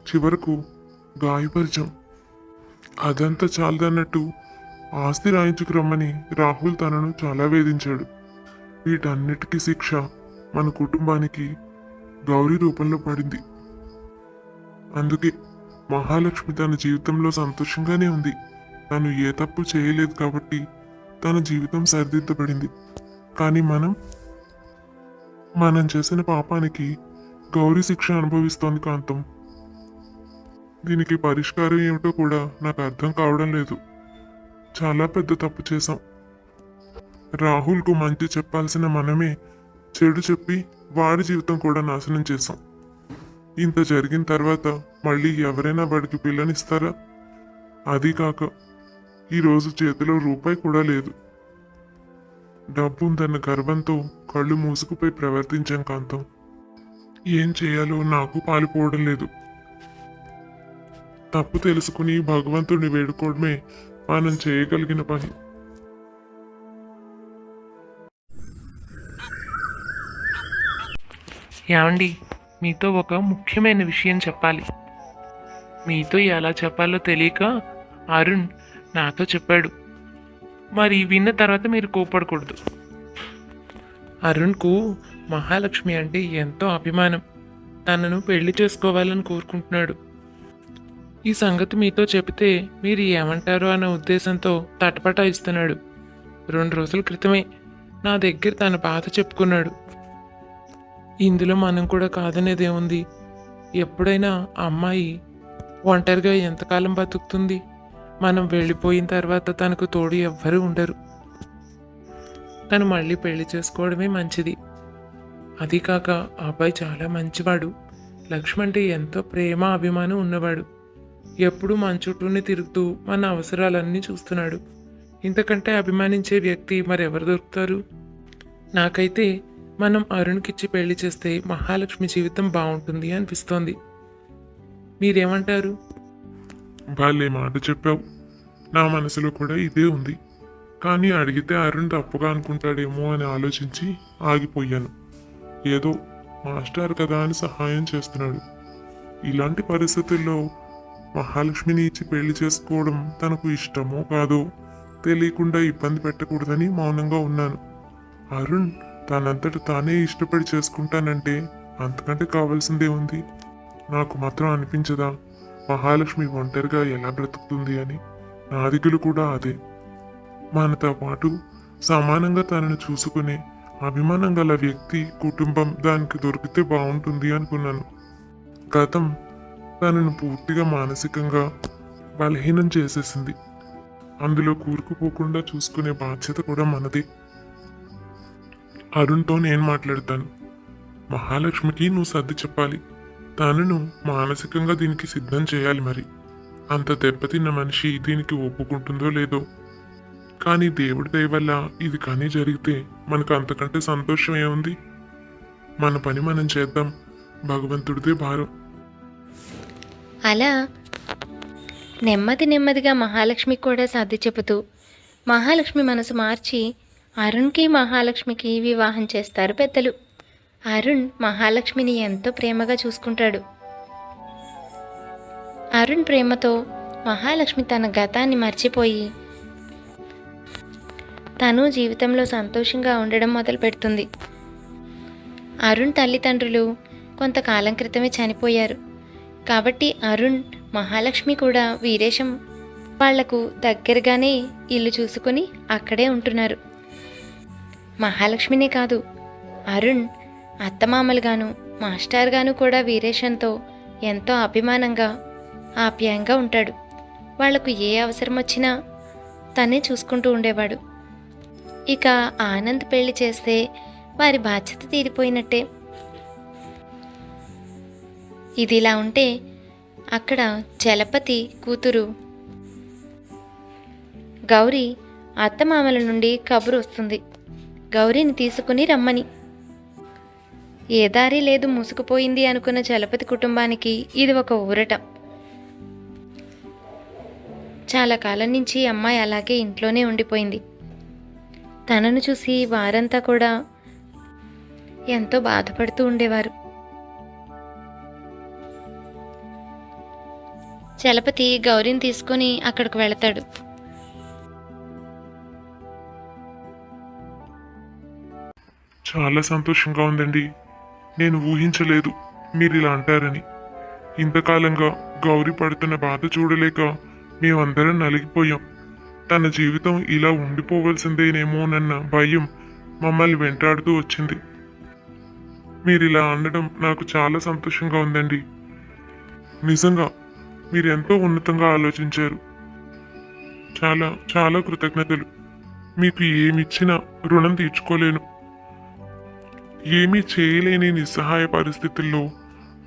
చివరకు గాయపరిచాం. అదంతా చాలదన్నట్టు ఆస్తి రాయించుకురమ్మని రాహుల్ తనను చాలా వేధించాడు. వీటన్నిటికీ శిక్ష మన కుటుంబానికి గౌరీ రూపంలో పడింది. అందుకే మహాలక్ష్మి తన జీవితంలో సంతోషంగానే ఉంది. తను ఏ తప్పు చేయలేదు కాబట్టి తన జీవితం సరిదిద్దబడింది. కానీ మనం చేసిన పాపానికి గౌరీ శిక్ష అనుభవిస్తోంది కాంతం. దీనికి పరిష్కారం ఏమిటో కూడా నాకు అర్థం కావడం లేదు. చాలా పెద్ద తప్పు చేశాం. రాహుల్కు మంచి చెప్పాల్సిన మనమే చెడు చెప్పి వాడి జీవితం కూడా నాశనం చేశాం. ఇంత జరిగిన తర్వాత మళ్ళీ ఎవరైనా వాడికి పిల్లనిస్తారా? అది కాక ఈరోజు చేతిలో రూపాయి కూడా లేదు. డబ్బు తన గర్వంతో కళ్ళు మూసుకుపోయి ప్రవర్తించాం కాంతం. ఏం చేయాలో నాకు పాలుపోవడం లేదు. తప్పు తెలుసుకుని భగవంతుడిని వేడుకోవడమే మనం చేయగలిగిన పని. ఏమండి, మీతో ఒక ముఖ్యమైన విషయం చెప్పాలి. మీతో ఎలా చెప్పాలో తెలియక అరుణ్ నాతో చెప్పాడు. మరి విన్న తర్వాత మీరు కోపడకూడదు. అరుణ్కు మహాలక్ష్మి అంటే ఎంతో అభిమానం. తనను పెళ్లి చేసుకోవాలని కోరుకుంటున్నాడు. ఈ సంగతి మీతో చెబితే మీరు ఏమంటారో అన్న ఉద్దేశంతో తటపటాయిస్తున్నాడు. 2 రోజుల క్రితమే నా దగ్గర తన బాధ చెప్పుకున్నాడు. ఇందులో మనం కూడా కాదనేదేముంది? ఎప్పుడైనా అమ్మాయి ఒంటరిగా ఎంతకాలం బతుకుతుంది? మనం వెళ్ళిపోయిన తర్వాత తనకు తోడు ఎవ్వరూ ఉండరు. తను మళ్ళీ పెళ్లి చేసుకోవడమే మంచిది. అది కాక ఆ అబ్బాయి చాలా మంచివాడు. లక్ష్మి అంటే ఎంతో ప్రేమ అభిమానం ఉన్నవాడు. ఎప్పుడూ మన చుట్టూనే తిరుగుతూ మన అవసరాలన్నీ చూస్తున్నాడు. ఇంతకంటే అభిమానించే వ్యక్తి మరెవరు దొరుకుతారు? నాకైతే మనం అరుణ్కిచ్చి పెళ్లి చేస్తే మహాలక్ష్మి జీవితం బాగుంటుంది అనిపిస్తోంది. మీరేమంటారు? వాళ్ళే మాట చెప్పావు. నా మనసులో కూడా ఇదే ఉంది. కానీ అడిగితే అరుణ్ తప్పుగా అనుకుంటాడేమో అని ఆలోచించి ఆగిపోయాను. ఏదో మాస్టర్ కదా అని సహాయం చేస్తున్నాడు. ఇలాంటి పరిస్థితుల్లో మహాలక్ష్మిని ఇచ్చి పెళ్లి చేసుకోవడం తనకు ఇష్టమో కాదో తెలియకుండా ఇబ్బంది పెట్టకూడదని మౌనంగా ఉన్నాను. అరుణ్ తనంతట తానే ఇష్టపడి చేసుకుంటానంటే అంతకంటే కావాల్సిందే ఉంది. నాకు మాత్రం అనిపించదా మహాలక్ష్మి ఒంటరిగా ఎలా బ్రతుకుతుంది అని నా దిగులు కూడా అదే. మనతో పాటు సమానంగా తనను చూసుకునే అభిమానం గల వ్యక్తి, కుటుంబం దానికి దొరికితే బాగుంటుంది అనుకున్నాను. గతం తనను పూర్తిగా మానసికంగా బలహీనం చేసేసింది. అందులో కూరుకుపోకుండా చూసుకునే బాధ్యత కూడా మనది. అరుణ్తో నేను మాట్లాడతాను. మహాలక్ష్మికి నువ్వు సర్ది చెప్పాలి. తనను మానసికంగా దీనికి సిద్ధం చేయాలి. మరి అంత దెబ్బతిన్న మనిషి దీనికి ఒప్పుకుంటుందో లేదో. కానీ దేవుడి దయ వల్ల ఇది కానీ జరిగితే మనకు అంతకంటే సంతోషం ఏముంది? మన పని మనం చేద్దాం, భగవంతుడిదే భారం. అలా నెమ్మదిగా మహాలక్ష్మి కూడా సర్ది చెబుతూ మహాలక్ష్మి మనసు మార్చి అరుణ్కి మహాలక్ష్మికి వివాహం చేస్తారు పెద్దలు. అరుణ్ మహాలక్ష్మిని ఎంతో ప్రేమగా చూసుకుంటాడు. అరుణ్ ప్రేమతో మహాలక్ష్మి తన గతాన్ని మర్చిపోయి తను జీవితంలో సంతోషంగా ఉండడం మొదలు పెడుతుంది. అరుణ్ తల్లిదండ్రులు కొంతకాలం క్రితమే చనిపోయారు. కాబట్టి అరుణ్, మహాలక్ష్మి కూడా వీరేశం వాళ్లకు దగ్గరగానే ఇల్లు చూసుకొని అక్కడే ఉంటున్నారు. మహాలక్ష్మినే కాదు, అరుణ్ అత్తమామలుగాను మాస్టర్గాను కూడా వీరేశంతో ఎంతో అభిమానంగా ఆప్యాయంగా ఉంటాడు. వాళ్లకు ఏ అవసరం వచ్చినా తనే చూసుకుంటూ ఉండేవాడు. ఇక ఆనంద్ పెళ్లి చేస్తే వారి బాధ్యత తీరిపోయినట్టే. ఇదిలా ఉంటే అక్కడ చలపతి కూతురు గౌరీ అత్తమామల నుండి కబురు వస్తుంది, గౌరీని తీసుకుని రమ్మని. ఏ దారి లేదు, మూసుకుపోయింది అనుకున్న చలపతి కుటుంబానికి ఇది ఒక ఊరట. చాలా కాలం నుంచి అమ్మాయి అలాగే ఇంట్లోనే ఉండిపోయింది. తనను చూసి వారంతా కూడా ఎంతో బాధపడుతూ ఉండేవారు. చలపతి గౌరీని తీసుకొని అక్కడికి వెళతాడు. చాలా సంతోషంగా ఉందండి. నేను ఊహించలేదు మీరు ఇలా అంటారని. ఇంతకాలంగా గౌరీ పడుతున్న బాధ చూడలేక మేమందరం నలిగిపోయాం. తన జీవితం ఇలా ఉండిపోవలసిందేనేమోనన్న భయం మమ్మల్ని వెంటాడుతూ వచ్చింది. మీరు ఇలా అనడం నాకు చాలా సంతోషంగా ఉందండి. నిజంగా మీరు ఎంతో ఉన్నతంగా ఆలోచించారు. చాలా చాలా కృతజ్ఞతలు. మీకు ఏమిచ్చినా రుణం తీర్చుకోలేను. ఏమీ చేయలేని నిస్సహాయ పరిస్థితుల్లో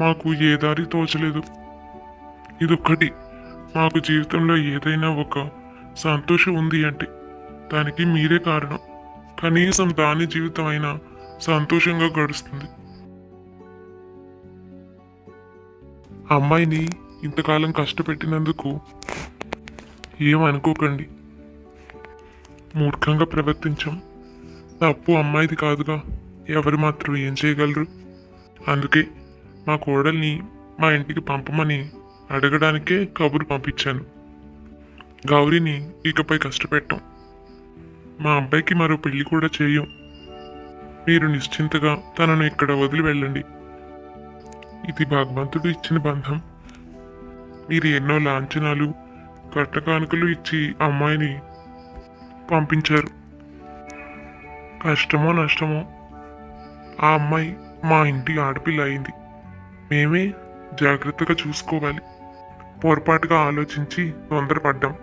మాకు ఏ దారి తోచలేదు. ఇదొక్కటి, మాకు జీవితంలో ఏదైనా ఒక సంతోషం ఉంది అంటే దానికి మీరే కారణం. కనీసం దాని జీవితం అయినా సంతోషంగా గడుస్తుంది. అమ్మాయిని ఇంతకాలం కష్టపెట్టినందుకు ఏమనుకోకండి. మూర్ఖంగా ప్రవర్తించాం. తప్పు అమ్మాయిది కాదుగా, ఎవరు మాత్రం ఏం చేయగలరు? అందుకే మా కోడల్ని మా ఇంటికి పంపమని అడగడానికే కబురు పంపించాను. గౌరీని ఇకపై కష్టపెట్టాం. మా అబ్బాయికి మరో పెళ్లి కూడా చేయం. మీరు నిశ్చింతగా తనను ఇక్కడ వదిలి వెళ్ళండి. ఇది భగవంతుడు ఇచ్చిన బంధం. మీరు ఎన్నో లాంఛనాలు, కట్టకానుకలు ఇచ్చి అమ్మాయిని పంపించారు. కష్టమో నష్టమో ఆ అమ్మాయి మా ఇంటి ఆడపిల్ల అయింది. మేమే జాగ్రత్తగా చూసుకోవాలి. పొరపాటుగా ఆలోచించి తొందరపడ్డాం.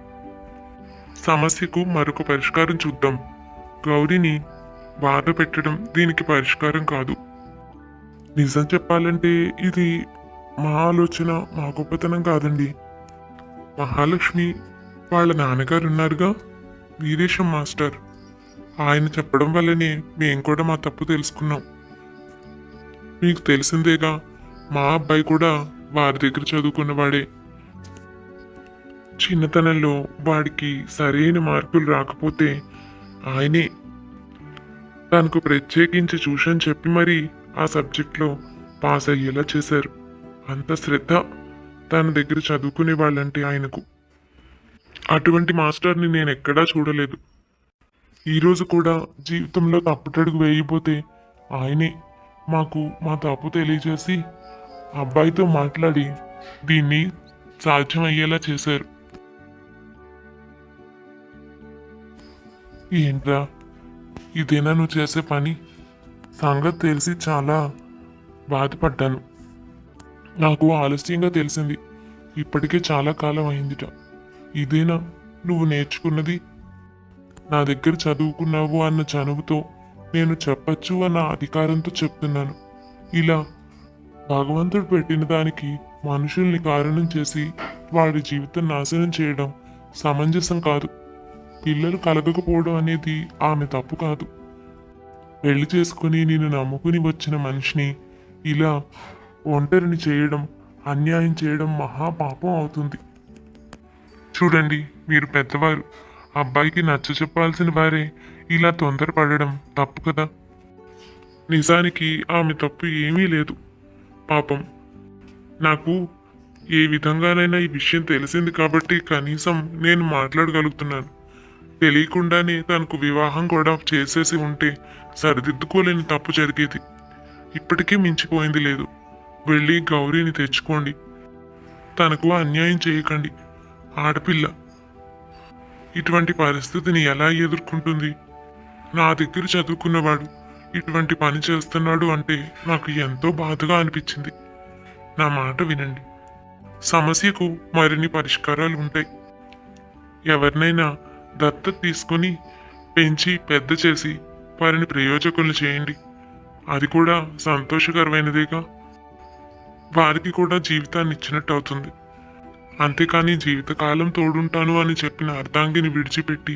సమస్యకు మరొక పరిష్కారం చూద్దాం. గౌరీని బాధ పెట్టడం దీనికి పరిష్కారం కాదు. నిజం చెప్పాలంటే ఇది మా ఆలోచన, మా గొప్పతనం కాదండి. మహాలక్ష్మి వాళ్ళ నాన్నగారు ఉన్నారుగా, వీరేశం మాస్టర్, ఆయన చెప్పడం వల్లనే మేం కూడా మా తప్పు తెలుసుకున్నాం. మీకు తెలిసిందేగా, మా అబ్బాయి కూడా వారి దగ్గర చదువుకున్నవాడే. చిన్నతనంలో వాడికి సరైన మార్కులు రాకపోతే ఆయనే తనకు ప్రత్యేకించి ట్యూషన్ చెప్పి మరీ ఆ సబ్జెక్ట్లో పాస్ అయ్యేలా చేశారు. అంత శ్రద్ధ తన దగ్గర చదువుకునే వాళ్ళంటే ఆయనకు. అటువంటి మాస్టర్ని నేను ఎక్కడా చూడలేదు. ఈరోజు కూడా జీవితంలో తప్పుటడుగు వేయబోతే ఆయనే మాకు మా తప్పు తెలియజేసి అబ్బాయితో మాట్లాడి దీన్ని సాధ్యమయ్యేలా చేశారు. ఏంట్రా, ఇదేనా నువ్వు చేసే పని? సంగతి తెలిసి చాలా బాధపడ్డాను. నాకు ఆలస్యంగా తెలిసింది. ఇప్పటికే చాలా కాలం అయిందిట. ఇదేనా నువ్వు నేర్చుకున్నది? నా దగ్గర చదువుకున్నావు అన్న చనువుతో, నేను చెప్పచ్చు అన్న అధికారంతో చెప్తున్నాను. ఇలా భగవంతుడు పెట్టిన దానికి మనుషుల్ని కారణం చేసి వాడి జీవితం నాశనం చేయడం సమంజసం కాదు. పిల్లలు కలగకపోవడం అనేది ఆమె తప్పు కాదు. పెళ్లి చేసుకుని నేను నమ్ముకుని వచ్చిన మనిషిని ఇలా ఒంటరిని చేయడం, అన్యాయం చేయడం మహాపాపం అవుతుంది. చూడండి, మీరు పెద్దవారు. అబ్బాయికి నచ్చ చెప్పాల్సిన వారే ఇలా తొందరపడడం తప్పు కదా. నిజానికి ఆమె తప్పు ఏమీ లేదు. పాపం, నాకు ఏ విధంగానైనా ఈ విషయం తెలిసింది కాబట్టి కనీసం నేను మాట్లాడగలుగుతున్నాను. తెలియకుండానే తనకు వివాహం కూడా చేసేసి ఉంటే సరిదిద్దుకోలేని తప్పు జరిగేది. ఇప్పటికీ మించిపోయింది లేదు. వెళ్ళి గౌరీని తెచ్చుకోండి. తనకు అన్యాయం చేయకండి. ఆడపిల్ల ఇటువంటి పరిస్థితిని ఎలా ఎదుర్కొంటుంది? నా దగ్గర చదువుకున్నవాడు ఇటువంటి పని చేస్తున్నాడు అంటే నాకు ఎంతో బాధగా అనిపించింది. నా మాట వినండి. సమస్యకు మరిన్ని పరిష్కారాలు ఉంటాయి. ఎవరినైనా దత్తత తీసుకుని పెంచి పెద్ద చేసి వారిని ప్రయోజకులు చేయండి. అది కూడా సంతోషకరమైనదేగా. వారికి కూడా జీవితాన్ని ఇచ్చినట్టు అవుతుంది. అంతేకాని జీవితకాలం తోడుంటాను అని చెప్పిన అర్ధాంగిని విడిచిపెట్టి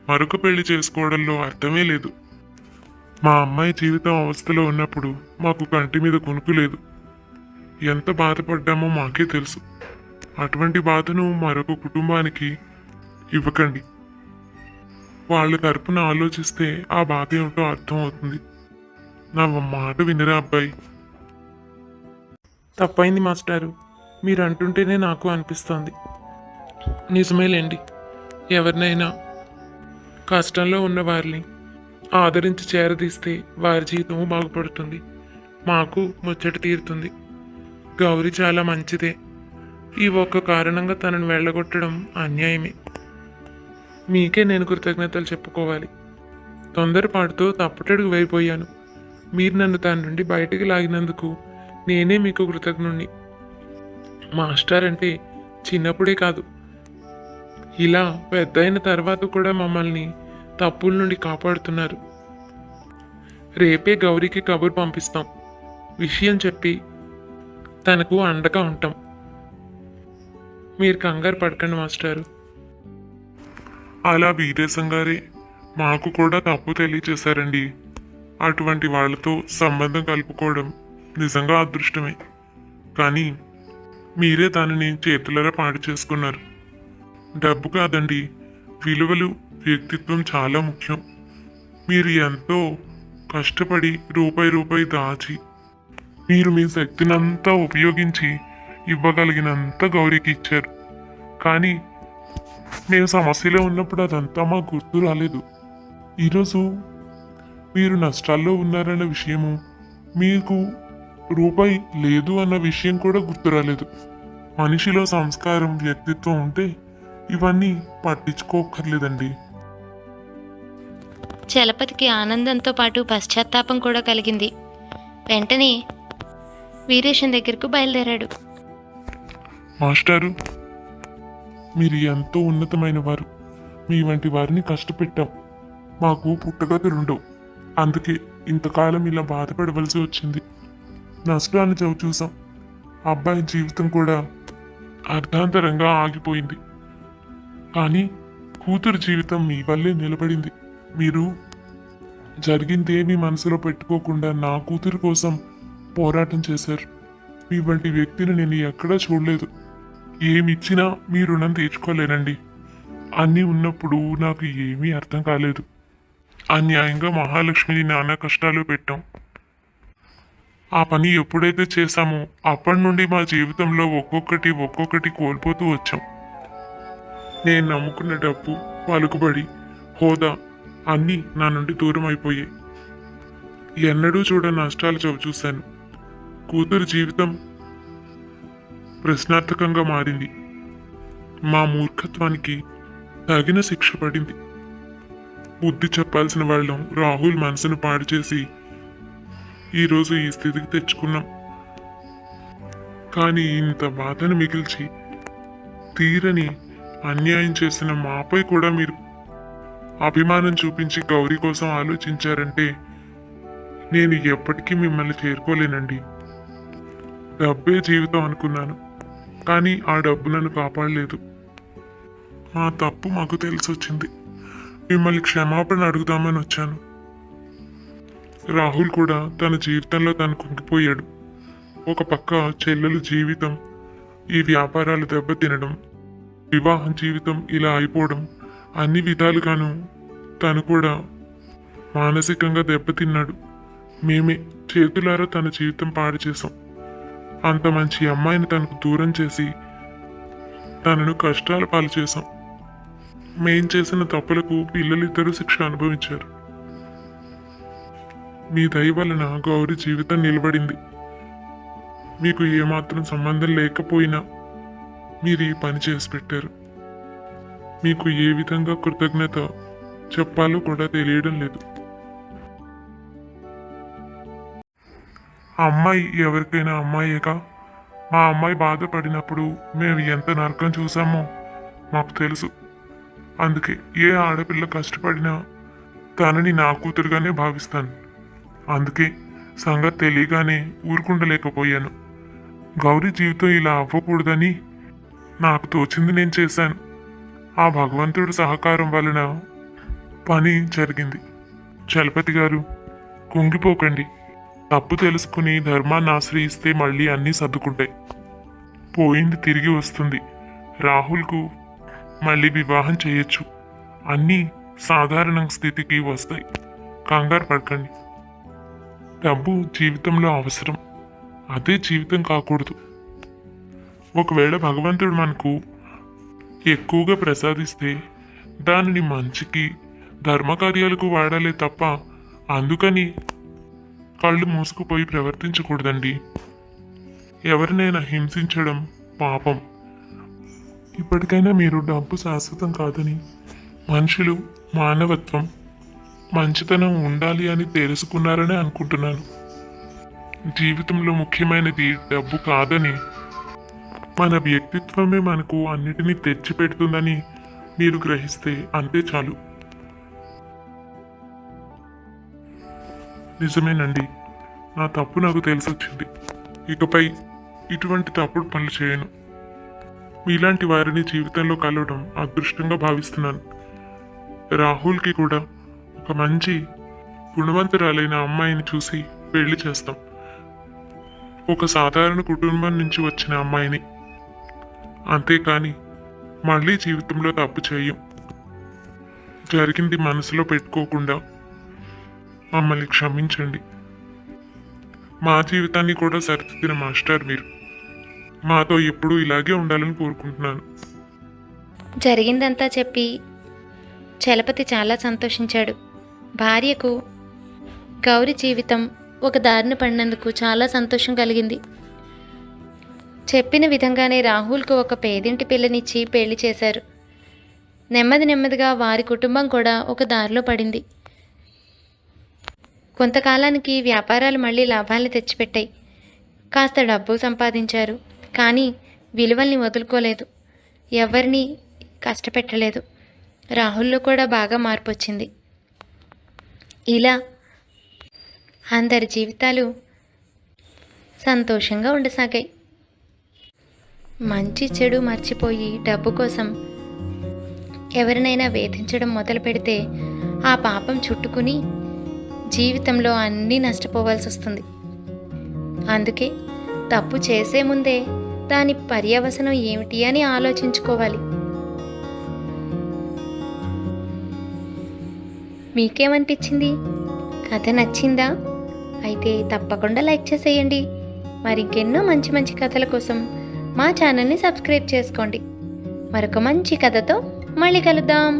మరొక పెళ్లి చేసుకోవడంలో అర్థమే లేదు. మా అమ్మాయి జీవితం అవస్థలో ఉన్నప్పుడు మాకు కంటి మీద కొనుక్కు లేదు. ఎంత బాధపడ్డామో మాకే తెలుసు. అటువంటి బాధను మరొక కుటుంబానికి ఇవ్వకండి. వాళ్ళ తరపున ఆలోచిస్తే ఆ బాధ ఏమిటో అర్థం అవుతుంది. నా మాట వినరా అబ్బాయి? తప్పైంది మాస్టారు. మీరు అంటుంటేనే నాకు అనిపిస్తోంది. నిజమేలేండి. ఎవరినైనా కష్టంలో ఉన్న వారిని ఆదరించి చేరదీస్తే వారి జీవితము బాగుపడుతుంది. మాకు ముచ్చట తీరుతుంది. గౌరీ చాలా మంచిదే. ఈ ఒక్క కారణంగా తనను వెళ్ళగొట్టడం అన్యాయమే. మీకే నేను కృతజ్ఞతలు చెప్పుకోవాలి. తొందరపాటుతో తప్పటడుగు వేయిపోయాను. మీరు నన్ను తన నుండి బయటికి లాగినందుకు నేనే మీకు కృతజ్ఞుణ్ణి. మాస్టర్ అంటే చిన్నప్పుడే కాదు, ఇలా పెద్దయిన తర్వాత కూడా మమ్మల్ని తప్పుల నుండి కాపాడుతున్నారు. రేపే గౌరీకి కబురు పంపిస్తాం. విషయం చెప్పి తనకు అండగా ఉంటాం. మీరు కంగారు పడకండి మాస్టారు. అలా వీరేశం గారే మాకు కూడా తప్పు తెలియచేశారండి. అటువంటి వాళ్ళతో సంబంధం కలుపుకోవడం నిజంగా అదృష్టమే. కానీ మీరే దానిని చేతులరా పాడు చేసుకున్నారు. డబ్బు కాదండి, విలువలు, వ్యక్తిత్వం చాలా ముఖ్యం. మీరు ఎంతో కష్టపడి రూపాయి దాచి మీరు మీ శక్తినంతా ఉపయోగించి ఇవ్వగలిగినంత గౌరీకి ఇచ్చారు. కానీ మేము సమస్యలో ఉన్నప్పుడు అదంతా మాకు గుర్తు రాలేదు. ఈరోజు మీరు నష్టాల్లో ఉన్నారన్న విషయము, మీకు రూపాయి లేదు అన్న విషయం కూడా గుర్తు రాలేదు. మనిషిలో సంస్కారం, వ్యక్తిత్వం ఉంటే ఇవన్నీ పట్టించుకోకర్లేదండి. చలపతికి ఆనందంతో పాటు పశ్చాత్తాపం కూడా కలిగింది. వెంటనే వీరేశం దగ్గరకు బయలుదేరాడు. మాస్టారు, మీరు ఎంతో ఉన్నతమైన వారు. మీ వంటి వారిని కష్టపెట్టాం. మాకు పుట్టగతులుండవు. అందుకే ఇంతకాలం ఇలా బాధపడవలసి వచ్చింది. నష్టాన్ని చూసాం. అబ్బాయి జీవితం కూడా అర్ధాంతరంగా ఆగిపోయింది. కానీ కూతురు జీవితం మీ వల్లే నిలబడింది. మీరు జరిగిందేమీ మనసులో పెట్టుకోకుండా నా కూతురు కోసం పోరాటం చేశారు. మీ వంటి వ్యక్తిని నేను ఎక్కడా చూడలేదు. ఏమిచ్చినా మీ రుణం తీర్చుకోలేనండి. అన్నీ ఉన్నప్పుడు నాకు ఏమీ అర్థం కాలేదు. అన్యాయంగా మహాలక్ష్మిని నానా కష్టాలు పెట్టాం. ఆ పని ఎప్పుడైతే చేశామో అప్పటి నుండి మా జీవితంలో ఒక్కొక్కటి కోల్పోతూ వచ్చాం. నేను నమ్ముకున్న డబ్బు, పలుకుబడి, హోదా అన్నీ నా నుండి దూరం అయిపోయాయి. ఎన్నడూ నష్టాలు చూశాను. కూతురు జీవితం ప్రశ్నార్థకంగా మారింది. మా మూర్ఖత్వానికి తగిన శిక్ష పడింది. బుద్ధి చెప్పాల్సిన వాళ్ళం రాహుల్ మనసును పాడు చేసి ఈరోజు ఈ స్థితికి తెచ్చుకున్నాం. కానీ ఇంత బాధను మిగిల్చి తీరని అన్యాయం చేసిన మాపై కూడా మీరు అభిమానం చూపించి గౌరీ కోసం ఆలోచించారంటే నేను ఎప్పటికీ మిమ్మల్ని చేరుకోలేనండి. డబ్బే జీవితం అనుకున్నాను, కానీ ఆ డబ్బు నన్ను కాపాడలేదు. ఆ తప్పు మాకు తెలిసొచ్చింది. మిమ్మల్ని క్షమాపణ అడుగుదామని వచ్చాను. రాహుల్ కూడా తన జీవితంలో తను కుంగిపోయాడు. ఒక పక్క చెల్లెలు జీవితం, ఈ వ్యాపారాలు దెబ్బతినడం, వివాహం జీవితం ఇలా అయిపోవడం, అన్ని విధాలుగాను తను కూడా మానసికంగా దెబ్బతిన్నాడు. మేమే చేతులారా తన జీవితం పాడు చేశాం. అంత మంచి అమ్మాయిని తనకు దూరం చేసి తనను కష్టాల పాలు చేశాం. మేం చేసిన తప్పులకు పిల్లలిద్దరూ శిక్ష అనుభవించారు. మీ దయ వలన గౌరీ జీవితం నిలబడింది. మీకు ఏమాత్రం సంబంధం లేకపోయినా మీరు ఈ పని చేసి పెట్టారు. మీకు ఏ విధంగా కృతజ్ఞత చెప్పాలో కూడా తెలియడం లేదు. అమ్మాయి ఎవరికైనా అమ్మాయేగా. మా అమ్మాయి బాధపడినప్పుడు మేము ఎంత నరకం చూసామో మాకు తెలుసు. అందుకే ఏ ఆడపిల్ల కష్టపడినా తనని నా కూతురుగానే భావిస్తాను. అందుకే సంగతి తెలియగానే ఊరుకుండలేకపోయాను. గౌరీ జీవితం ఇలా అవ్వకూడదని నాకు తోచింది నేను చేశాను. ఆ భగవంతుడి సహకారం వలన పని జరిగింది. చలపతి గారు, కుంగిపోకండి. తప్పు తెలుసుకుని ధర్మాన్ని ఆశ్రయిస్తే మళ్ళీ అన్నీ సర్దుకుంటాయి. పోయింది తిరిగి వస్తుంది. రాహుల్కు మళ్ళీ వివాహం చేయొచ్చు. అన్నీ సాధారణ స్థితికి వస్తాయి. కంగారు పడకండి. డబ్బు జీవితంలో అవసరం, అదే జీవితం కాకూడదు. ఒకవేళ భగవంతుడు మనకు ఎక్కువగా ప్రసాదిస్తే దానిని మంచికి, ధర్మకార్యాలకు వాడాలే తప్ప అందుకని కళ్ళు మూసుకుపోయి ప్రవర్తించకూడదండి. ఎవరినైనా హింసించడం పాపం. ఇప్పటికైనా మీరు డబ్బు శాశ్వతం కాదని, మనుషులు మానవత్వం, మంచితనం ఉండాలి అని తెలుసుకున్నారని అనుకుంటున్నాను. జీవితంలో ముఖ్యమైనది డబ్బు కాదని, మన వ్యక్తిత్వమే మనకు అన్నిటినీ తెచ్చిపెడుతుందని మీరు గ్రహిస్తే అంతే చాలు. నిజమేనండి, నా తప్పు నాకు తెలిసొచ్చింది. ఇకపై ఇటువంటి తప్పుడు పనులు చేయను. మీలాంటి వారిని జీవితంలో కలవడం అదృష్టంగా భావిస్తున్నాను. రాహుల్కి కూడా ఒక మంచి గుణవంతురాలైన అమ్మాయిని చూసి పెళ్లి చేస్తాం. ఒక సాధారణ కుటుంబం నుంచి వచ్చిన అమ్మాయిని. అంతేకాని మళ్ళీ జీవితంలో తప్పు చేయం. జరిగింది మనసులో పెట్టుకోకుండా మమ్మల్ని క్షమించండి. మా జీవితాన్ని కూడా సరిదిద్దిన మాస్టర్ మీరు. మాతో ఎప్పుడూ ఇలాగే ఉండాలని కోరుకుంటున్నాను. జరిగిందంతా చెప్పి చలపతి చాలా సంతోషించాడు. భార్యకు గౌరి జీవితం ఒక దారిన పడినందుకు చాలా సంతోషం కలిగింది. చెప్పిన విధంగానే రాహుల్కు ఒక పేదింటి పిల్లనిచ్చి పెళ్లి చేశారు. నెమ్మది నెమ్మదిగా వారి కుటుంబం కూడా ఒక దారిలో పడింది. కొంతకాలానికి వ్యాపారాలు మళ్ళీ లాభాల్ని తెచ్చిపెట్టాయి. కాస్త డబ్బు సంపాదించారు. కానీ విలువల్ని వదులుకోలేదు. ఎవరిని కష్టపెట్టలేదు. రాహుల్లో కూడా బాగా మార్పు వచ్చింది. ఇలా అందరి జీవితాలు సంతోషంగా ఉండసాగాయి. మంచి చెడు మర్చిపోయి డబ్బు కోసం ఎవరినైనా వేధించడం మొదలు పెడితే ఆ పాపం చుట్టుకుని జీవితంలో అన్నీ నష్టపోవాల్సి వస్తుంది. అందుకే తప్పు చేసే ముందే దాని పర్యవసనం ఏమిటి అని ఆలోచించుకోవాలి. మీకేమనిపించింది? కథ నచ్చిందా? అయితే తప్పకుండా లైక్ చేసేయండి. మరింకెన్నో మంచి మంచి కథల కోసం మా ఛానల్ని సబ్స్క్రైబ్ చేసుకోండి. మరొక మంచి కథతో మళ్ళీ కలుద్దాం.